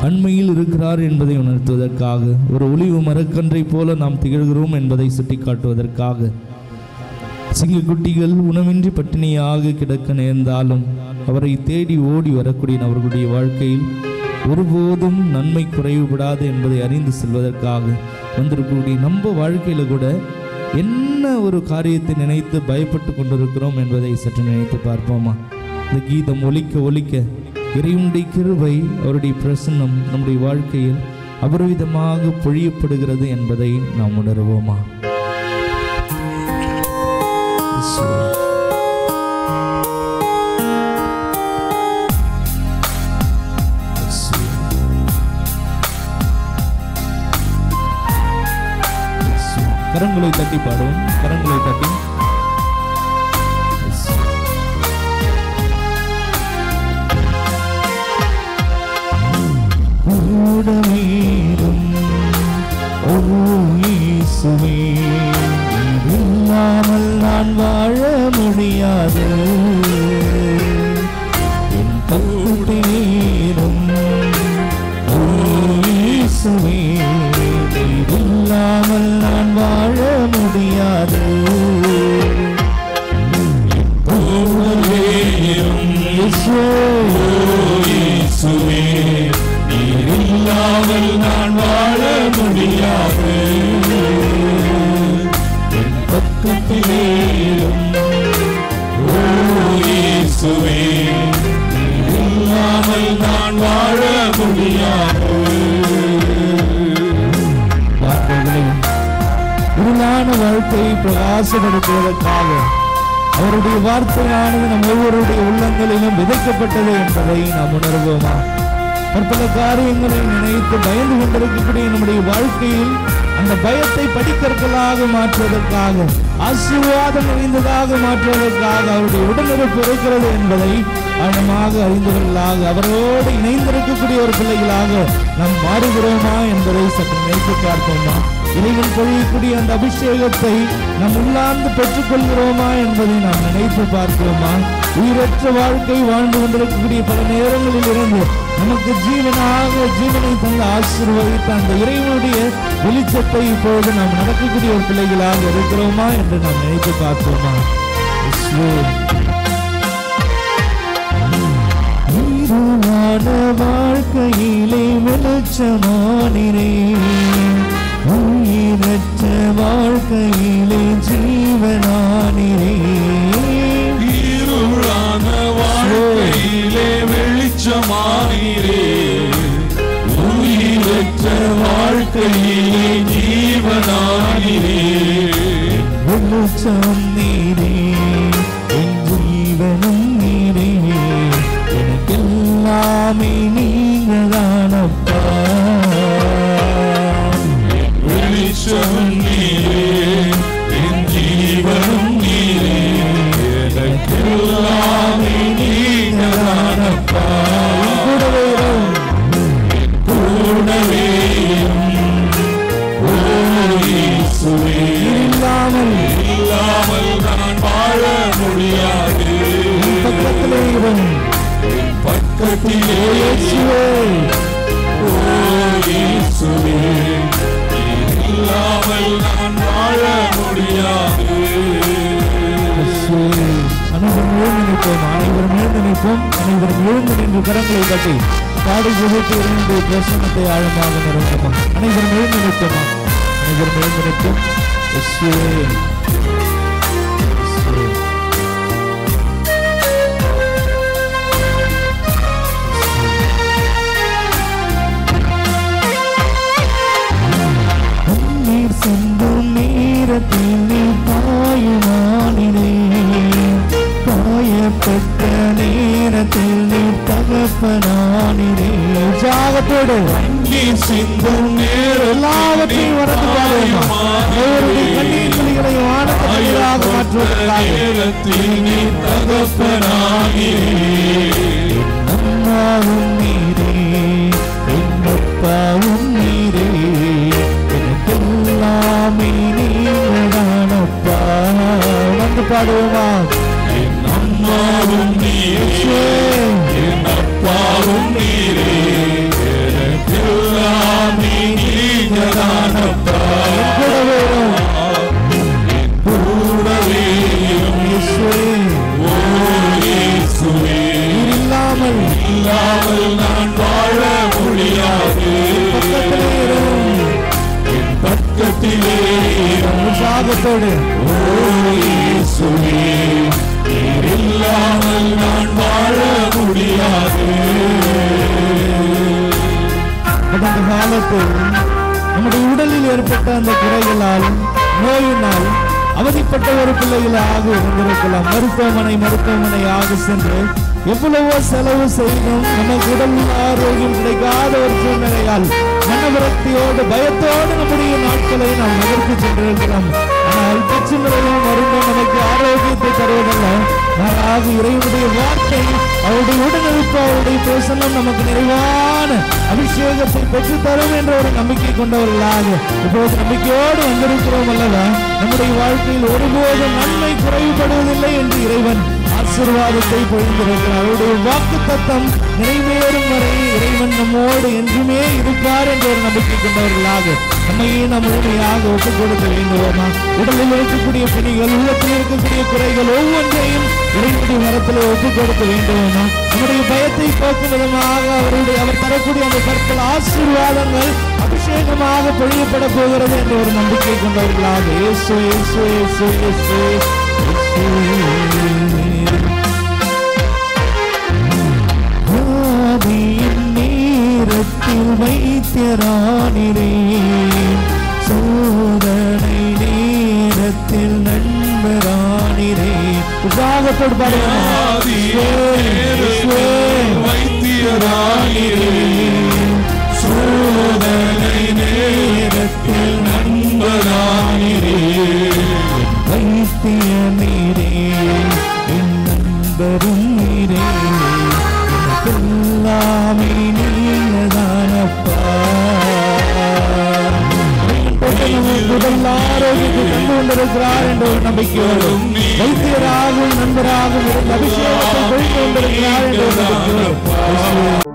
[SPEAKER 1] அண்மையில் இருக்கிறார் என்பதை உணர்த்துவதற்காக ஒரு ஒளிவு மரக்கன்றை போல நாம் திகழ்கிறோம் என்பதை சுட்டிக்காட்டுவதற்காக சிங்கக்குட்டிகள் உணவின்றி பட்டினியாக கிடக்க நேர்ந்தாலும் அவரை தேடி ஓடி வரக்கூடிய அவர்களுடைய வாழ்க்கையில் ஒருபோதும் நன்மை குறைவுபடாது என்பதை அறிந்து செல்வதற்காக வந்திருக்கக்கூடிய நம்ம வாழ்க்கையில கூட என்ன ஒரு காரியத்தை நினைத்து பயப்பட்டு கொண்டிருக்கிறோம் என்பதை சற்று நினைத்து பார்ப்போமா? இந்த கீதம் ஒலிக்க ஒலிக்க இறைவனுடைய கிருபை அவருடைய பிரசன்னம் நம்முடைய வாழ்க்கையில் அபரிவிதமாக பொழியப்படுகிறது என்பதை நாம் உணர்வோமா? கரங்களை தட்டி பாடுவோம். கரங்களை தட்டி இல்லாமல் நான் வாழ முடியாது. என் பக்கத்திலும் இல்லாமல் நான் வாழ முடியாது. இல்லாமல் நான் வாழ முடியாது. என் பக்கத்திலும் இல்லாமல் நான் வாழ முடியாது. இருளான வாழ்க்கையை பிரகாசப்படுத்துவதற்காக அவருடைய வார்த்தையானது நம் ஒவ்வொருடைய உள்ளங்களிலும் விதைக்கப்பட்டது என்பதை நாம் உணர்வோமா? பற்பல காரியங்களை நினைத்து பயந்து கொண்டிருக்கக்கூடிய நம்முடைய வாழ்க்கையில் அந்த பயத்தை படிக்கற்களாக மாற்றுவதற்காக ஆசீர்வாதம் நிறைந்ததாக மாற்றுவதற்காக அவருடைய உடனிருப்பு இருக்கிறது என்பதை ஆழமாக அறிந்தவர்களாக அவரோடு இணைந்திருக்கக்கூடிய ஒரு பிள்ளைகளாக நாம் மாறுகிறோமா என்பதை சற்று நினைத்து பார்ப்போமா? இறைவன் பொழியக்கூடிய அந்த அபிஷேகத்தை நாம் உள்ளார்ந்து பெற்றுக்கொள்கிறோமா என்பதை நாம் நினைத்து பார்ப்போமா? உயிரற்ற வாழ்க்கை வாழ்ந்து கொண்டிருக்கக்கூடிய பல நேரங்களில் இருந்து நமக்கு ஜீவனை தந்து ஆசீர்வதித்த அந்த இறைவனுடைய வெளிச்சத்தை இப்பொழுது நாம் நடக்கக்கூடிய ஒரு பிள்ளைகளாக இருக்கிறோமா என்று நாம் நினைத்து பார்ப்போமா? வாழ்க்கையிலே வெளிச்சமானிரே, உயிரற்ற வாழ்க்கையிலே ஜீவனானிரே.
[SPEAKER 3] இருளான வாழ்க்கையிலே வெளிச்சமானீரே, உயிரற்ற வாழ்க்கையிலே ஜீவனானீரே.
[SPEAKER 1] வெளிச்சம் நீரே, என் ஜீவனும் நீரே, எனக்கெல்லாமே நீங்க தானப்பா.
[SPEAKER 3] வெளிச்சம் நீரே, என் ஜீவனும் நீரே, எனக்கெல்லாமே நீங்க தானப்பா. கூடவே இல்லாமல் நான் வாழ முடியாது. பக்கத்திலே இல்லாமல் நான் வாழ முடியாது.
[SPEAKER 1] அனைவரும் நினைப்போம், அனைவரும் எழுந்து நினைப்போம், அனைவரும் எழுந்து நின்று கரங்களை கட்டி பாடி குதித்து இருந்து பிரசனத்தை ஆழமாக நிறுவனமா. அனைவரும் எழுந்து நினைப்போமா? அனைவரும் எழுந்து நினைப்போம்.
[SPEAKER 2] தக்க நேரத்தில் நீ தகப்பனானிரே. உற்சாகத்தோடு
[SPEAKER 3] சிந்தும்
[SPEAKER 2] எல்லாவற்றையும் வரது பாருமா. கண்ணீர் துளிகளை வானத்திலாக மாற்றுவதற்காக
[SPEAKER 3] நீ தகப்பனாகிறே.
[SPEAKER 2] அம்மாவும் நீரே, என் அப்பாவும் நீரே, எனக்கெல்லாமே நீங்கள்தானப்பா. வந்து பாடுவோமா?
[SPEAKER 3] என் அம்மாவும் நீரே, என் அப்பாவும் நீரே, எனக்கெல்லாமே நீங்கள்தானப்பா. என் கூடவே ஓ இயேசுவே, இல்லாமல் நான் வாழ முடியாது. என் பக்கத்திலே
[SPEAKER 2] உற்சாகத்தோடு
[SPEAKER 3] ஓ இயேசுவே, நீர் இல்லாமல் நான் வாழ முடியாது.
[SPEAKER 2] கடந்த காலத்தில் நம்முடைய உடலில் ஏற்பட்ட அந்த குறைகளால், நோயினால் அவதிப்பட்ட ஒரு பிள்ளைகளாக இருந்திருக்கலாம். மருத்துவமனையாக சென்று எவ்வளவோ செலவு செய்தும் நமக்கு உடல் ஆரோக்கியம் கிடைக்காத ஒரு சூழ்நிலையால் மனவிரக்தியோடு பயத்தோடு நம்முடைய நாட்களை நாம் நகர்த்தி சென்றிருக்கலாம். ஆனால் பச்சுநிலையும் மருந்தும் நமக்கு ஆரோக்கியத்தை தருவதல்ல, மாறாக இறைவனுடைய வார்த்தை, அவருடைய உடனிருப்பு, அவருடைய பிரசன்னம் நமக்கு நிறைவான அபிஷேகத்தை பெற்றுத்தரும் என்ற ஒரு நம்பிக்கை கொண்டவர்களாக இப்போது நம்பிக்கையோடு வந்திருக்கிறோம் அல்லவா? நம்முடைய வாழ்க்கையில் ஒருபோதும் நன்மை குறைவுபடுவதில்லை என்று இறைவன் ஆசீர்வாதத்தை பொழிந்திருக்கிறார். அவருடைய வாக்கு தத்தம் நிறைவேறும் வரை இறைவன் நம்மோடு என்றுமே இருப்பார் என்ற ஒரு நம்பிக்கை கொண்டவர்களாக நம்மையே நாம் முழுமையாக ஒப்புக் கொடுக்க வேண்டுவோமா? உடலில் இருக்கக்கூடிய பிணிகள், உள்ளத்தில் இருக்கக்கூடிய குறைகள் ஒவ்வொன்றையும் இறைவனுடைய மரத்தில் ஒப்புக் கொடுக்க வேண்டுவோமா? நம்முடைய பயத்தை போக்கும் விதமாக அவர் தரக்கூடிய அந்த கற்கள் ஆசீர்வாதங்கள் அபிஷேகமாக பொழியப்பட போகிறது என்ற ஒரு நம்பிக்கை கொண்டவர்களாக இயேசு இயேசு இயேசு இயேசு நேரத்தில் வைத்தியரானிரே, சோதனை நேரத்தில் நண்பரானிரே. உற்சாகத்தோடு
[SPEAKER 3] வைத்தியரானிரே, சோதனை நேரத்தில் நண்பரானிரே.
[SPEAKER 2] வைத்திய நீரே, என் நண்பரும் நீரே, எல்லாமே நீங்கள்தானப்பா. முதல் ஆரோக்கியத்தை கண்டு கொண்டிருக்கிறார் என்ற ஒரு நம்பிக்கையோடும், வைத்தியராகவும் நண்பராகவும் இருந்த அபிஷேகத்தை கொண்டு கொண்டிருக்கிறார் என்ற ஒரு நம்பிக்கையோடும்